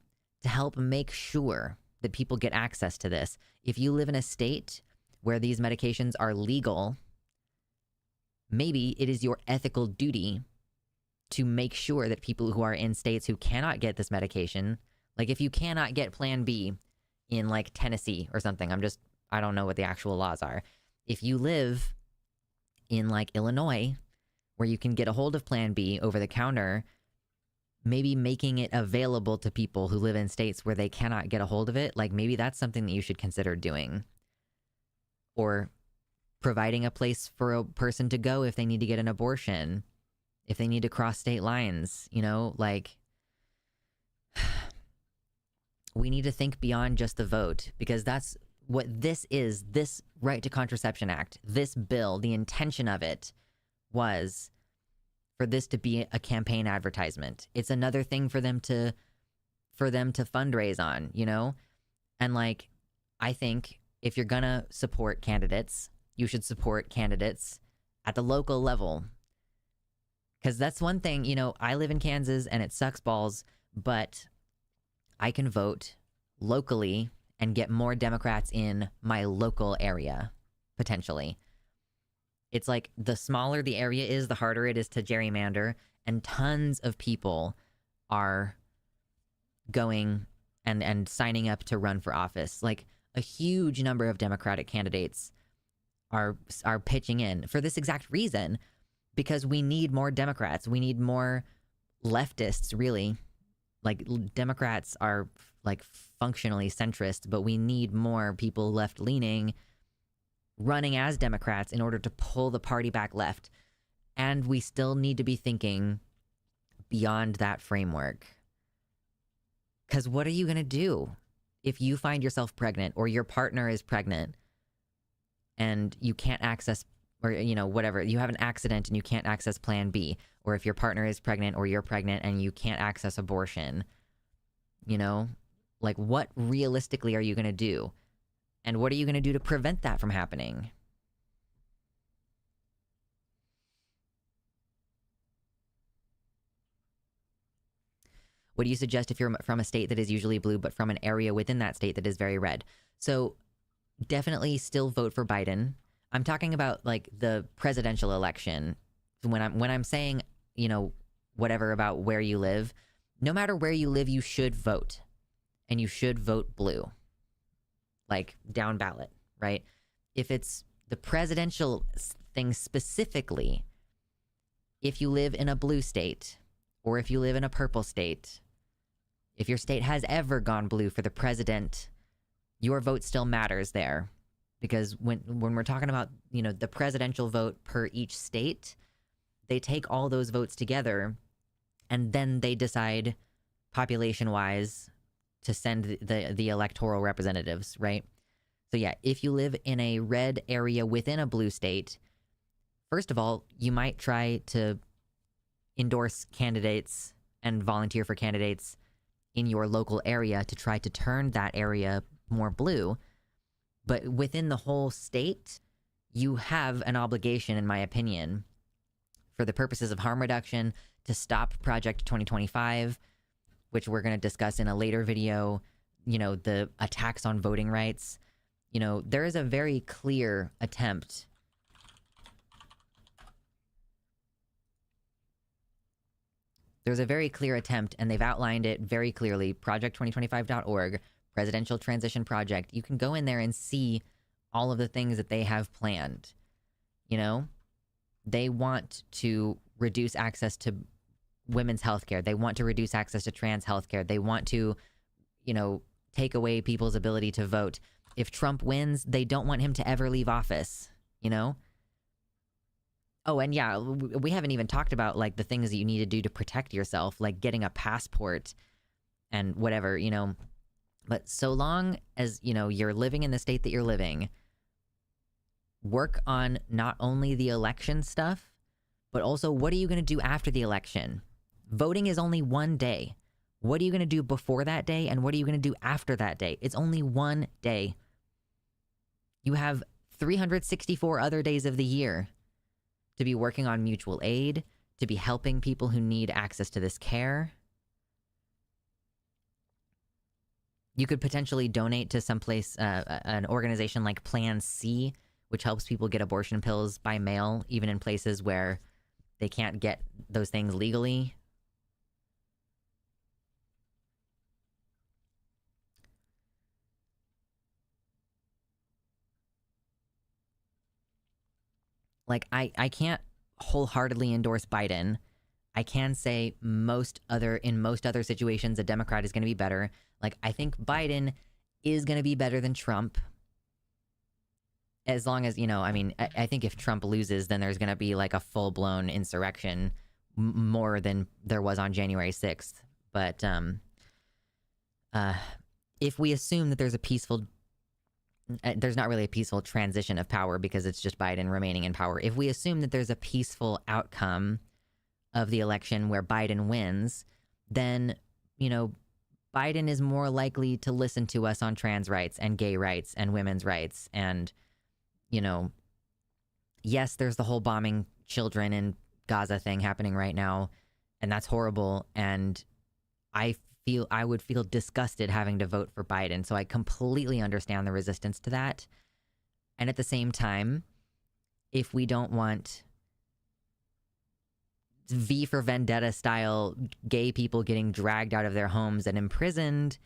to help make sure that people get access to this? If you live in a state where these medications are legal, maybe it is your ethical duty to make sure that people who are in states who cannot get this medication, like if you cannot get Plan B in like Tennessee or something, I don't know what the actual laws are. If you live in like Illinois, where you can get a hold of Plan B over the counter, maybe making it available to people who live in states where they cannot get a hold of it, like maybe that's something that you should consider doing. Or providing a place for a person to go if they need to get an abortion, if they need to cross state lines, you know, like we need to think beyond just the vote, because that's what this is. This Right to Contraception Act, this bill, the intention of it was for this to be a campaign advertisement. It's another thing for them to fundraise on, you know? And like, I think if you're gonna support candidates, you should support candidates at the local level. Because that's one thing, you know, I live in Kansas and it sucks balls, but I can vote locally and get more Democrats in my local area, potentially. It's like the smaller the area is, the harder it is to gerrymander, and tons of people are going and signing up to run for office. Like a huge number of Democratic candidates are pitching in for this exact reason, because we need more Democrats. We need more leftists, really. Like, Democrats are like functionally centrist, but we need more people left-leaning running as Democrats in order to pull the party back left. And we still need to be thinking beyond that framework. Because what are you going to do if you find yourself pregnant, or your partner is pregnant and you can't access, or, you know, whatever, you have an accident and you can't access Plan B, or if your partner is pregnant or you're pregnant and you can't access abortion, you know, like, what realistically are you going to do? And what are you going to do to prevent that from happening? What do you suggest if you're from a state that is usually blue, but from an area within that state that is very red? So definitely still vote for Biden. I'm talking about like the presidential election. When I'm saying, you know, whatever about where you live, no matter where you live, you should vote. And you should vote blue. Like down ballot, right? If it's the presidential thing specifically, if you live in a blue state or if you live in a purple state, if your state has ever gone blue for the president, your vote still matters there. Because when we're talking about, you know, the presidential vote per each state, they take all those votes together and then they decide population-wise to send the electoral representatives, right? So yeah, if you live in a red area within a blue state, first of all, you might try to endorse candidates and volunteer for candidates in your local area to try to turn that area more blue. But within the whole state, you have an obligation, in my opinion, for the purposes of harm reduction, to stop Project 2025, which we're going to discuss in a later video, you know, the attacks on voting rights. You know, there is a very clear attempt. There's a very clear attempt, and they've outlined it very clearly, project2025.org, Presidential Transition Project. You can go in there and see all of the things that they have planned. You know, they want to reduce access to women's healthcare. They want to reduce access to trans healthcare. They want to, you know, take away people's ability to vote. If Trump wins, they don't want him to ever leave office, you know? Oh, and yeah, we haven't even talked about, like, the things that you need to do to protect yourself, like getting a passport and whatever, you know? But so long as, you know, you're living in the state that you're living, work on not only the election stuff, but also what are you going to do after the election? Voting is only one day. What are you going to do before that day, and what are you going to do after that day? It's only one day. You have 364 other days of the year to be working on mutual aid, to be helping people who need access to this care. You could potentially donate to someplace, an organization like Plan C, which helps people get abortion pills by mail, even in places where they can't get those things legally. Like, I can't wholeheartedly endorse Biden. I can say in most other situations, a Democrat is going to be better. Like, I think Biden is going to be better than Trump. As long as, you know, I mean, I think if Trump loses, then there's going to be like a full-blown insurrection more than there was on January 6th. But if we assume that there's a peaceful... there's not really a peaceful transition of power because it's just Biden remaining in power. If we assume that there's a peaceful outcome of the election where Biden wins, then, you know, Biden is more likely to listen to us on trans rights and gay rights and women's rights. And, you know, yes, there's the whole bombing children in Gaza thing happening right now, and that's horrible. And I would feel disgusted having to vote for Biden. So I completely understand the resistance to that. And at the same time, if we don't want V for Vendetta style gay people getting dragged out of their homes and imprisoned,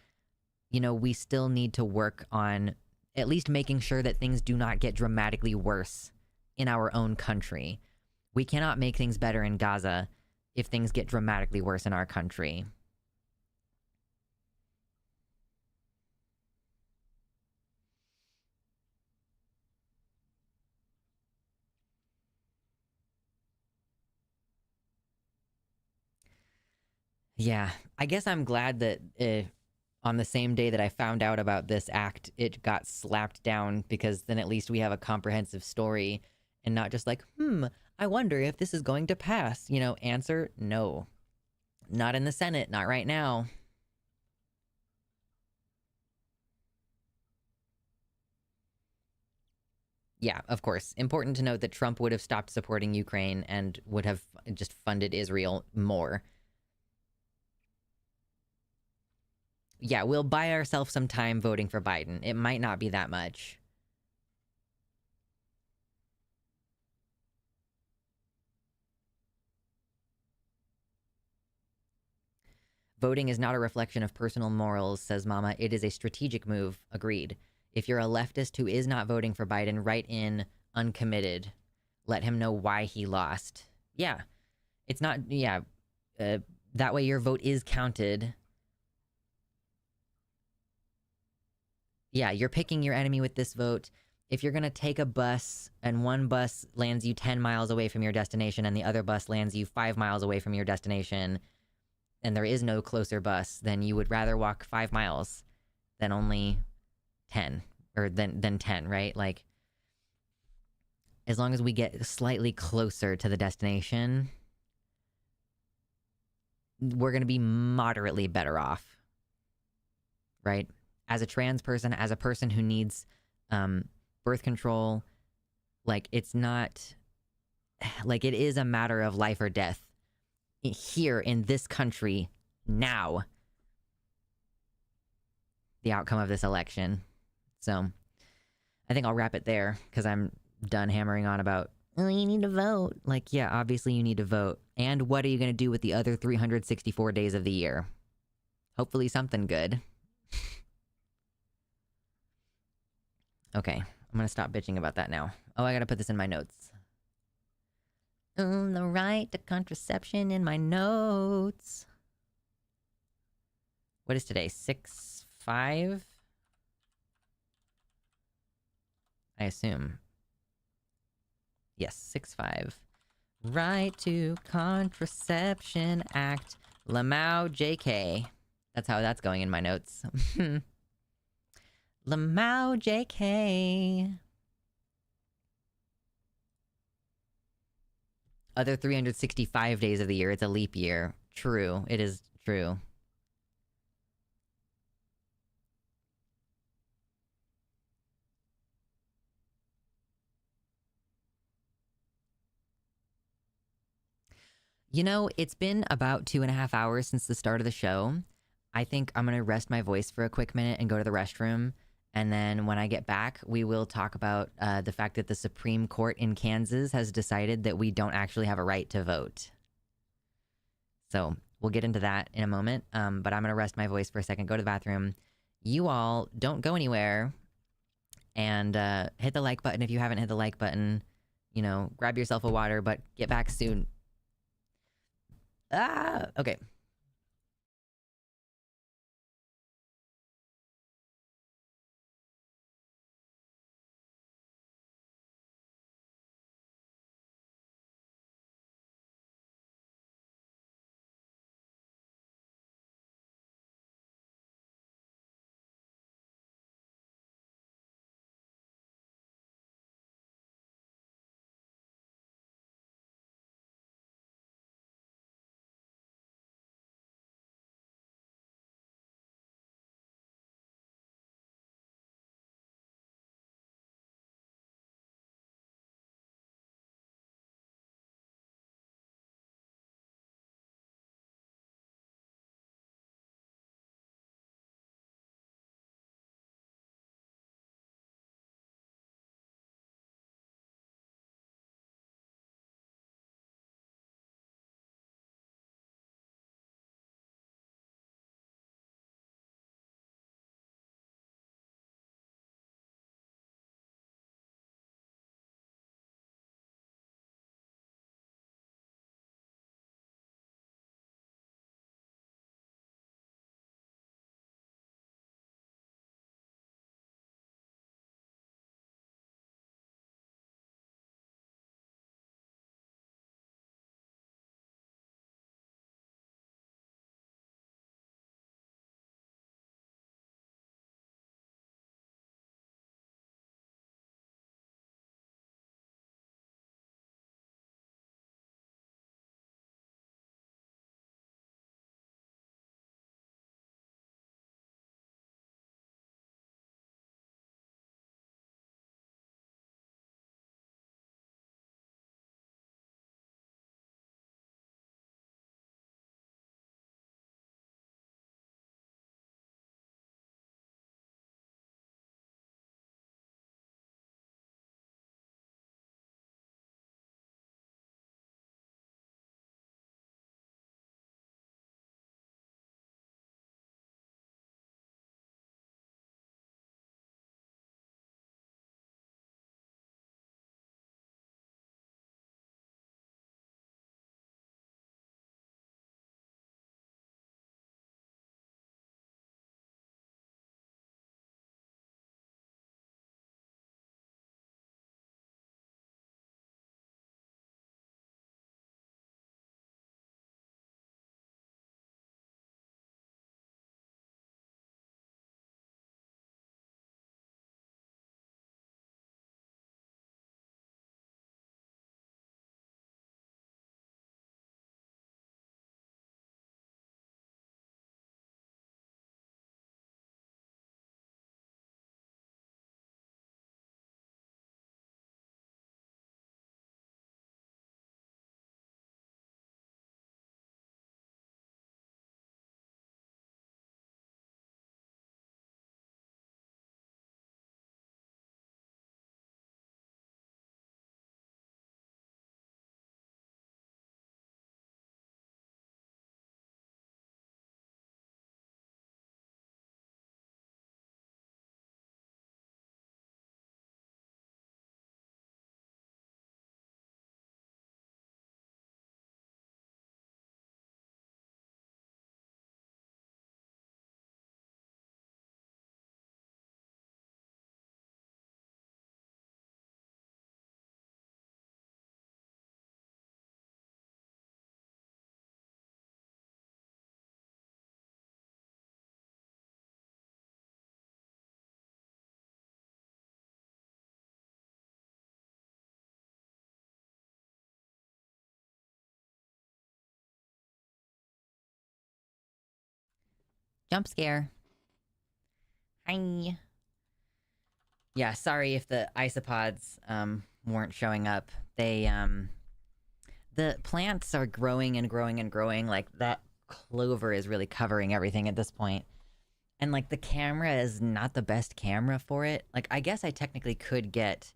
you know, we still need to work on at least making sure that things do not get dramatically worse in our own country. We cannot make things better in Gaza if things get dramatically worse in our country. Yeah, I guess I'm glad that on the same day that I found out about this act, it got slapped down, because then at least we have a comprehensive story and not just like, I wonder if this is going to pass. You know, answer, no. Not in the Senate, not right now. Yeah, of course. Important to note that Trump would have stopped supporting Ukraine and would have just funded Israel more. yeah, we'll buy ourselves some time voting for Biden. It might not be that much. Voting is not a reflection of personal morals, says Mama. It is a strategic move. Agreed. If you're a leftist who is not voting for Biden, write in uncommitted. Let him know why he lost. Yeah. It's not, yeah. That way your vote is counted. Yeah, you're picking your enemy with this vote. If you're going to take a bus and one bus lands you 10 miles away from your destination and the other bus lands you 5 miles away from your destination, and there is no closer bus, then you would rather walk 5 miles than only 10, or than 10, right? Like, as long as we get slightly closer to the destination, we're going to be moderately better off, right? As a trans person, as a person who needs birth control, like, it's not, like, it is a matter of life or death here in this country now, the outcome of this election. So I think I'll wrap it there because I'm done hammering on about, oh, you need to vote. Like, yeah, obviously you need to vote. And what are you going to do with the other 364 days of the year? Hopefully something good. Okay, I'm going to stop bitching about that now. Oh, I got to put this in my notes. The right to contraception in my notes. What is today? 6/5? I assume. Yes, 6/5. Right to Contraception Act. Lamau JK. That's how that's going in my notes. Lamau JK. Other 365 days of the year. It's a leap year. True. It is true. You know, it's been about 2.5 hours since the start of the show. I think I'm going to rest my voice for a quick minute and go to the restroom. And then when I get back, we will talk about the fact that the Supreme Court in Kansas has decided that we don't actually have a right to vote. So we'll get into that in a moment. But I'm going to rest my voice for a second, go to the bathroom. You all don't go anywhere. And hit the like button if you haven't hit the like button. You know, grab yourself a water, but get back soon. Okay. Jump scare. Hi. Yeah, sorry if the isopods weren't showing up. They the plants are growing and growing and growing. Like that clover is really covering everything at this point. And like the camera is not the best camera for it. Like I guess I technically could get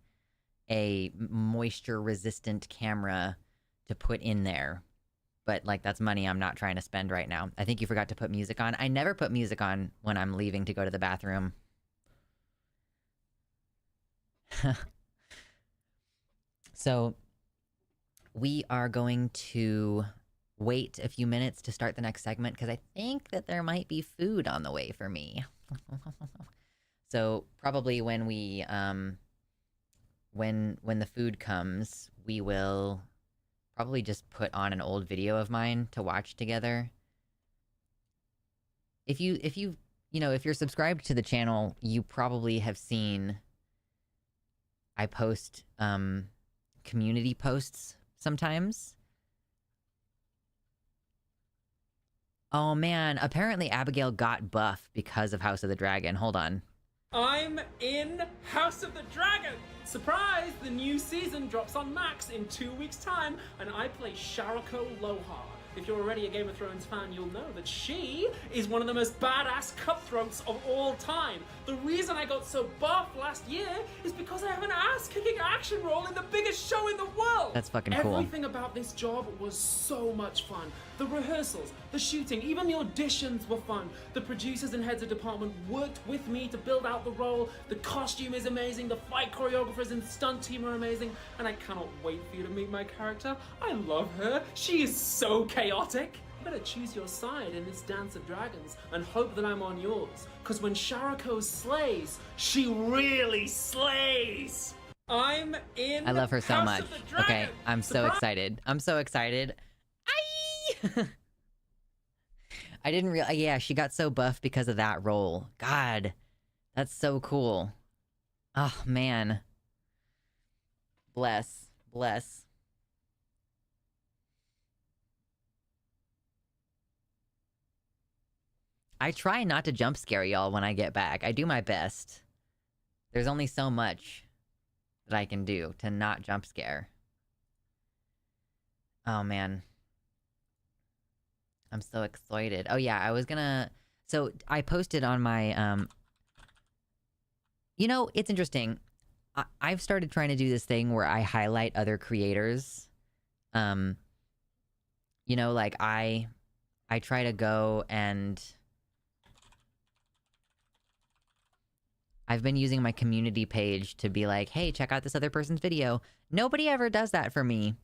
a moisture resistant camera to put in there. But like that's money I'm not trying to spend right now. I think you forgot to put music on. I never put music on when I'm leaving to go to the bathroom. So we are going to wait a few minutes to start the next segment because I think that there might be food on the way for me. So probably when we when the food comes, we will probably just put on an old video of mine to watch together. If you're subscribed to the channel, you probably have seen I post community posts sometimes. Oh man, apparently Abigail got buff because of House of the Dragon. Hold on. I'm in House of the Dragon! Surprise! The new season drops on Max in 2 weeks' time, and I play Sharako Lohar. If you're already a Game of Thrones fan, you'll know that she is one of the most badass cutthroats of all time. The reason I got so buff last year is because I have an ass-kicking action role in the biggest show in the world! That's fucking cool. Everything about this job was so much fun. The rehearsals, the shooting, even the auditions were fun. The producers and heads of department worked with me to build out the role. The costume is amazing, the fight choreographers and stunt team are amazing, and I cannot wait for you to meet my character. I love her. She is so chaotic. You better choose your side in this dance of dragons and hope that I'm on yours. Because when Sharako slays, she really slays. I'm in I love her so House much. of the Dragon. Okay, I'm so excited. I'm so excited. I didn't realize. Yeah, she got so buff because of that role. God, that's so cool. Oh man. Bless. I try not to jump scare y'all when I get back. I do my best. There's only so much that I can do to not jump scare. Oh man. I'm so excited. Oh yeah, I was gonna... So, I posted on my, You know, it's interesting. I've started trying to do this thing where I highlight other creators. You know, like, I try to go and... I've been using my community page to be like, hey, check out this other person's video. Nobody ever does that for me.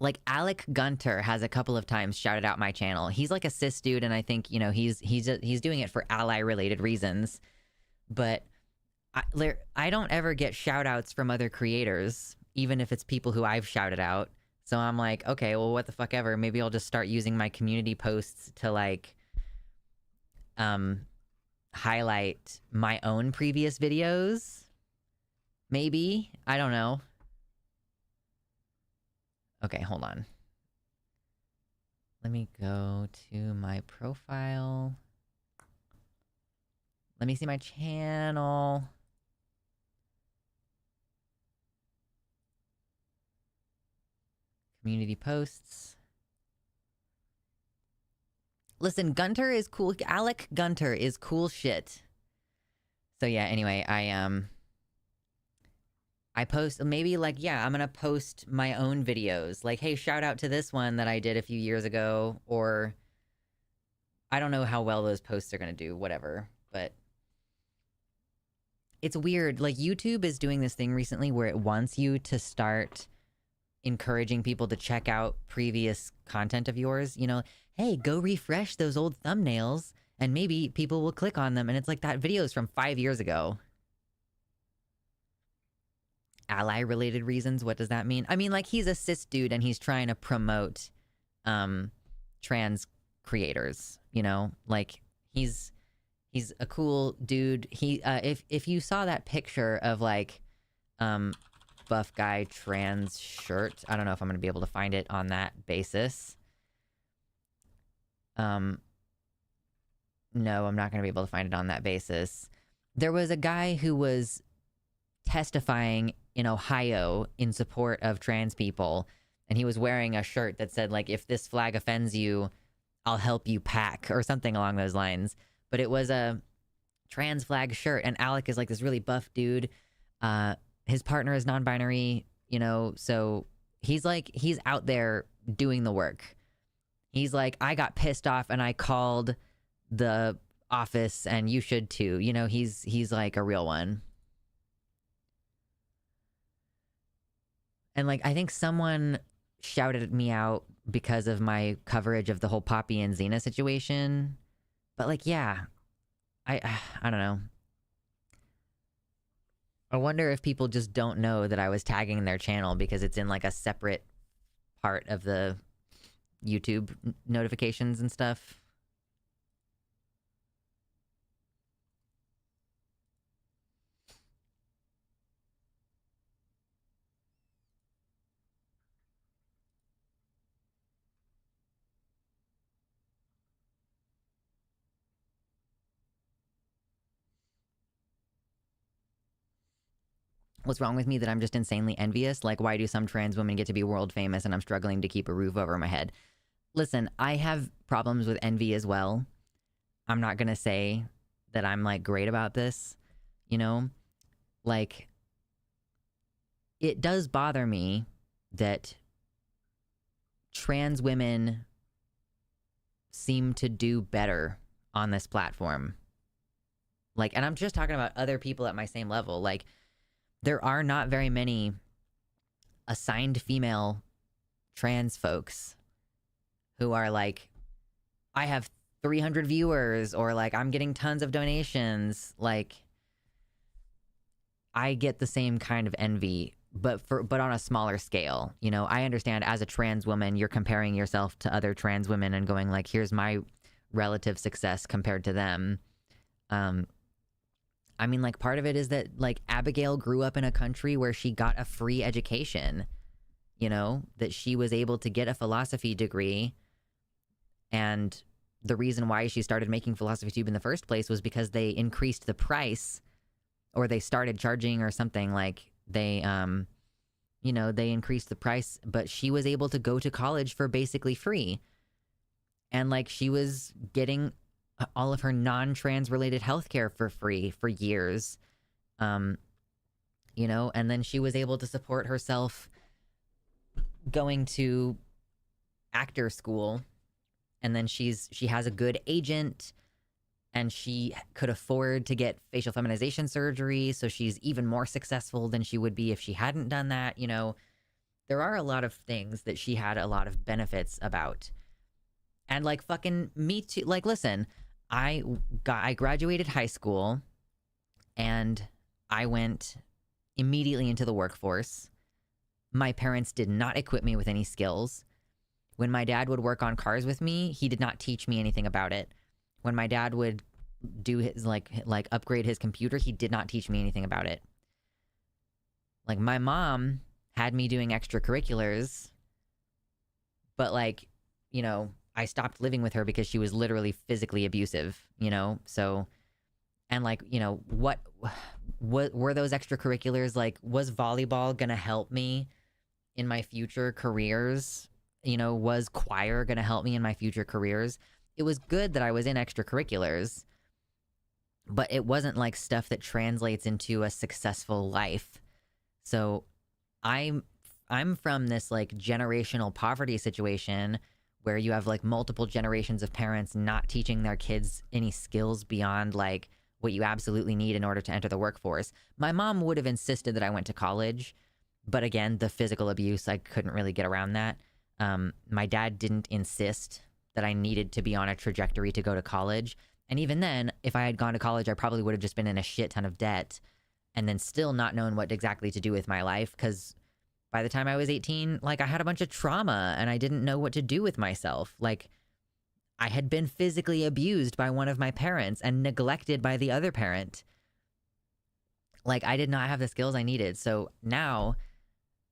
Like, Alec Gunter has a couple of times shouted out my channel. He's like a cis dude, and I think, you know, he's doing it for ally-related reasons. But I don't ever get shout-outs from other creators, even if it's people who I've shouted out. So I'm like, okay, well, what the fuck ever. Maybe I'll just start using my community posts to, like, highlight my own previous videos. Maybe. I don't know. Okay, hold on. Let me go to my profile. Let me see my channel. Community posts. Listen, Gunter is cool. Alec Gunter is cool shit. So yeah, anyway, I post, maybe like, yeah, I'm gonna post my own videos. Like, hey, shout out to this one that I did a few years ago, or I don't know how well those posts are gonna do, whatever, but it's weird. Like, YouTube is doing this thing recently where it wants you to start encouraging people to check out previous content of yours, you know, hey, go refresh those old thumbnails and maybe people will click on them. And it's like, that video is from 5 years ago. Ally-related reasons, what does that mean? I mean, like, he's a cis dude and he's trying to promote trans creators, you know? Like, he's a cool dude. He if you saw that picture of, like, buff guy trans shirt, I don't know if I'm gonna be able to find it on that basis. no, I'm not going to be able to find it on that basis. There was a guy who was testifying in Ohio in support of trans people, and he was wearing a shirt that said, like, if this flag offends you, I'll help you pack, or something along those lines. But it was a trans flag shirt, and Alec is like this really buff dude. His partner is non-binary, so he's out there doing the work. He's like, I got pissed off and I called the office, and you should too. He's like a real one. And like, I think someone shouted me out because of my coverage of the whole Poppy and Xena situation. But like, yeah, I don't know. I wonder if people just don't know that I was tagging their channel because it's in like a separate part of the YouTube notifications and stuff. What's wrong with me that I'm just insanely envious? Like, why do some trans women get to be world famous and I'm struggling to keep a roof over my head? Listen, I have problems with envy as well. I'm not going to say that I'm like great about this, Like, it does bother me that trans women seem to do better on this platform. Like, and I'm just talking about other people at my same level. Like, there are not very many assigned female trans folks who are like, I have 300 viewers, or like, I'm getting tons of donations. Like, I get the same kind of envy, but on a smaller scale. I understand as a trans woman, you're comparing yourself to other trans women and going like, here's my relative success compared to them. I mean, like, part of it is that, like, Abigail grew up in a country where she got a free education, that she was able to get a philosophy degree. And the reason why she started making Philosophy Tube in the first place was because they increased the price, or they started charging or something. Like, they increased the price, but she was able to go to college for basically free. And, like, she was getting all of her non-trans related healthcare for free for years. And then she was able to support herself going to actor school. And then she has a good agent, and she could afford to get facial feminization surgery. So she's even more successful than she would be if she hadn't done that. There are a lot of things that she had a lot of benefits about. And like, fucking me too. Like, listen, I graduated high school and I went immediately into the workforce. My parents did not equip me with any skills. When my dad would work on cars with me, he did not teach me anything about it. When my dad would do his like upgrade his computer, he did not teach me anything about it. Like, my mom had me doing extracurriculars, but like, I stopped living with her because she was literally physically abusive, so, and like, what were those extracurriculars? Like, was volleyball gonna help me in my future careers? Was choir gonna help me in my future careers? It was good that I was in extracurriculars, but it wasn't like stuff that translates into a successful life. So I'm from this like generational poverty situation where you have like multiple generations of parents not teaching their kids any skills beyond like what you absolutely need in order to enter the workforce. My mom would have insisted that I went to college, but again, the physical abuse, I couldn't really get around that. My dad didn't insist that I needed to be on a trajectory to go to college. And even then, if I had gone to college, I probably would have just been in a shit ton of debt and then still not known what exactly to do with my life, because by the time I was 18, like, I had a bunch of trauma and I didn't know what to do with myself. Like, I had been physically abused by one of my parents and neglected by the other parent. Like, I did not have the skills I needed. So now,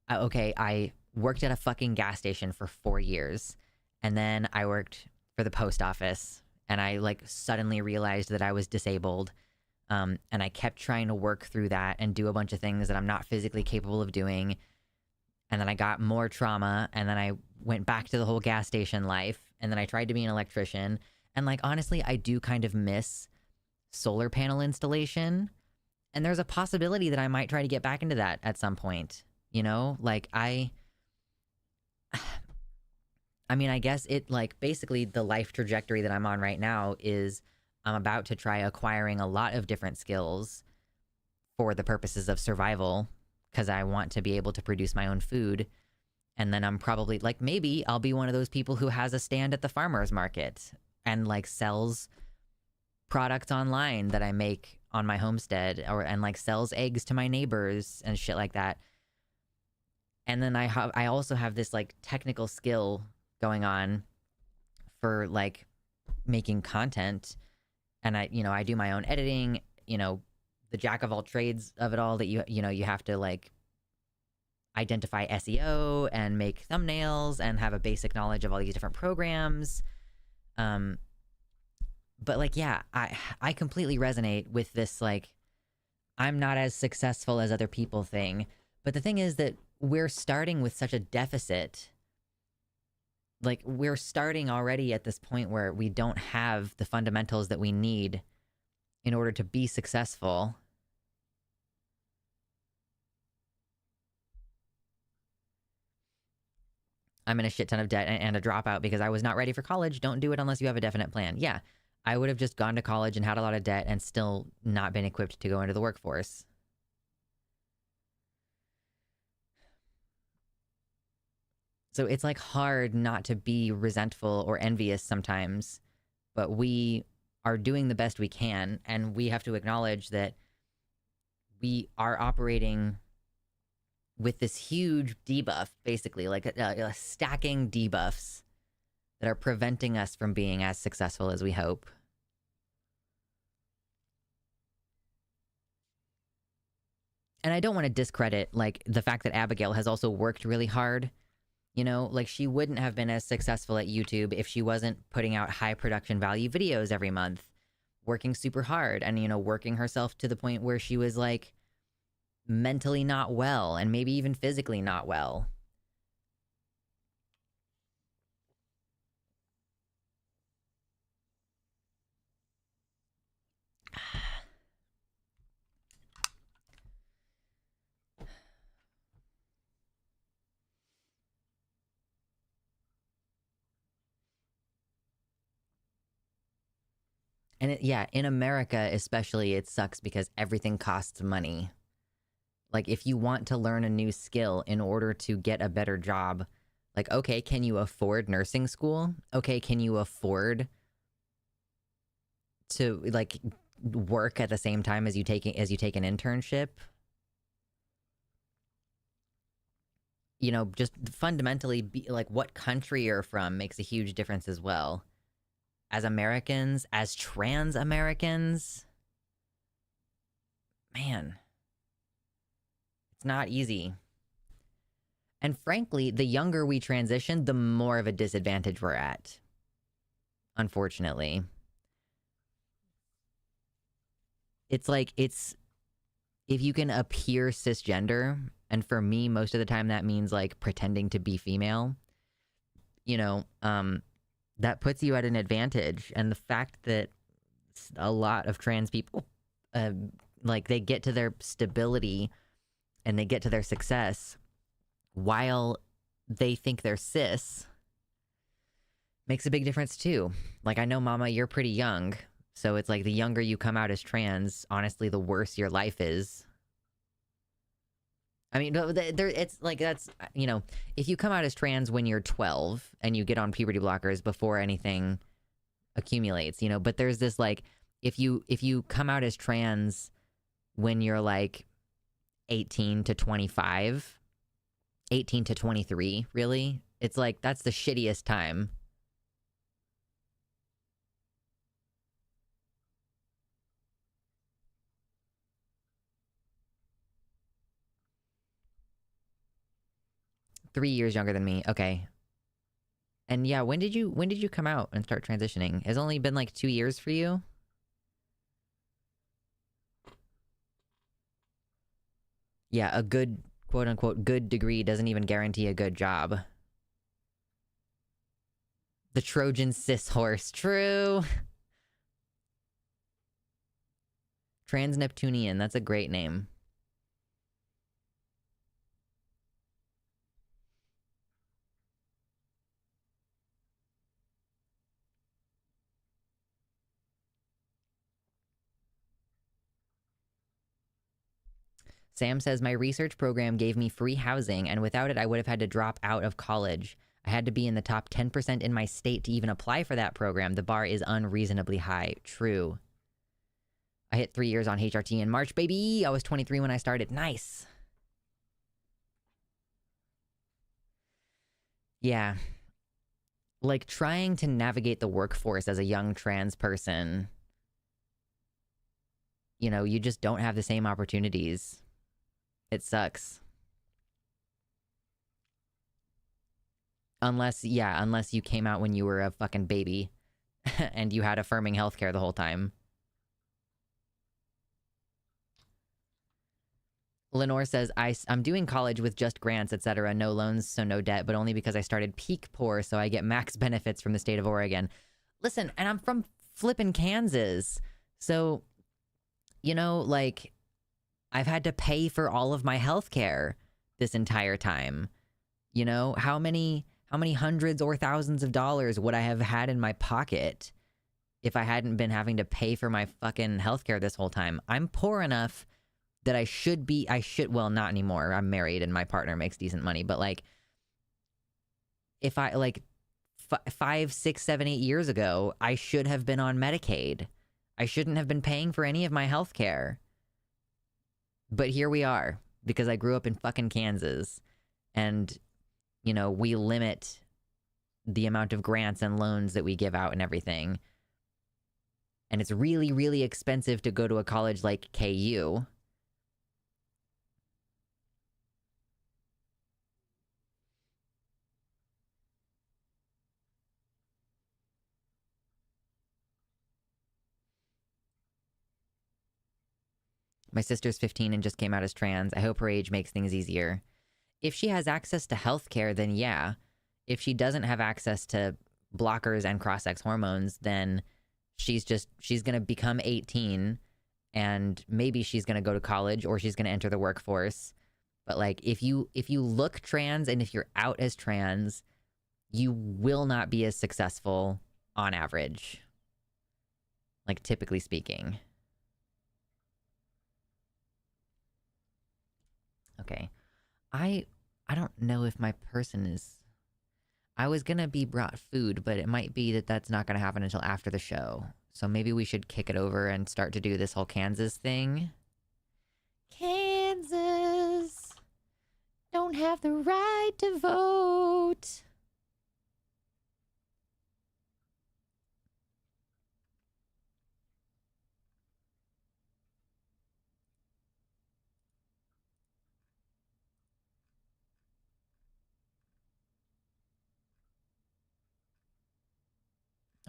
I worked at a fucking gas station for 4 years. And then I worked for the post office. and I like suddenly realized that I was disabled. And I kept trying to work through that and do a bunch of things that I'm not physically capable of doing. And then I got more trauma, and then I went back to the whole gas station life, and then I tried to be an electrician. And like, honestly, I do kind of miss solar panel installation. And there's a possibility that I might try to get back into that at some point. You know, like I mean, I guess it like basically the life trajectory that I'm on right now is I'm about to try acquiring a lot of different skills for the purposes of survival because I want to be able to produce my own food. And then I'm probably like, maybe I'll be one of those people who has a stand at the farmer's market and like sells products online that I make on my homestead, and like sells eggs to my neighbors and shit like that. And then I also have this like technical skill going on for like making content, and I do my own editing, the jack of all trades of it all, that you have to like identify SEO and make thumbnails and have a basic knowledge of all these different programs. But like, yeah, I completely resonate with this like I'm not as successful as other people thing. But the thing is that we're starting with such a deficit. Like, we're starting already at this point where we don't have the fundamentals that we need in order to be successful. I'm in a shit ton of debt and a dropout because I was not ready for college. Don't do it unless you have a definite plan. Yeah, I would have just gone to college and had a lot of debt and still not been equipped to go into the workforce. So it's like hard not to be resentful or envious sometimes, but we are doing the best we can, and we have to acknowledge that we are operating with this huge debuff, basically, like stacking debuffs that are preventing us from being as successful as we hope. And I don't want to discredit like the fact that Abigail has also worked really hard. Like she wouldn't have been as successful at YouTube if she wasn't putting out high production value videos every month, working super hard, and, working herself to the point where she was like mentally not well and maybe even physically not well. And yeah, in America especially, it sucks because everything costs money. Like, if you want to learn a new skill in order to get a better job, like, okay, can you afford nursing school? Okay, can you afford to like work at the same time as you take an internship? Just fundamentally be like what country you're from makes a huge difference as well. As Americans, as trans Americans, man, it's not easy. And frankly, the younger we transition, the more of a disadvantage we're at. Unfortunately. It's like, if you can appear cisgender, and for me, most of the time that means like pretending to be female, that puts you at an advantage. And the fact that a lot of trans people, like they get to their stability and they get to their success while they think they're cis makes a big difference too. Like, I know, Mama, you're pretty young, so it's like the younger you come out as trans, honestly, the worse your life is. I mean, it's like, that's, if you come out as trans when you're 12 and you get on puberty blockers before anything accumulates, but there's this like, if you come out as trans when you're like 18 to 25, 18 to 23, really, it's like, that's the shittiest time. Three years younger than me. Okay. And yeah, when did you come out and start transitioning? It's only been like 2 years for you? Yeah, a good, quote unquote, good degree doesn't even guarantee a good job. The Trojan cis horse, true. Trans-Neptunian, that's a great name. Sam says, my research program gave me free housing, and without it, I would have had to drop out of college. I had to be in the top 10% in my state to even apply for that program. The bar is unreasonably high. True. I hit 3 years on HRT in March, baby! I was 23 when I started. Nice! Yeah. Like, trying to navigate the workforce as a young trans person, you know, you just don't have the same opportunities. It sucks. Unless you came out when you were a fucking baby and you had affirming healthcare the whole time. Lenore says, I'm doing college with just grants, etc. No loans, so no debt, but only because I started peak poor, so I get max benefits from the state of Oregon. Listen, and I'm from flippin' Kansas. So, you know, like, I've had to pay for all of my healthcare this entire time. You know, how many hundreds or thousands of dollars would I have had in my pocket if I hadn't been having to pay for my fucking healthcare this whole time? I'm poor enough that I should, well, not anymore. I'm married and my partner makes decent money, but like, if I, like, 5, 6, 7, 8 years ago, I should have been on Medicaid. I shouldn't have been paying for any of my healthcare. But here we are, because I grew up in fucking Kansas, and, you know, we limit the amount of grants and loans that we give out and everything. And it's really, really expensive to go to a college like KU. My sister's 15 and just came out as trans. I hope her age makes things easier. If she has access to healthcare, then yeah. If she doesn't have access to blockers and cross-sex hormones, then she's going to become 18 and maybe she's going to go to college or she's going to enter the workforce. But like, if you look trans and if you're out as trans, you will not be as successful on average. Like, typically speaking. Okay. I don't know if my person is... I was gonna be brought food, but it might be that that's not gonna happen until after the show. So maybe we should kick it over and start to do this whole Kansas thing. Kansas don't have the right to vote.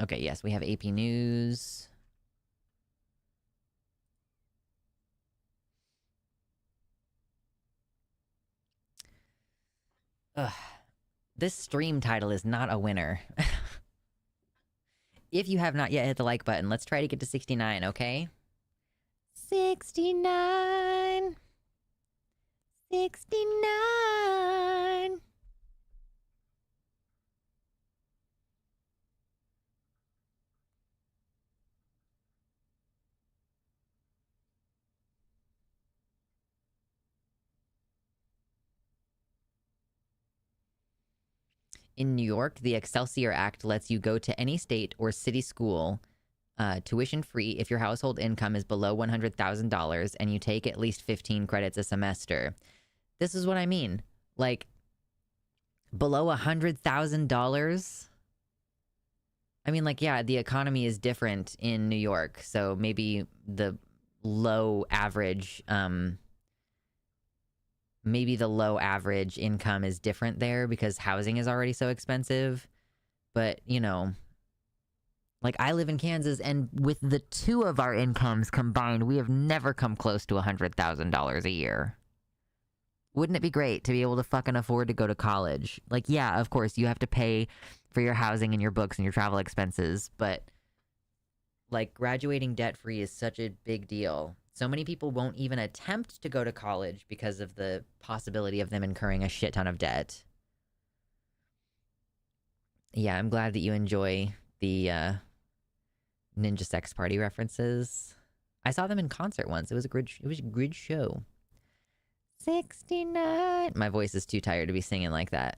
Okay, yes, we have AP News. Ugh. This stream title is not a winner. If you have not yet hit the like button, let's try to get to 69, okay? 69. 69. In New York, the Excelsior Act lets you go to any state or city school tuition free if your household income is below $100,000 and you take at least 15 credits a semester. This is what I mean. Like, below $100,000? I mean, like, yeah, the economy is different in New York, so maybe the low average income is different there because housing is already so expensive. But, you know, like I live in Kansas, and with the two of our incomes combined, we have never come close to $100,000 a year. Wouldn't it be great to be able to fucking afford to go to college? Like, yeah, of course, you have to pay for your housing and your books and your travel expenses, but like graduating debt-free is such a big deal. So many people won't even attempt to go to college because of the possibility of them incurring a shit ton of debt. Yeah, I'm glad that you enjoy the Ninja Sex Party references. I saw them in concert once. It was a good show. 69. My voice is too tired to be singing like that.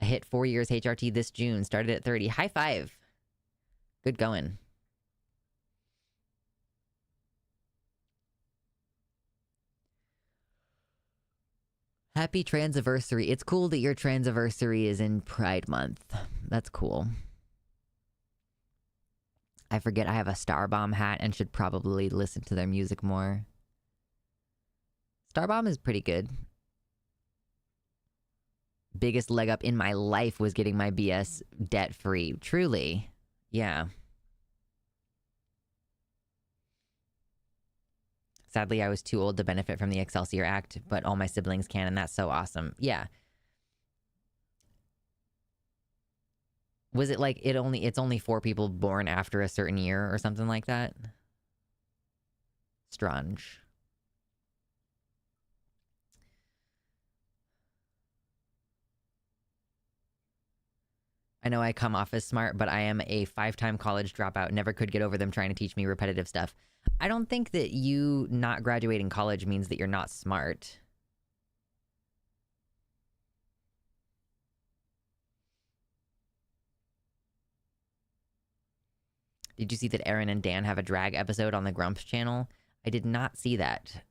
I hit 4 years HRT this June. Started at 30. High five. Good going. Happy transiversary. It's cool that your transiversary is in Pride Month. That's cool. I forget I have a Starbomb hat and should probably listen to their music more. Starbomb is pretty good. Biggest leg up in my life was getting my BS debt-free. Truly. Yeah. Sadly, I was too old to benefit from the Excelsior Act, but all my siblings can, and that's so awesome. Yeah. Was it like it's only 4 people born after a certain year or something like that? Strange. I know I come off as smart, but I am a 5-time college dropout. Never could get over them trying to teach me repetitive stuff. I don't think that you not graduating college means that you're not smart. Did you see that Aaron and Dan have a drag episode on the Grumps channel? I did not see that.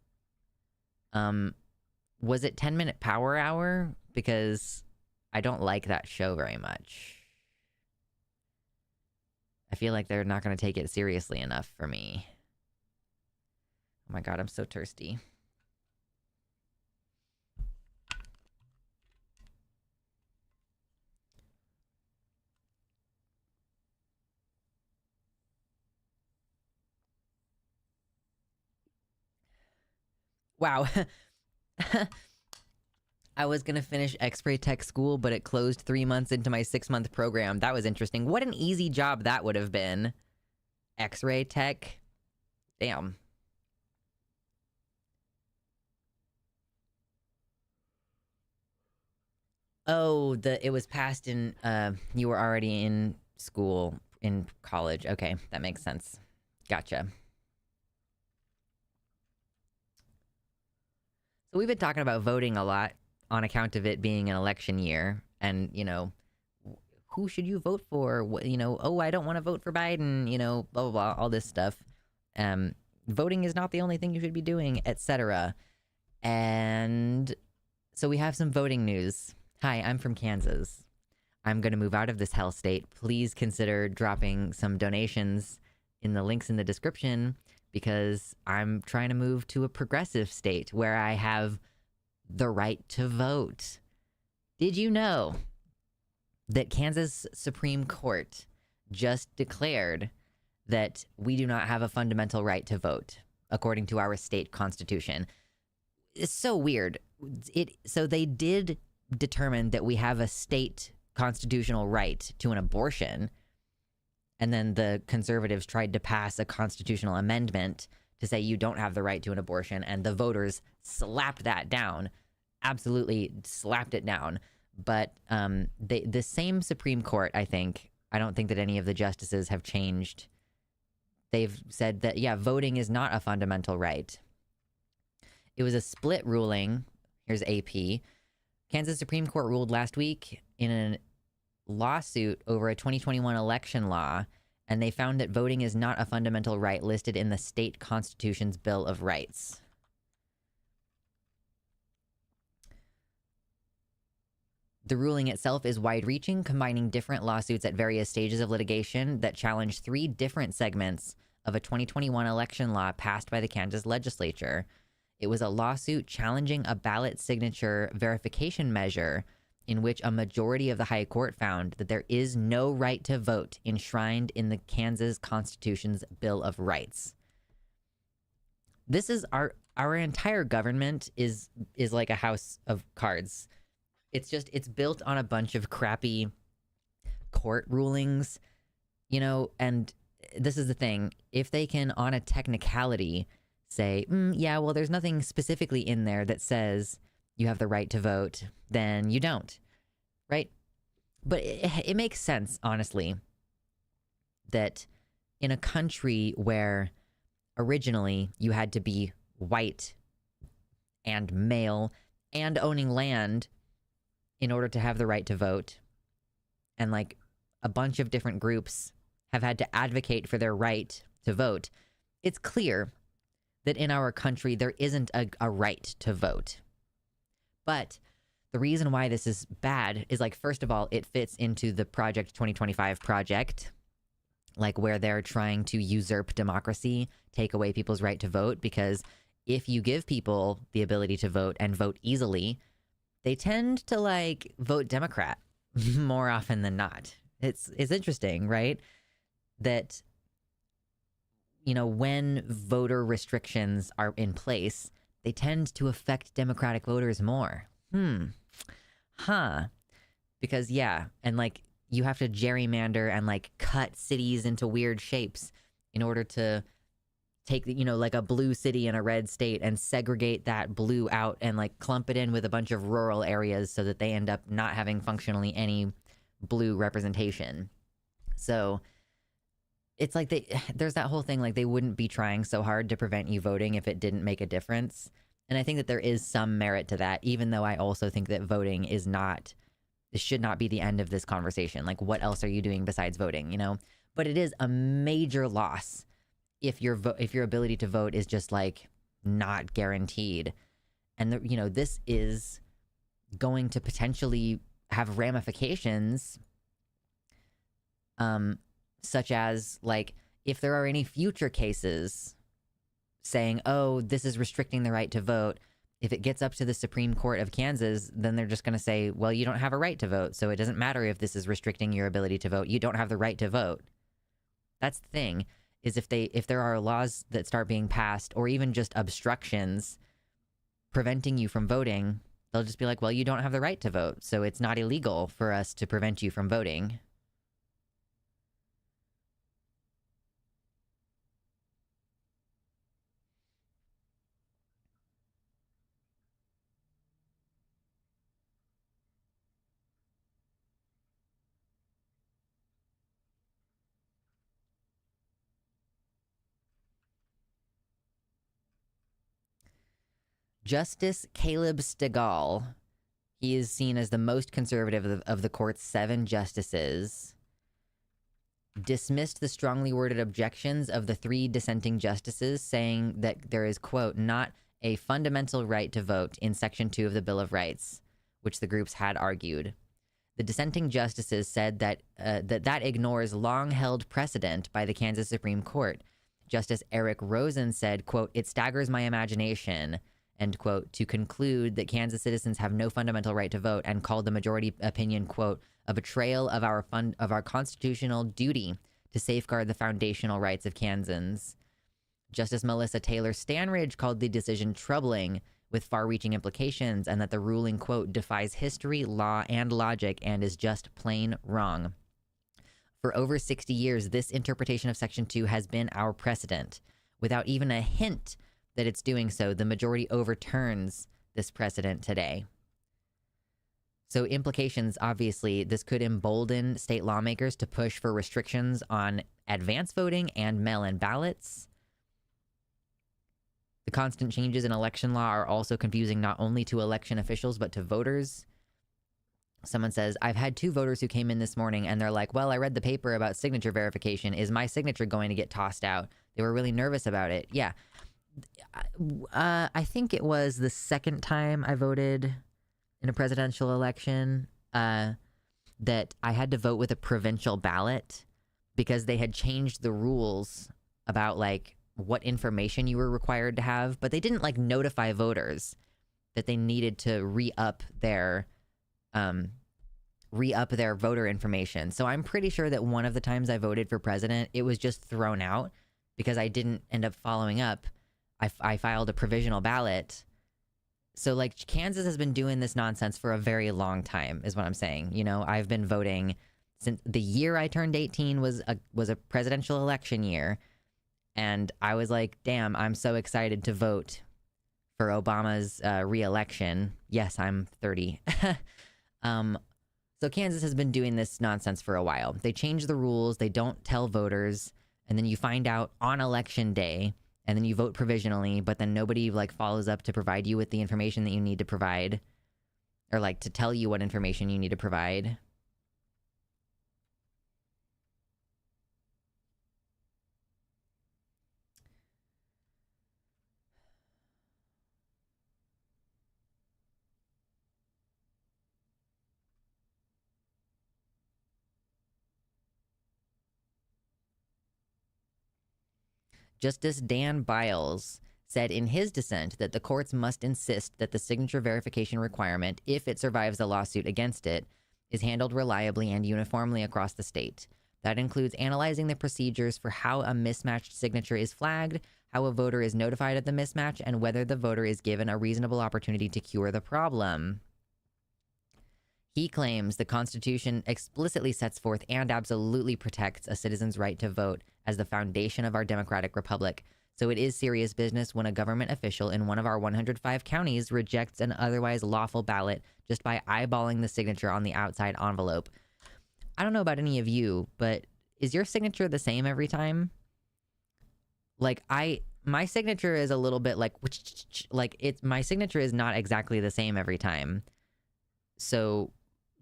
Was it 10-Minute Power Hour? Because I don't like that show very much. I feel like they're not going to take it seriously enough for me. Oh my god, I'm so thirsty. Wow. I was going to finish X-ray tech school, but it closed 3 months into my 6-month program. That was interesting. What an easy job that would have been. X-ray tech. Damn. Oh, it was passed in, you were already in school, in college. Okay, that makes sense. Gotcha. So we've been talking about voting a lot on account of it being an election year. And, you know, who should you vote for? You know, oh, I don't want to vote for Biden, you know, blah, blah, blah, all this stuff. Voting is not the only thing you should be doing, etc. And so we have some voting news. Hi, I'm from Kansas. I'm going to move out of this hell state. Please consider dropping some donations in the links in the description because I'm trying to move to a progressive state where I have the right to vote. Did you know that Kansas Supreme Court just declared that we do not have a fundamental right to vote according to our state constitution? It's so weird. So they did determine that we have a state constitutional right to an abortion, and then the conservatives tried to pass a constitutional amendment to say you don't have the right to an abortion, and the voters slapped that down. Absolutely slapped it down. But the same Supreme Court, I don't think that any of the justices have changed. They've said that, yeah, voting is not a fundamental right. It was a split ruling. Here's AP. Kansas Supreme Court ruled last week in a lawsuit over a 2021 election law, and they found that voting is not a fundamental right listed in the state constitution's Bill of Rights. The ruling itself is wide-reaching, combining different lawsuits at various stages of litigation that challenge 3 different segments of a 2021 election law passed by the Kansas legislature. It was a lawsuit challenging a ballot signature verification measure in which a majority of the High Court found that there is no right to vote enshrined in the Kansas Constitution's Bill of Rights. This is our entire government is like a house of cards. It's built on a bunch of crappy court rulings, you know, and this is the thing. If they can, on a technicality, say, yeah, well, there's nothing specifically in there that says you have the right to vote, then you don't, right? But it makes sense, honestly, that in a country where originally you had to be white and male and owning land in order to have the right to vote, and like a bunch of different groups have had to advocate for their right to vote, it's clear that in our country there isn't a right to vote. But the reason why this is bad is, like, first of all, it fits into the Project 2025 project, like where they're trying to usurp democracy, take away people's right to vote, because if you give people the ability to vote and vote easily, they tend to like vote Democrat more often than not. It's interesting, right? That, you know, when voter restrictions are in place, they tend to affect Democratic voters more. Because, yeah, and like you have to gerrymander and like cut cities into weird shapes in order to take, you know, like a blue city and a red state and segregate that blue out and like clump it in with a bunch of rural areas so that they end up not having functionally any blue representation. So it's like there's that whole thing, like they wouldn't be trying so hard to prevent you voting if it didn't make a difference. And I think that there is some merit to that, even though I also think that voting this should not be the end of this conversation. Like, what else are you doing besides voting, you know? But it is a major loss if your ability to vote is just like not guaranteed. And you know, this is going to potentially have ramifications, such as like if there are any future cases saying, oh, this is restricting the right to vote, if it gets up to the Supreme Court of Kansas, then they're just going to say, well, you don't have a right to vote, so it doesn't matter if this is restricting your ability to vote. You don't have the right to vote. That's the thing, is if there are laws that start being passed, or even just obstructions preventing you from voting, they'll just be like, well, you don't have the right to vote, so it's not illegal for us to prevent you from voting. Justice Caleb Stegall, he is seen as the most conservative of the court's 7 justices, dismissed the strongly worded objections of the 3 dissenting justices, saying that there is, quote, not a fundamental right to vote in Section 2 of the Bill of Rights, which the groups had argued. The dissenting justices said that that ignores long-held precedent by the Kansas Supreme Court. Justice Eric Rosen said, quote, it staggers my imagination, end quote, to conclude that Kansas citizens have no fundamental right to vote, and called the majority opinion, quote, a betrayal of our constitutional duty to safeguard the foundational rights of Kansans. Justice Melissa Taylor Stanridge called the decision troubling, with far-reaching implications, and that the ruling, quote, defies history, law, and logic, and is just plain wrong. For over 60 years, this interpretation of Section 2 has been our precedent. Without even a hint that it's doing so, the majority overturns this precedent today. So implications, obviously, this could embolden state lawmakers to push for restrictions on advance voting and mail-in ballots. The constant changes in election law are also confusing not only to election officials, but to voters. Someone says, I've had 2 voters who came in this morning and they're like, well, I read the paper about signature verification. Is my signature going to get tossed out? They were really nervous about it. Yeah. I think it was the second time I voted in a presidential election that I had to vote with a provincial ballot because they had changed the rules about like what information you were required to have, but they didn't like notify voters that they needed to re-up their re-up their voter information. So I'm pretty sure that one of the times I voted for president, it was just thrown out because I didn't end up following up. I filed a provisional ballot. So like Kansas has been doing this nonsense for a very long time is what I'm saying. You know, I've been voting since the year I turned 18 was a presidential election year. And I was like, damn, I'm so excited to vote for Obama's re-election. Yes, I'm 30. So Kansas has been doing this nonsense for a while. They change the rules. They don't tell voters. And then you find out on election day and then you vote provisionally, but then nobody like follows up to provide you with the information that you need to provide or like to tell you what information you need to provide. Justice Dan Biles said in his dissent that the courts must insist that the signature verification requirement, if it survives a lawsuit against it, is handled reliably and uniformly across the state. That includes analyzing the procedures for how a mismatched signature is flagged, how a voter is notified of the mismatch, and whether the voter is given a reasonable opportunity to cure the problem. He claims the Constitution explicitly sets forth and absolutely protects a citizen's right to vote as the foundation of our democratic republic. So it is serious business when a government official in one of our 105 counties rejects an otherwise lawful ballot just by eyeballing the signature on the outside envelope. I don't know about any of you, but is your signature the same every time? Like my signature is a little bit like my signature is not exactly the same every time. So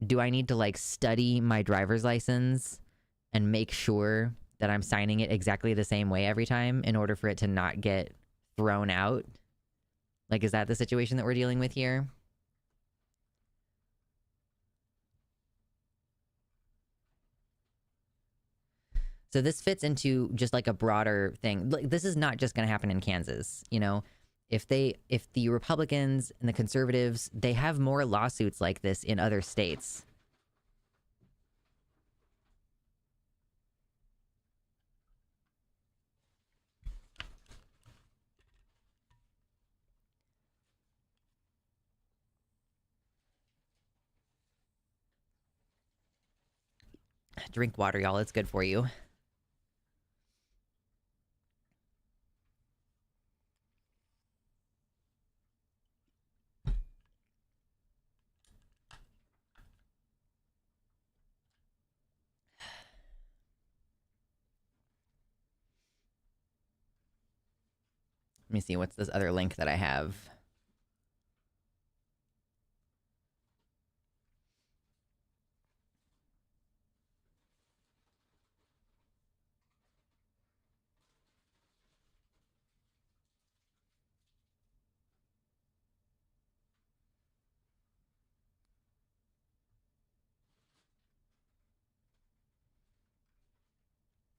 do I need to like study my driver's license and make sure that I'm signing it exactly the same way every time in order for it to not get thrown out? Like, is that the situation that we're dealing with here? So this fits into just like a broader thing. Like, this is not just going to happen in Kansas, you know? If the Republicans and the conservatives, they have more lawsuits like this in other states. Drink water, y'all. It's good for you. Let me see, what's this other link that I have?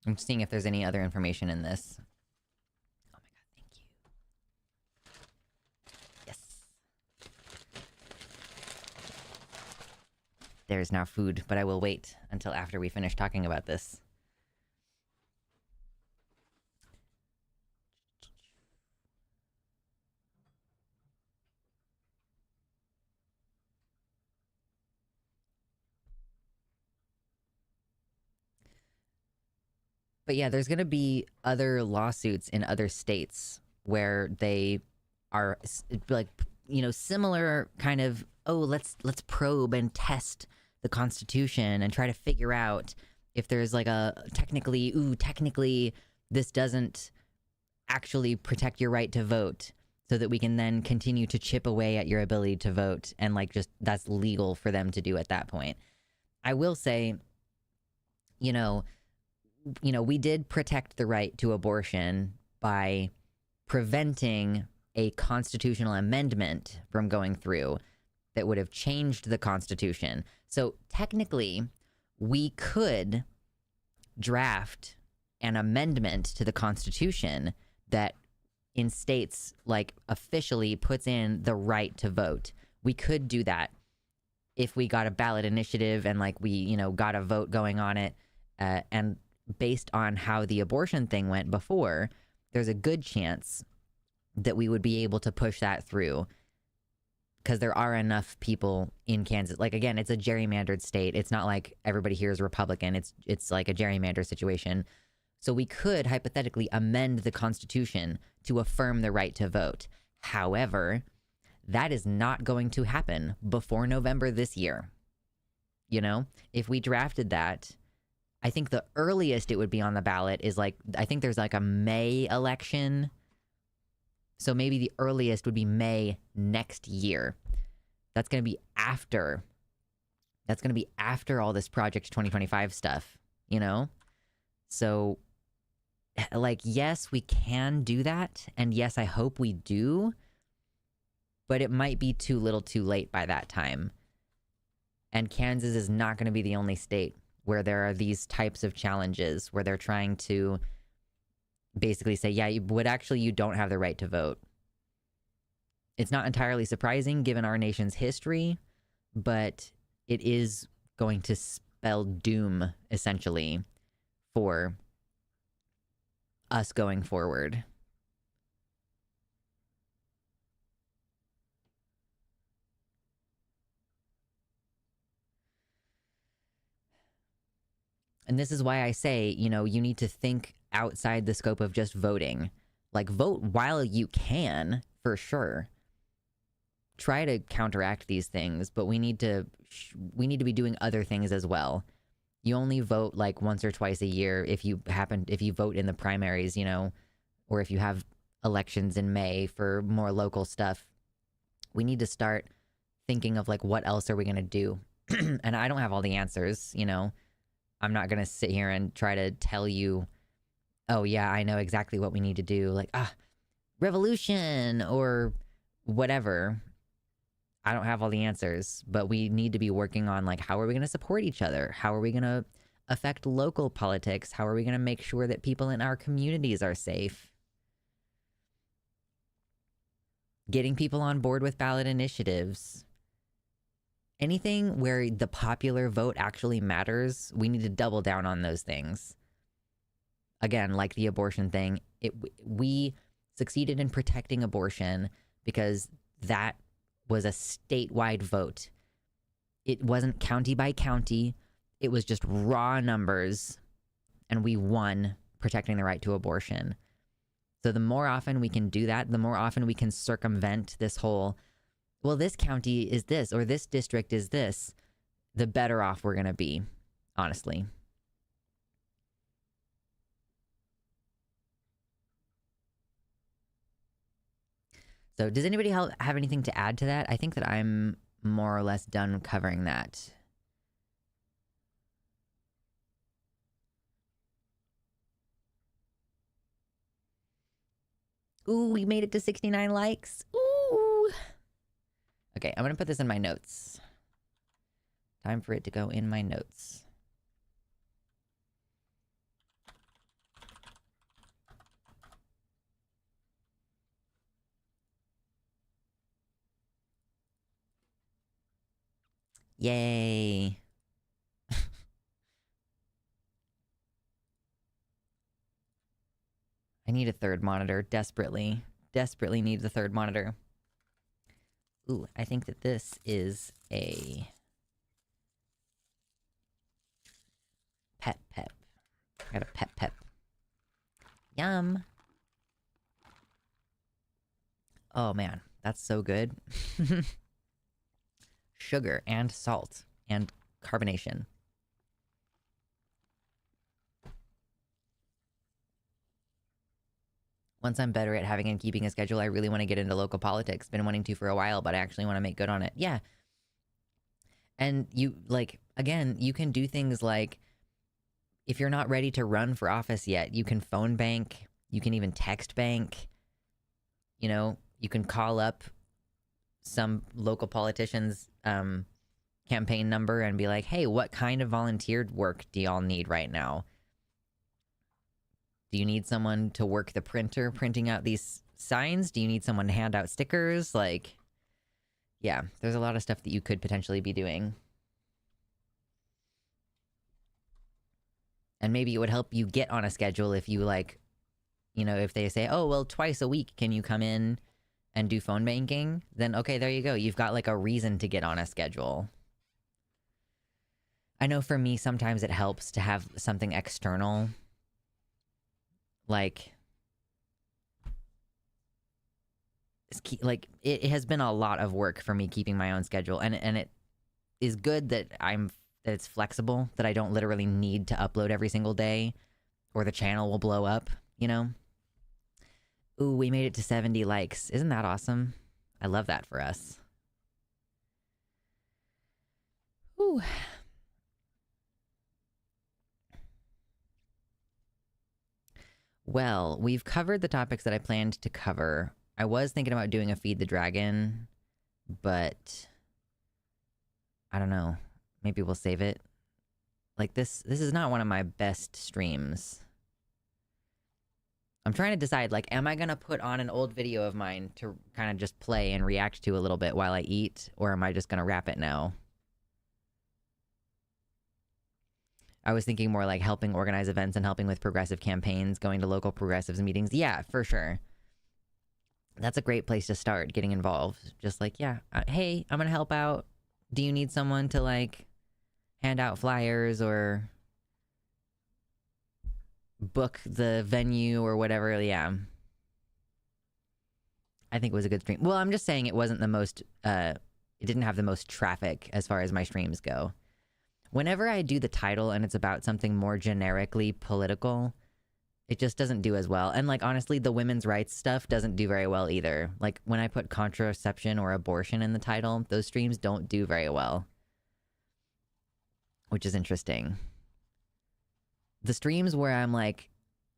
I'm seeing if there's any other information in this. Oh my god, thank you. Yes. There's now food, but I will wait until after we finish talking about this. But yeah, there's going to be other lawsuits in other states where they are like, you know, similar kind of, oh, let's probe and test the Constitution and try to figure out if there's like a technically this doesn't actually protect your right to vote, so that we can then continue to chip away at your ability to vote, and like just that's legal for them to do at that point. I will say, you know, we did protect the right to abortion by preventing a constitutional amendment from going through that would have changed the Constitution. So technically, we could draft an amendment to the Constitution that in states like officially puts in the right to vote. We could do that. if we got a ballot initiative and like we, got a vote going on it, and based on how the abortion thing went before, there's a good chance that we would be able to push that through because there are enough people in Kansas. Like, again, it's a gerrymandered state. It's not like everybody here is Republican. It's like a gerrymander situation. So we could hypothetically amend the Constitution to affirm the right to vote. However, that is not going to happen before November this year. If we drafted that, I think the earliest it would be on the ballot is like, I think there's like a May election. So maybe the earliest would be May next year. That's going to be after all this Project 2025 stuff, So, like, yes, we can do that. And yes, I hope we do. But it might be too little too late by that time. And Kansas is not going to be the only state where there are these types of challenges where they're trying to basically say, yeah, you don't have the right to vote. It's not entirely surprising given our nation's history, but it is going to spell doom, essentially, for us going forward. And this is why I say, you need to think outside the scope of just voting. Like, vote while you can, for sure. Try to counteract these things, but we need to be doing other things as well. You only vote like once or twice a year if you vote in the primaries, or if you have elections in May for more local stuff. We need to start thinking of like, what else are we going to do? And I don't have all the answers, I'm not going to sit here and try to tell you, oh yeah, I know exactly what we need to do. Like, revolution or whatever. I don't have all the answers, but we need to be working on like, how are we going to support each other? How are we going to affect local politics? How are we going to make sure that people in our communities are safe? Getting people on board with ballot initiatives. Anything where the popular vote actually matters, we need to double down on those things. Again, like the abortion thing, we succeeded in protecting abortion because that was a statewide vote. It wasn't county by county. It was just raw numbers, and we won protecting the right to abortion. So the more often we can do that, the more often we can circumvent this whole, well, this county is this, or this district is this, the better off we're going to be, honestly. So does anybody have anything to add to that? I think that I'm more or less done covering that. Ooh, we made it to 69 likes. Ooh. Okay, I'm going to put this in my notes. Time for it to go in my notes. Yay. I need a third monitor, desperately. Desperately need the third monitor. Ooh, I think that this is a pep. I got a pep. Yum. Oh man, that's so good. Sugar and salt and carbonation. Once I'm better at having and keeping a schedule, I really want to get into local politics. Been wanting to for a while, but I actually want to make good on it. Yeah. And you, like, again, you can do things like, if you're not ready to run for office yet, you can phone bank. You can even text bank. You know, you can call up some local politician's campaign number and be like, hey, what kind of volunteer work do y'all need right now? Do you need someone to work the printer printing out these signs? Do you need someone to hand out stickers? Like, Yeah, there's a lot of stuff that you could potentially be doing. And maybe it would help you get on a schedule if you like, you know, if they say, oh, well, twice a week, can you come in and do phone banking? Then, okay, there you go. You've got like a reason to get on a schedule. I know for me, sometimes it helps to have something external. Like it has been a lot of work for me keeping my own schedule. And it is good that that it's flexible, that I don't literally need to upload every single day or the channel will blow up, you know? Ooh, we made it to 70 likes. Isn't that awesome? I love that for us. Ooh. Well, we've covered the topics that I planned to cover. I was thinking about doing a Feed the Dragon, but I don't know. Maybe we'll save it. Like this is not one of my best streams. I'm trying to decide, like, am I gonna put on an old video of mine to kind of just play and react to a little bit while I eat, or am I just gonna wrap it now? I was thinking more like helping organize events and helping with progressive campaigns, going to local progressives meetings. Yeah, for sure. That's a great place to start getting involved. Just like, yeah, hey, I'm gonna help out. Do you need someone to like hand out flyers or book the venue or whatever? Yeah. I think it was a good stream. Well, I'm just saying it wasn't the most, it didn't have the most traffic as far as my streams go. Whenever I do the title and it's about something more generically political, it just doesn't do as well. And like, honestly, the women's rights stuff doesn't do very well either. Like when I put contraception or abortion in the title, those streams don't do very well. Which is interesting. The streams where I'm like,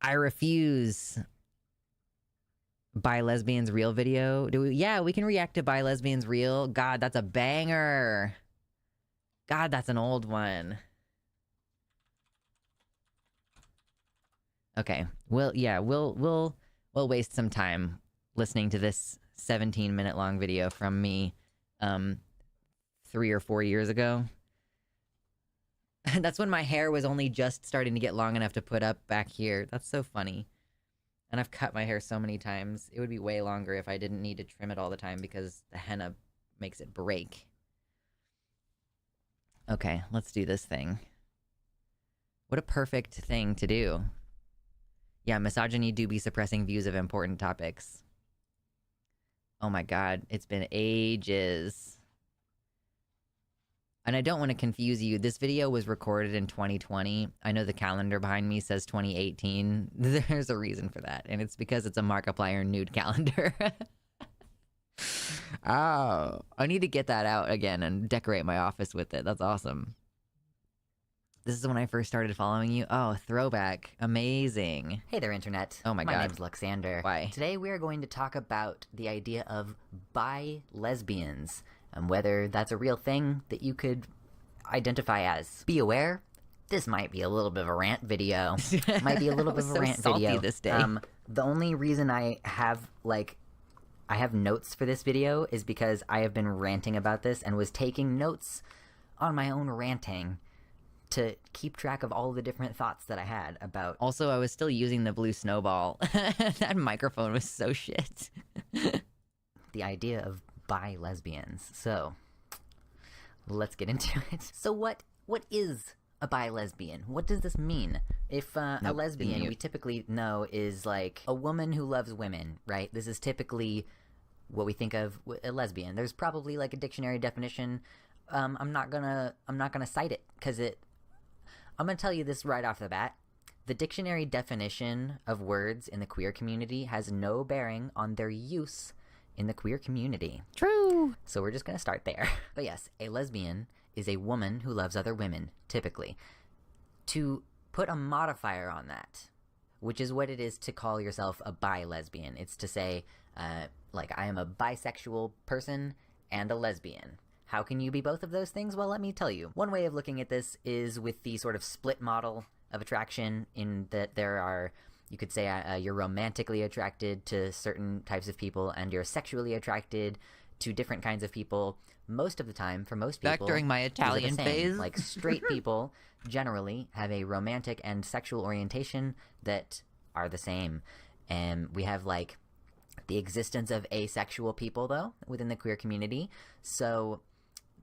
I refuse Bi Lesbians Real video. Yeah, we can react to Bi Lesbians Real. God, that's a banger. God, that's an old one. Okay. Well, yeah, we'll waste some time listening to this 17-minute long video from me 3 or 4 years ago. That's when my hair was only just starting to get long enough to put up back here. That's so funny. And I've cut my hair so many times. It would be way longer if I didn't need to trim it all the time because the henna makes it break. Okay, let's do this thing. What a perfect thing to do. Yeah, misogyny do be suppressing views of important topics. Oh my god, it's been ages. And I don't want to confuse you. This video was recorded in 2020. I know the calendar behind me says 2018. There's a reason for that. And it's because it's a Markiplier nude calendar. Oh, I need to get that out again and decorate my office with it. That's awesome. This is when I first started following you. Oh, throwback. Amazing. Hey there, Internet. Oh my god. My name's Luxander. Why? Today we are going to talk about the idea of bi-lesbians and whether that's a real thing that you could identify as. Be aware, this might be a little bit of a rant video. Might be a little bit of a rant video. This day. The only reason I have notes for this video is because I have been ranting about this and was taking notes on my own ranting to keep track of all the different thoughts that I had about... Also, I was still using the blue snowball. That microphone was so shit. The idea of bi-lesbians. So, let's get into it. So what is a bi-lesbian? What does this mean? If a lesbian, we typically know, is like a woman who loves women, right? This is typically what we think of a lesbian. There's probably like a dictionary definition. I'm not gonna cite it because I'm gonna tell you this right off the bat. The dictionary definition of words in the queer community has no bearing on their use in the queer community. True. So we're just gonna start there. But yes, a lesbian is a woman who loves other women, typically. To put a modifier on that, which is what it is to call yourself a bi-lesbian. It's to say, like, I am a bisexual person and a lesbian. How can you be both of those things? Well, let me tell you. One way of looking at this is with the sort of split model of attraction, in that there are, you could say, you're romantically attracted to certain types of people and you're sexually attracted to different kinds of people. Most of the time, for most Back people, during my these are the Italian same. phase. Like, straight people generally have a romantic and sexual orientation that are the same. And we have, like, the existence of asexual people, though, within the queer community. So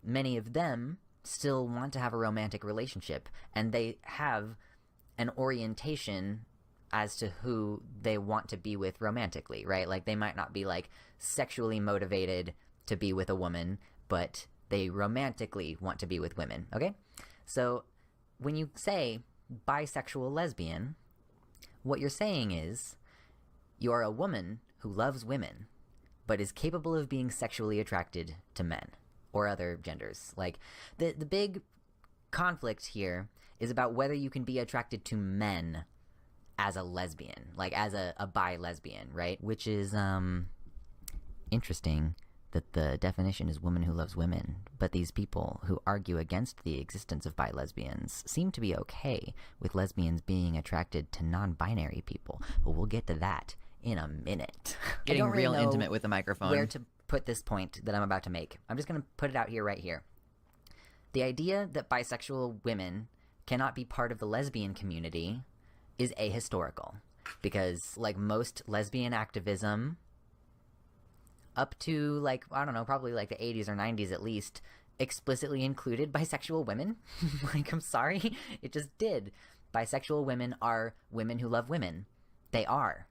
many of them still want to have a romantic relationship, and they have an orientation as to who they want to be with romantically, right? Like, they might not be, like, sexually motivated to be with a woman, but they romantically want to be with women, okay? So when you say bisexual lesbian, what you're saying is you are a woman who loves women, but is capable of being sexually attracted to men or other genders. Like, the big conflict here is about whether you can be attracted to men as a lesbian, like as a bi lesbian, right? Which is interesting that the definition is woman who loves women, but these people who argue against the existence of bi lesbians seem to be okay with lesbians being attracted to non-binary people. But we'll get to that in a minute. Getting I don't really real know intimate with the microphone. where to put this point that I'm about to make. I'm just going to put it out here right here. The idea that bisexual women cannot be part of the lesbian community is ahistorical, because like most lesbian activism up to, like, I don't know, probably like the 80s or 90s at least, explicitly included bisexual women. Like, I'm sorry, it just did. Bisexual women are women who love women. They are.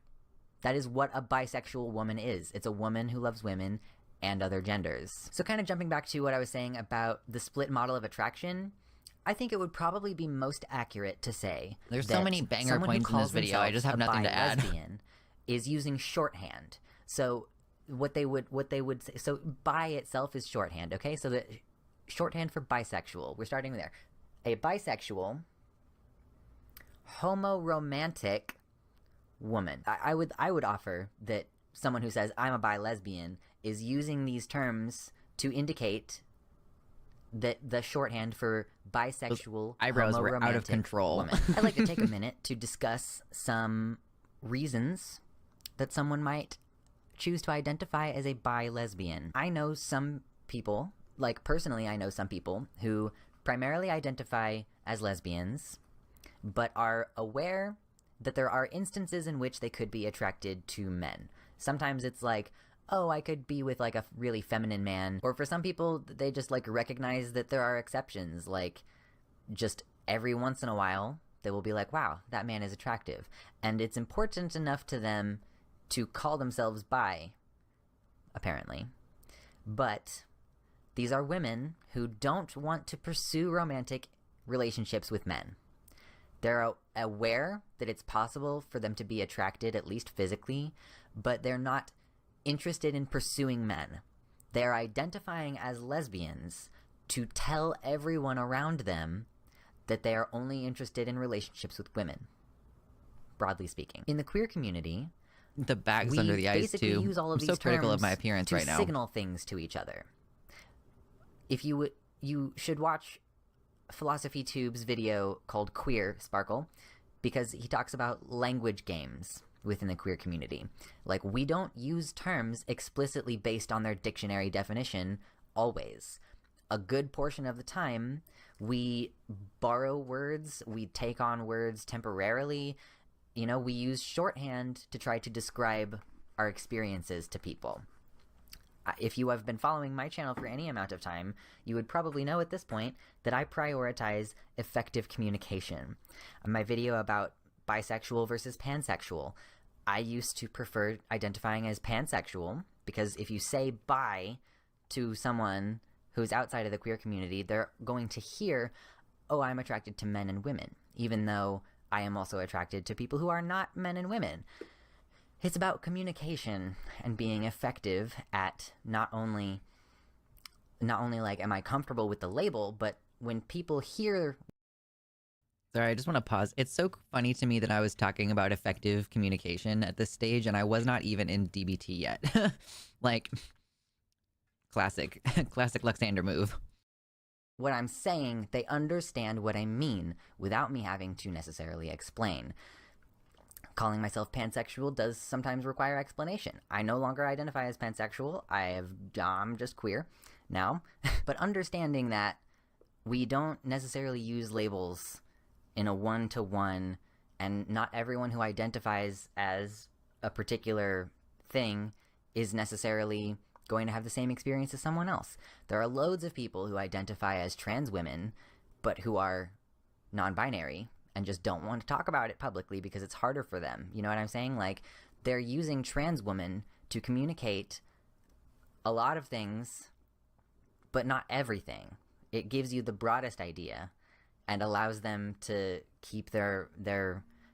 That is what a bisexual woman is. It's a woman who loves women and other genders. So kind of jumping back to what I was saying about the split model of attraction, I think it would probably be most accurate to say There's that so many banger someone who points in this calls video, I just have themselves a nothing to add. bi-lesbian is using shorthand. So what they would say, so bi itself is shorthand, okay? So the shorthand for bisexual, we're starting there. A bisexual, homo-romantic woman. I would offer that someone who says I'm a bi-lesbian is using these terms to indicate that the shorthand for bisexual, eyebrows were out of homo-romantic control. woman. I'd like to take a minute to discuss some reasons that someone might choose to identify as a bi-lesbian. I know some people, like personally I know some people who primarily identify as lesbians, but are aware that there are instances in which they could be attracted to men. Sometimes it's like, oh, I could be with like a really feminine man. Or for some people, they just like recognize that there are exceptions. Like, just every once in a while, they will be like, wow, that man is attractive. And it's important enough to them to call themselves bi, apparently. But these are women who don't want to pursue romantic relationships with men. They're aware that it's possible for them to be attracted, at least physically, but they're not interested in pursuing men. They're identifying as lesbians to tell everyone around them that they are only interested in relationships with women, broadly speaking. In the queer community, The bags we under the eyes basically too. use all of I'm these so critical of terms my appearance to right now. signal things to each other. If you should watch Philosophy Tube's video called Queer Sparkle, because he talks about language games within the queer community. Like, we don't use terms explicitly based on their dictionary definition always. A good portion of the time, we borrow words, we take on words temporarily. You know, we use shorthand to try to describe our experiences to people. If you have been following my channel for any amount of time, you would probably know at this point that I prioritize effective communication. My video about bisexual versus pansexual, I used to prefer identifying as pansexual, because if you say bi to someone who's outside of the queer community, they're going to hear, oh, I'm attracted to men and women, even though I am also attracted to people who are not men and women. It's about communication and being effective at not only like, am I comfortable with the label, but when people hear... Sorry, I just want to pause. It's so funny to me that I was talking about effective communication at this stage, and I was not even in DBT yet. Like, classic Luxander move. What I'm saying, they understand what I mean without me having to necessarily explain. calling myself pansexual does sometimes require explanation. I no longer identify as pansexual. I'm just queer now. But understanding that we don't necessarily use labels in a one-to-one, and not everyone who identifies as a particular thing is necessarily going to have the same experience as someone else. There are loads of people who identify as trans women, but who are non-binary and just don't want to talk about it publicly because it's harder for them. You know what I'm saying? Like, they're using trans women to communicate a lot of things, but not everything. It gives you the broadest idea and allows them to keep their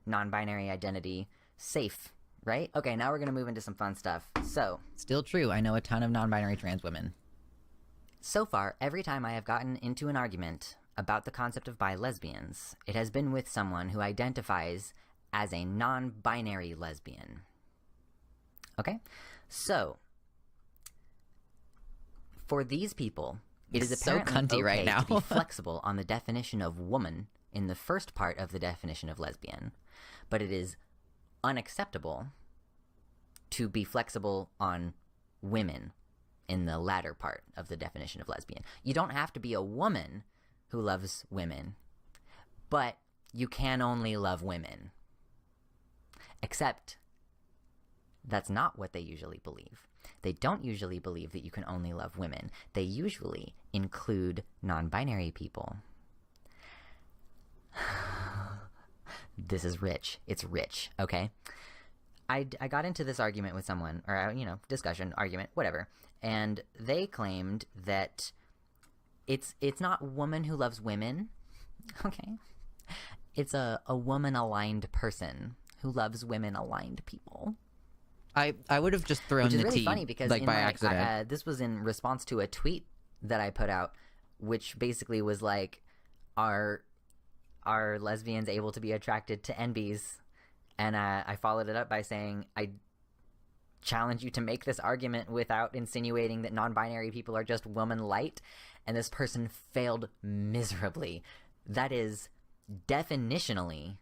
non-binary identity safe, right? Okay, now we're going to move into some fun stuff. So, Still true. I know a ton of non-binary trans women. so far, every time I have gotten into an argument about the concept of bi-lesbians, it has been with someone who identifies as a non-binary lesbian. Okay? So, for these people, it is So apparently cunty right now. to be flexible on the definition of woman in the first part of the definition of lesbian, but it is unacceptable to be flexible on women in the latter part of the definition of lesbian. You don't have to be a woman who loves women, but you can only love women. Except that's not what they usually believe. They don't usually believe that you can only love women. They usually include non-binary people. This is rich. It's rich, okay? I got into this argument with someone, or, discussion, argument, whatever, and they claimed that it's not woman who loves women, okay? It's a woman-aligned person who loves women-aligned people. I would have just thrown Which is the really T, funny because like, by accident. this was in response to a tweet that I put out, which basically was like, are lesbians able to be attracted to NBs? And I followed it up by saying, I challenge you to make this argument without insinuating that non-binary people are just woman light. And this person failed miserably. That is definitionally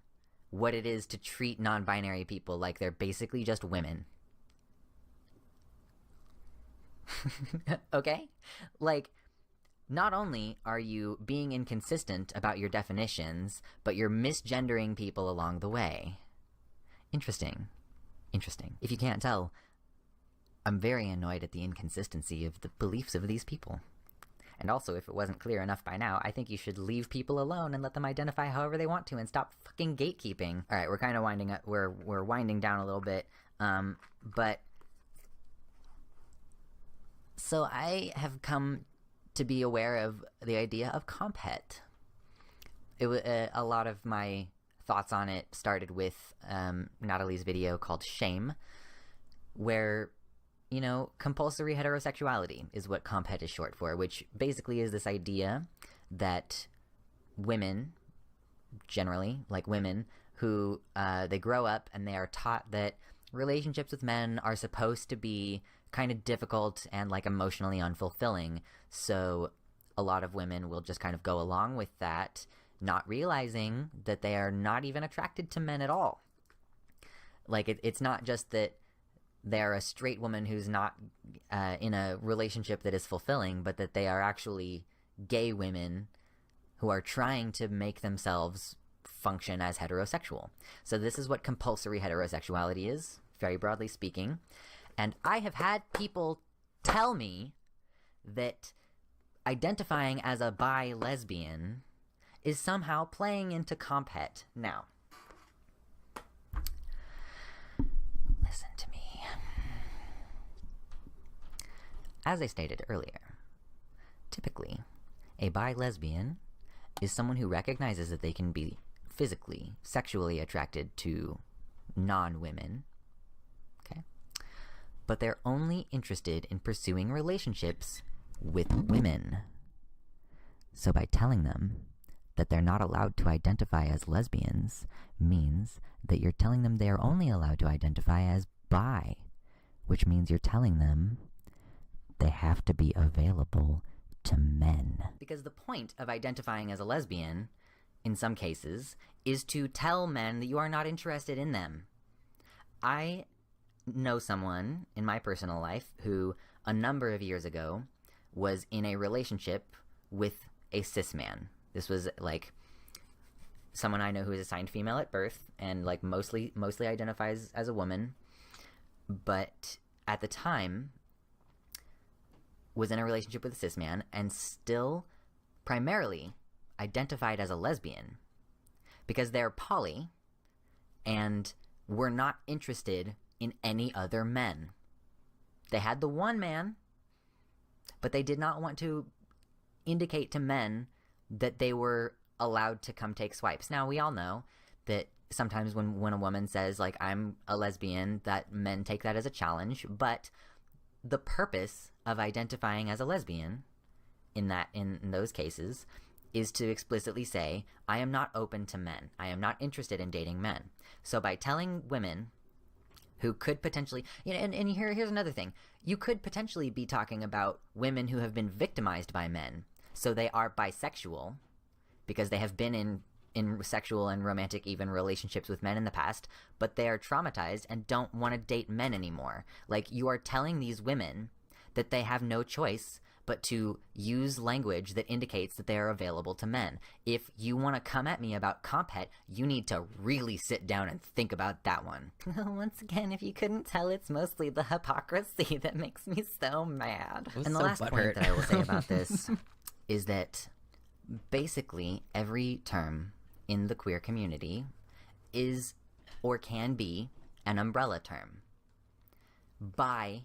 what it is to treat non-binary people like they're basically just women. Okay? Like, not only are you being inconsistent about your definitions, but you're misgendering people along the way. Interesting. If you can't tell, I'm very annoyed at the inconsistency of the beliefs of these people. And also, if it wasn't clear enough by now, I think you should leave people alone and let them identify however they want to and stop fucking gatekeeping. All right, we're kind of winding up. We're winding down a little bit. But so I have come to be aware of the idea of comphet. It was a lot of my thoughts on it started with Natalie's video called Shame, where, compulsory heterosexuality is what comphet is short for, which basically is this idea that women, generally, like women, who they grow up and they are taught that relationships with men are supposed to be kind of difficult and like emotionally unfulfilling. So a lot of women will just kind of go along with that, not realizing that they are not even attracted to men at all. Like, it's not just that they're a straight woman who's not in a relationship that is fulfilling, but that they are actually gay women who are trying to make themselves function as heterosexual. So this is what compulsory heterosexuality is, very broadly speaking. And I have had people tell me that identifying as a bi-lesbian is somehow playing into comphet. Now, listen to me. As I stated earlier, typically, a bi-lesbian is someone who recognizes that they can be physically, sexually attracted to non-women, okay? But they're only interested in pursuing relationships with women. So by telling them that they're not allowed to identify as lesbians means that you're telling them they are only allowed to identify as bi, which means you're telling them they have to be available to men. Because the point of identifying as a lesbian, in some cases, is to tell men that you are not interested in them. I know someone in my personal life who a number of years ago was in a relationship with a cis man. This was like someone I know who is assigned female at birth and like mostly identifies as a woman, but at the time was in a relationship with a cis man and still primarily identified as a lesbian because they're poly and were not interested in any other men. They had the one man, but they did not want to indicate to men that they were allowed to come take swipes. Now, we all know that sometimes when a woman says, like, I'm a lesbian, that men take that as a challenge, but the purpose of identifying as a lesbian in those cases is to explicitly say, I am not open to men. I am not interested in dating men. So by telling women who could potentially, and here's another thing. You could potentially be talking about women who have been victimized by men. So they are bisexual because they have been in sexual and romantic even relationships with men in the past, but they are traumatized and don't want to date men anymore. Like, you are telling these women that they have no choice but to use language that indicates that they are available to men. If you want to come at me about compet, you need to really sit down and think about that one. Once again, if you couldn't tell, it's mostly the hypocrisy that makes me so mad. And the last point that I will say about this is that basically every term in the queer community is or can be an umbrella term. Bi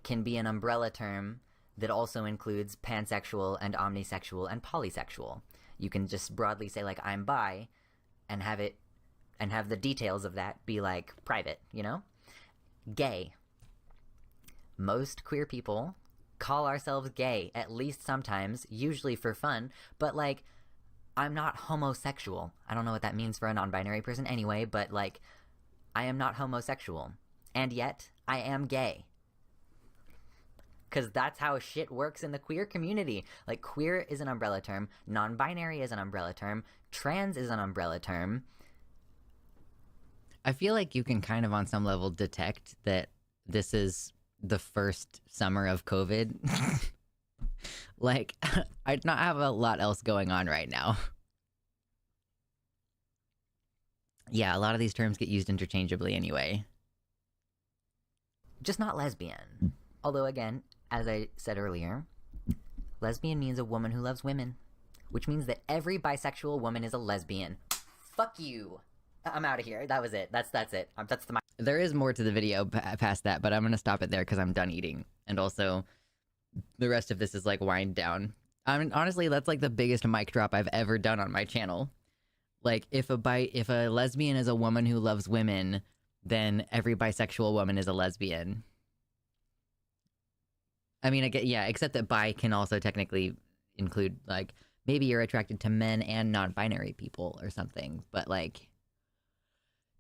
can be an umbrella term that also includes pansexual and omnisexual and polysexual. You can just broadly say, like, I'm bi, and have the details of that be like private, Gay. Most queer people call ourselves gay, at least sometimes, usually for fun, but like, I'm not homosexual. I don't know what that means for a non-binary person anyway, but like, I am not homosexual. And yet, I am gay. Because that's how shit works in the queer community. Like, queer is an umbrella term, non-binary is an umbrella term, trans is an umbrella term. I feel like you can kind of on some level detect that this is the first summer of COVID. Like, I do not have a lot else going on right now. Yeah, a lot of these terms get used interchangeably anyway. Just not lesbian. Although, again, as I said earlier, lesbian means a woman who loves women, which means that every bisexual woman is a lesbian. Fuck you. I'm out of here. That was it. That's it. There is more to the video past that, but I'm going to stop it there because I'm done eating. And also, the rest of this is like wind down. I mean, honestly, that's like the biggest mic drop I've ever done on my channel. Like, if a lesbian is a woman who loves women, then every bisexual woman is a lesbian. I mean, yeah, except that bi can also technically include, like, maybe you're attracted to men and non-binary people or something. But, like,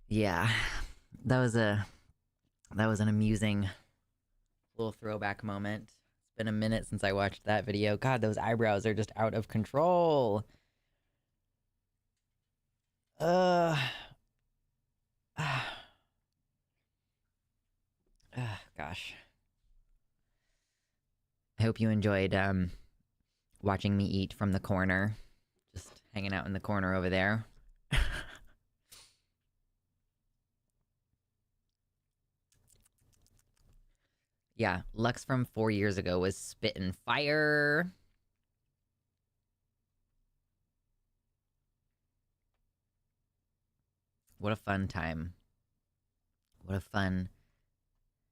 yeah, that was an amusing little throwback moment. It's been a minute since I watched that video. God, those eyebrows are just out of control. Gosh. I hope you enjoyed watching me eat from the corner. Just hanging out in the corner over there. Yeah, Lux from 4 years ago was spitting fire. What a fun time. What a fun...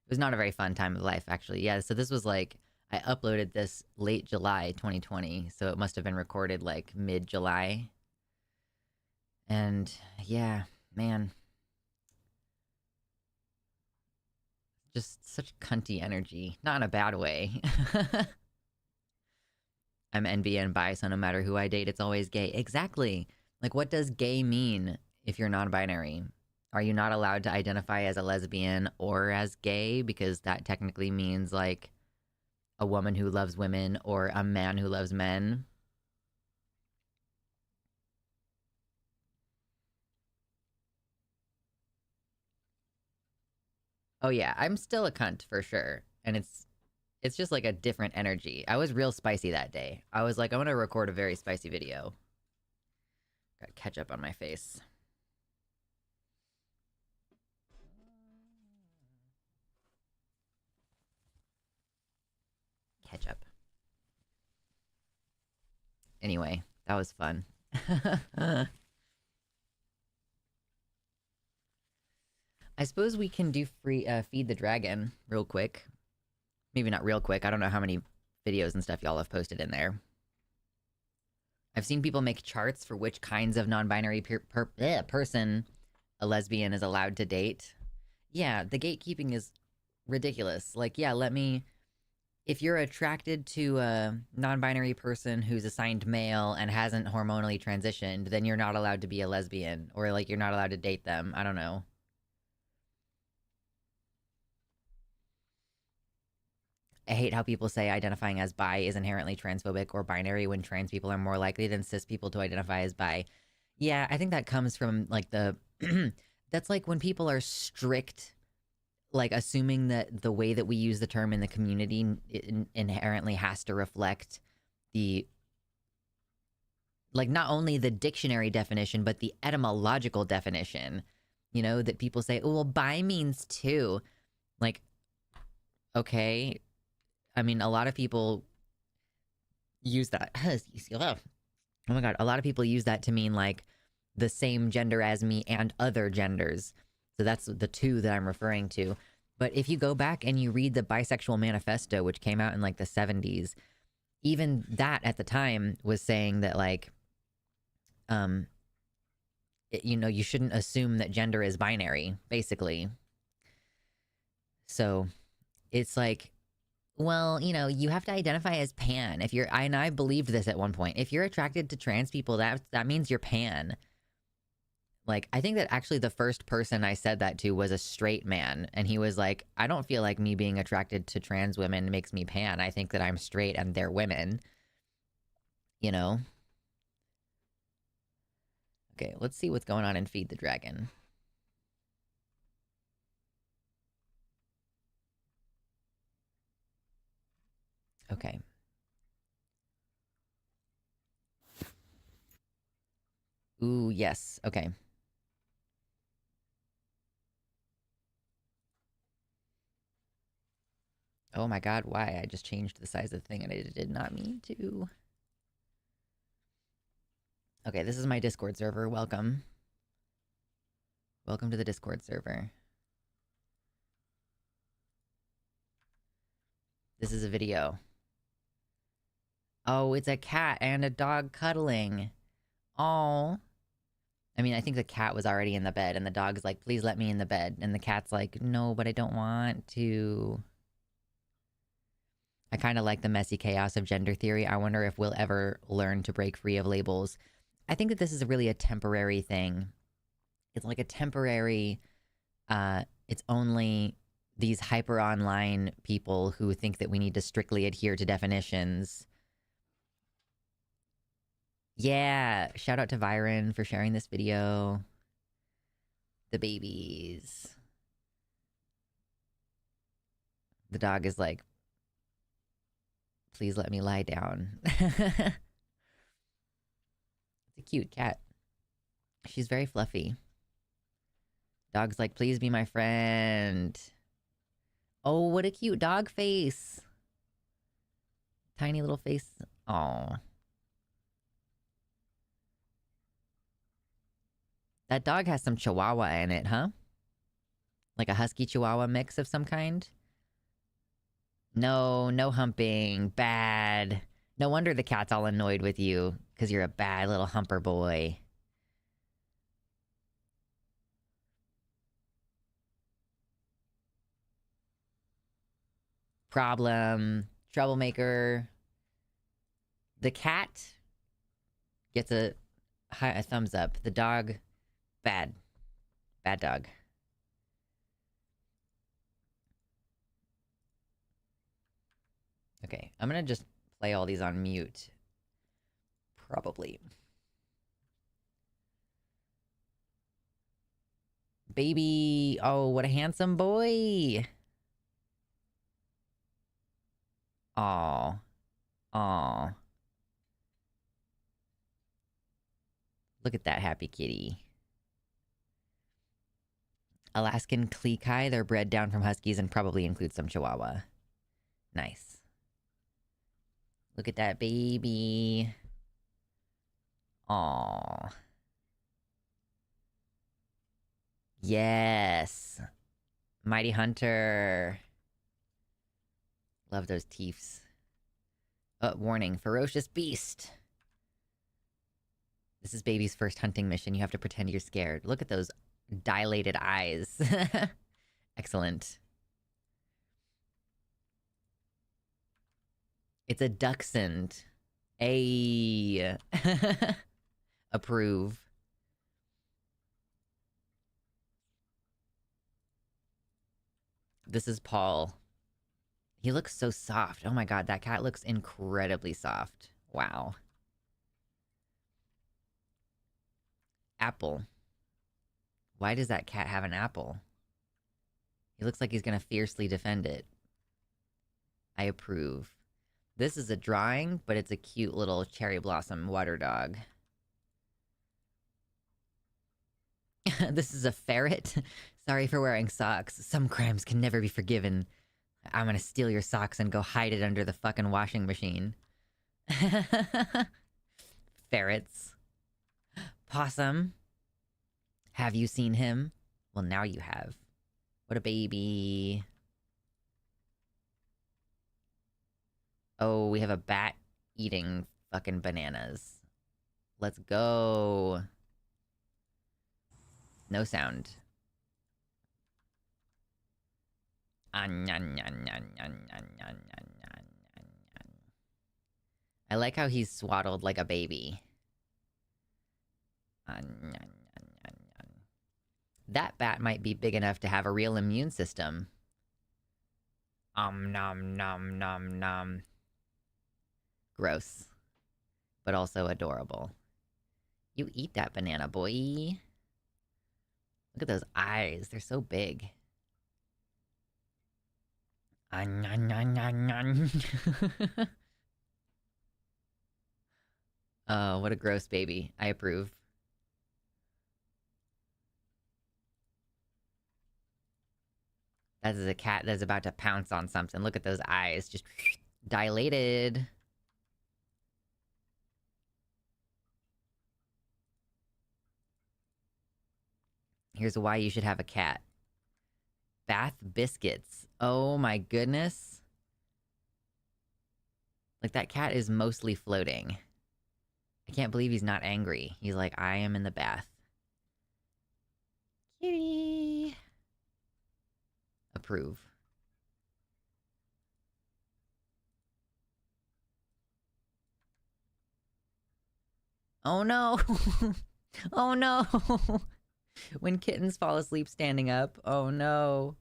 It was not a very fun time of life, actually. Yeah, so this was like... I uploaded this late July 2020, so it must have been recorded like mid-July. And yeah, man. Just such cunty energy. Not in a bad way. I'm NB and bi, so no matter who I date, it's always gay. Exactly. Like, what does gay mean if you're non-binary? Are you not allowed to identify as a lesbian or as gay? Because that technically means, like, a woman who loves women or a man who loves men. Oh yeah, I'm still a cunt for sure. And it's just like a different energy. I was real spicy that day. I was like, I want to record a very spicy video. Got ketchup on my face. Ketchup. Anyway, that was fun. I suppose we can do free Feed the Dragon real quick. Maybe not real quick. I don't know how many videos and stuff y'all have posted in there. I've seen people make charts for which kinds of non-binary person a lesbian is allowed to date. Yeah, the gatekeeping is ridiculous. Like, yeah, if you're attracted to a non-binary person who's assigned male and hasn't hormonally transitioned, then you're not allowed to be a lesbian, or like you're not allowed to date them. I don't know. I hate how people say identifying as bi is inherently transphobic or binary when trans people are more likely than cis people to identify as bi. Yeah, I think that comes from like the that's like when people are strict, like assuming that the way that we use the term in the community inherently has to reflect the, like, not only the dictionary definition but the etymological definition. You know, that people say, oh well, bi means two. Like, okay, I mean, a lot of people use that. Oh my god, a lot of people use that to mean like the same gender as me and other genders. So that's the two that I'm referring to. But if you go back and you read the Bisexual Manifesto, which came out in like the 70s, even that at the time was saying that like, you know, you shouldn't assume that gender is binary, basically. So it's like, well, you know, you have to identify as pan. If you're, and I believed this at one point. If you're attracted to trans people, that means you're pan. Like, I think that actually the first person I said that to was a straight man, and he was like, I don't feel like me being attracted to trans women makes me pan. I think that I'm straight and they're women. You know? Okay, let's see what's going on in Feed the Dragon. Okay. Ooh, yes. Okay. Oh my god, why? I just changed the size of the thing and I did not mean to. Okay, this is my Discord server. Welcome. Welcome to the Discord server. This is a video. Oh, it's a cat and a dog cuddling. Oh. I mean, I think the cat was already in the bed and the dog's like, please let me in the bed. And the cat's like, no, but I don't want to. I kind of like the messy chaos of gender theory. I wonder if we'll ever learn to break free of labels. I think that this is really a temporary thing. It's like a temporary, it's only these hyper online people who think that we need to strictly adhere to definitions. Yeah, shout out to Viren for sharing this video. The babies. The dog is like, please let me lie down. It's a cute cat. She's very fluffy. Dog's like, please be my friend. Oh, what a cute dog face. Tiny little face. Aw. That dog has some chihuahua in it, huh? Like a husky chihuahua mix of some kind? No, no humping. Bad. No wonder the cat's all annoyed with you, because you're a bad little humper boy. Problem. Troublemaker. The cat gets a thumbs up. The dog, bad. Bad dog. Okay, I'm gonna just play all these on mute. Probably. Baby. Oh, what a handsome boy. Aw. Aw. Look at that happy kitty. Alaskan Klekai. They're bred down from Huskies and probably include some Chihuahua. Nice. Look at that baby. Aw. Yes. Mighty Hunter. Love those teeths. Warning. Ferocious beast. This is baby's first hunting mission. You have to pretend you're scared. Look at those dilated eyes. Excellent. It's a Dachshund. A approve. This is Paul. He looks so soft. Oh my god, that cat looks incredibly soft. Wow. Apple. Why does that cat have an apple? He looks like he's gonna fiercely defend it. I approve. This is a drawing, but it's a cute little cherry blossom water dog. This is a ferret. Sorry for wearing socks. Some crimes can never be forgiven. I'm gonna steal your socks and go hide it under the fucking washing machine. Ferrets. Possum. Have you seen him? Well, now you have. What a baby. Oh, we have a bat eating fucking bananas. Let's go. No sound. I like how he's swaddled like a baby. That bat might be big enough to have a real immune system. Nom nom nom nom. Gross. But also adorable. You eat that banana, boy. Look at those eyes. They're so big. Oh, what a gross baby. I approve. That is a cat that's about to pounce on something. Look at those eyes. Just dilated. Here's why you should have a cat. Bath biscuits. Oh my goodness. Like, that cat is mostly floating. I can't believe he's not angry. He's like, I am in the bath. Kitty. Approve. Oh no! Oh no! When kittens fall asleep standing up. Oh no.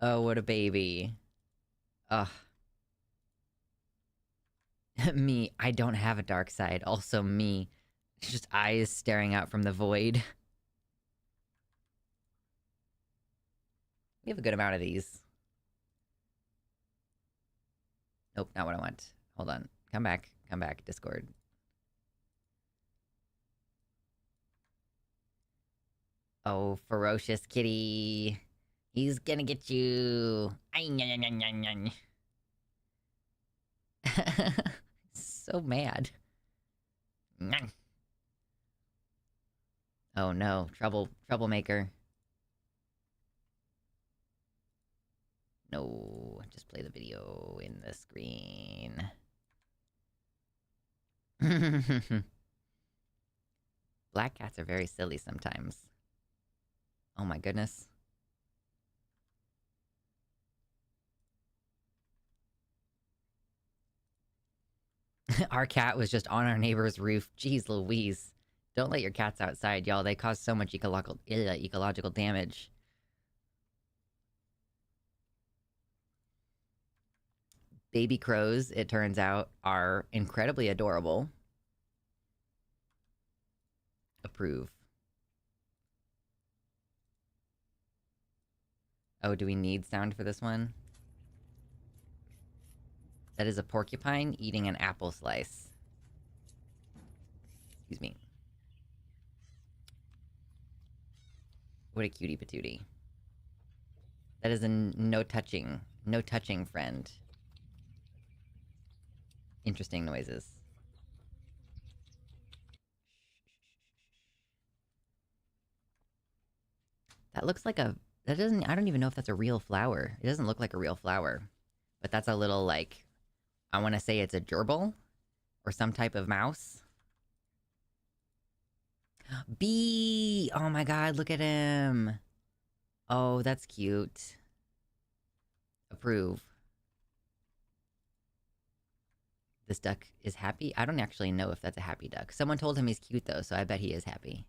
Oh, what a baby. Ugh. Me, I don't have a dark side. Also me. Just eyes staring out from the void. We have a good amount of these. Nope, not what I want. Hold on. Come back. Come back, Discord. Oh, ferocious kitty. He's gonna get you. So mad. Oh no, troublemaker. No, just play the video in the screen. Black cats are very silly sometimes. Oh my goodness. Our cat was just on our neighbor's roof. Jeez Louise. Don't let your cats outside, y'all. They cause so much ecological damage. Baby crows, it turns out, are incredibly adorable. Approve. Oh, do we need sound for this one? That is a porcupine eating an apple slice. Excuse me. What a cutie patootie. That is a no touching friend. Interesting noises. That looks like a... That doesn't... I don't even know if that's a real flower. It doesn't look like a real flower. But that's a little, like... I want to say it's a gerbil? Or some type of mouse? Bee! Oh my god, look at him! Oh, that's cute. Approve. This duck is happy? I don't actually know if that's a happy duck. Someone told him he's cute, though, so I bet he is happy.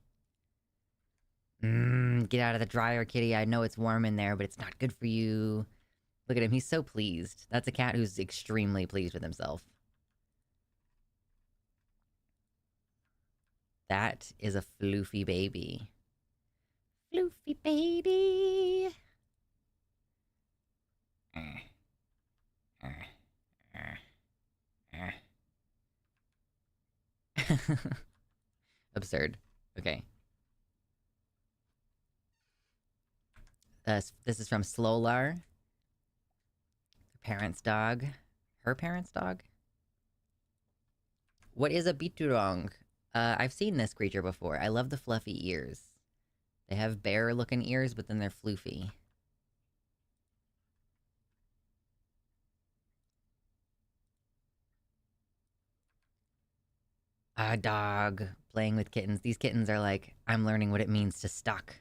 Get out of the dryer, kitty. I know it's warm in there, but it's not good for you. Look at him. He's so pleased. That's a cat who's extremely pleased with himself. That is a floofy baby. Floofy baby. Absurd. Okay. This is from Slolar. Parents' dog. Her parents' dog? What is a biturong? I've seen this creature before. I love the fluffy ears. They have bear-looking ears, but then they're floofy. A dog playing with kittens. These kittens are like, I'm learning what it means to stalk.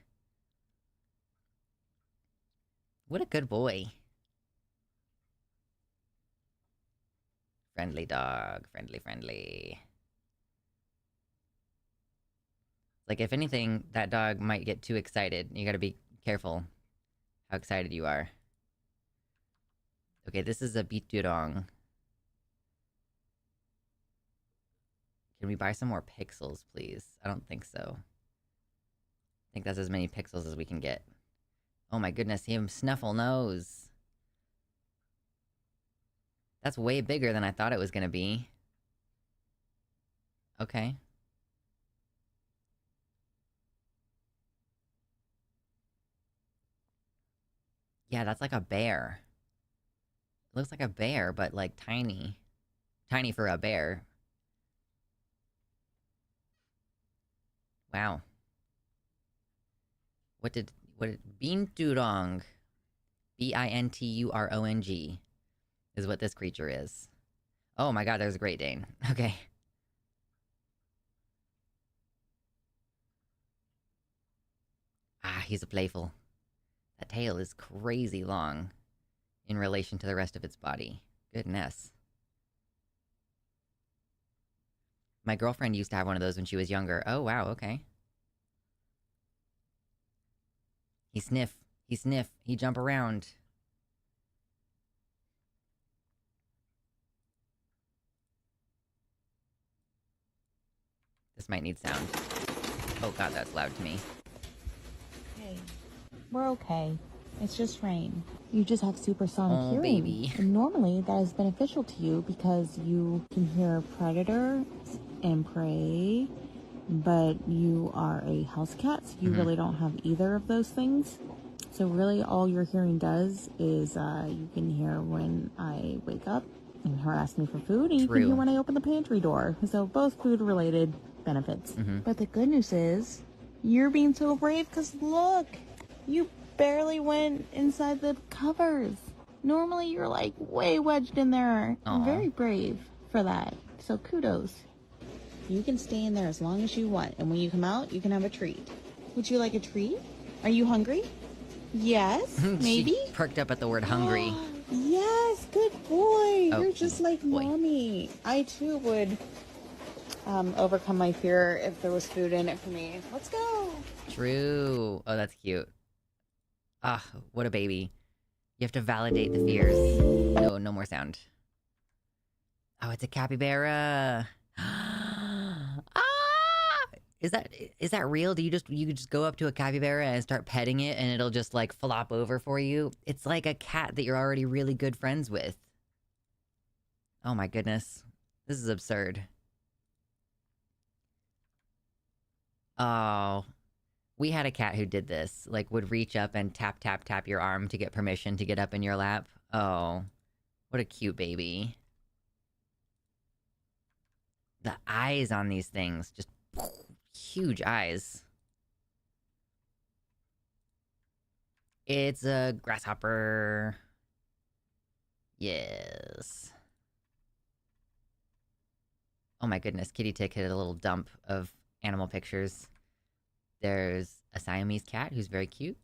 What a good boy. Friendly dog. Friendly. Like, if anything, that dog might get too excited. You gotta be careful how excited you are. Okay, this is a biturong. Can we buy some more pixels, please? I don't think so. I think that's as many pixels as we can get. Oh my goodness, him snuffle nose. That's way bigger than I thought it was gonna be. Okay. Yeah, that's like a bear. It looks like a bear, but like tiny. Tiny for a bear. Wow. Binturong. Binturong is what this creature is. Oh my god, there's a Great Dane. Okay. Ah, he's a playful. That tail is crazy long in relation to the rest of its body. Goodness. My girlfriend used to have one of those when she was younger. Oh, wow, okay. He sniff. He jump around. This might need sound. Oh god, that's loud to me. Hey, we're okay. It's just rain. You just have supersonic hearing. Baby. And normally that is beneficial to you because you can hear predators and prey, but you are a house cat, so you really don't have either of those things. So really all your hearing does is you can hear when I wake up and her ask me for food, and you can hear when I open the pantry door. So both food-related benefits. But the good news is you're being so brave because look, you barely went inside the covers. Normally you're like way wedged in there. I'm very brave for that. So kudos. You can stay in there as long as you want, and when you come out, you can have a treat. Would you like a treat? Are you hungry? Yes, maybe? She perked up at the word hungry. Yes, good boy. Oh, You're just like mommy. I too would overcome my fear if there was food in it for me. Let's go. True. Oh, that's cute. Ah, what a baby. You have to validate the fears. No more sound. Oh, it's a capybara. Ah! Is that real? Do you just go up to a capybara and start petting it and it'll just like flop over for you? It's like a cat that you're already really good friends with. Oh my goodness. This is absurd. Oh, we had a cat who did this. Like, would reach up and tap, tap, tap your arm to get permission to get up in your lap. Oh, what a cute baby. The eyes on these things, just huge eyes. It's a grasshopper. Yes. Oh my goodness, Kitty Tick hit a little dump of animal pictures. There's a Siamese cat who's very cute.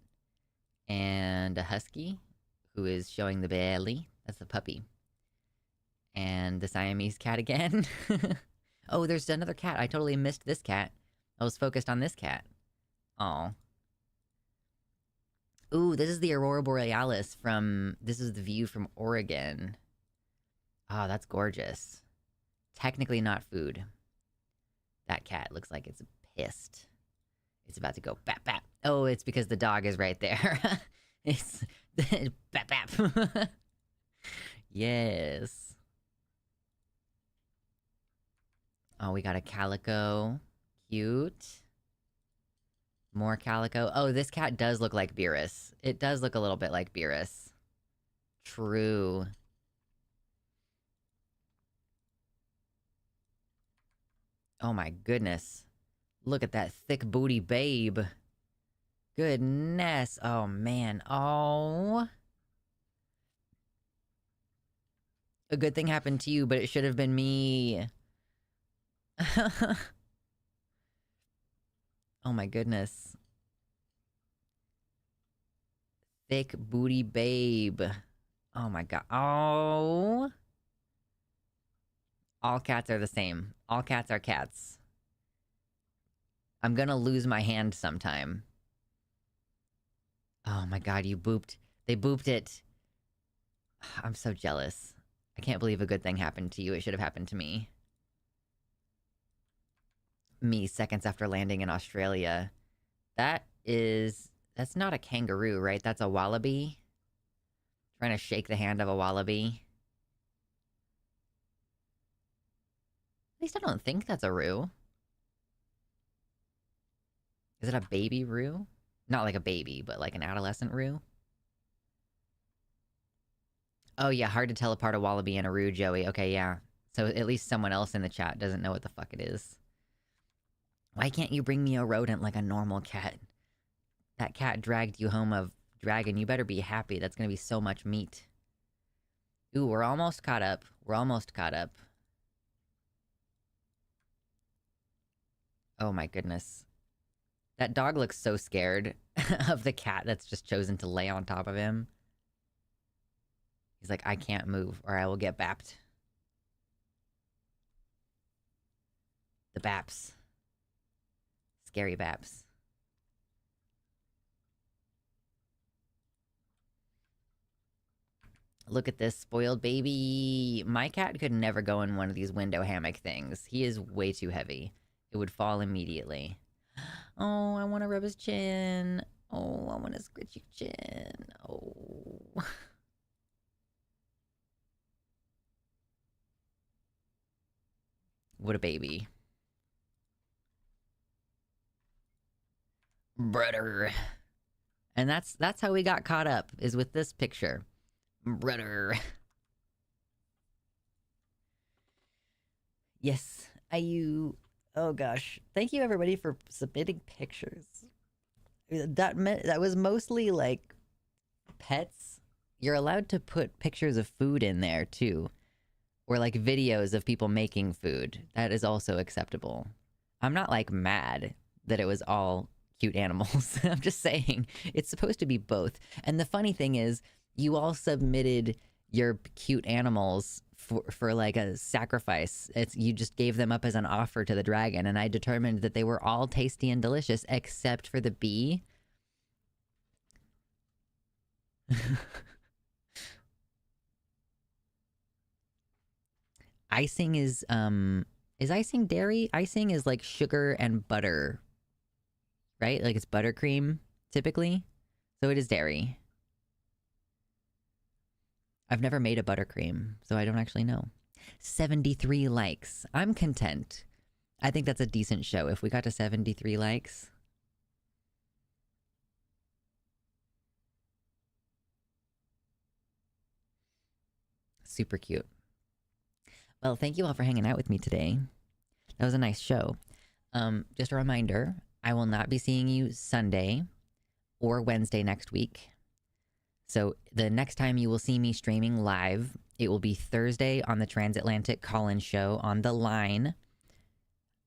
And a husky who is showing the belly. That's the puppy. And the Siamese cat again. Oh, there's another cat. I totally missed this cat. I was focused on this cat. Aw. Ooh, this is the Aurora Borealis from... This is the view from Oregon. Oh, that's gorgeous. Technically not food. That cat looks like it's pissed. It's about to go bap bap. Oh, it's because the dog is right there. It's... bap bap. Yes. Oh, we got a calico. Cute. More calico. Oh, this cat does look like Beerus. It does look a little bit like Beerus. True. Oh my goodness. Look at that thick booty babe. Goodness. Oh man. Oh. A good thing happened to you, but it should have been me. Oh my goodness. Thick booty babe. Oh my god. Oh. All cats are the same. All cats are cats. I'm gonna lose my hand sometime. Oh my god, you booped. They booped it. I'm so jealous. I can't believe a good thing happened to you. It should have happened to me. Me seconds after landing in Australia. That's not a kangaroo, right? That's a wallaby. Trying to shake the hand of a wallaby. At least I don't think that's a roo. Is it a baby roo? Not like a baby, but like an adolescent roo. Oh yeah, hard to tell apart a wallaby and a roo, Joey. Okay, yeah. So at least someone else in the chat doesn't know what the fuck it is. Why can't you bring me a rodent like a normal cat? That cat dragged you home a dragon. You better be happy. That's gonna be so much meat. Ooh, we're almost caught up. We're almost caught up. Oh my goodness. That dog looks so scared of the cat that's just chosen to lay on top of him. He's like, I can't move or I will get bapped. The baps. Scary baps. Look at this spoiled baby. My cat could never go in one of these window hammock things. He is way too heavy. It would fall immediately. Oh, I want to rub his chin. Oh, I want to scratch your chin. Oh. What a baby. Brother. And that's how we got caught up, is with this picture. Brother. Yes, oh gosh. Thank you everybody for submitting pictures. That was mostly like pets. You're allowed to put pictures of food in there too. Or like videos of people making food. That is also acceptable. I'm not like mad that it was all cute animals. I'm just saying it's supposed to be both. And the funny thing is, you all submitted your cute animals for like a sacrifice. You just gave them up as an offer to the dragon, and I determined that they were all tasty and delicious except for the bee. Icing is Is icing dairy? Icing is like sugar and butter, right? Like it's buttercream typically. So it is dairy. I've never made a buttercream, so I don't actually know. 73 likes. I'm content. I think that's a decent show. If we got to 73 likes. Super cute. Well, thank you all for hanging out with me today. That was a nice show. Just a reminder, I will not be seeing you Sunday or Wednesday next week. So the next time you will see me streaming live, it will be Thursday on the Transatlantic call-in show on The Line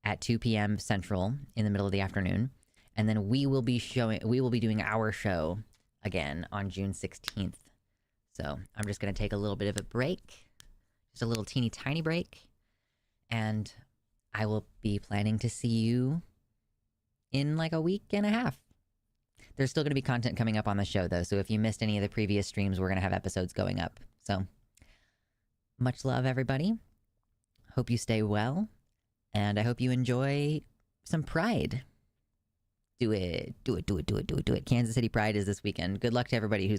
at 2 p.m. Central in the middle of the afternoon. And then we will be doing our show again on June 16th. So I'm just going to take a little bit of a break, just a little teeny tiny break. And I will be planning to see you in like a week and a half. There's still going to be content coming up on the show, though. So if you missed any of the previous streams, we're going to have episodes going up. So much love, everybody. Hope you stay well. And I hope you enjoy some Pride. Do it. Do it, do it, do it, do it, do it. Kansas City Pride is this weekend. Good luck to everybody who's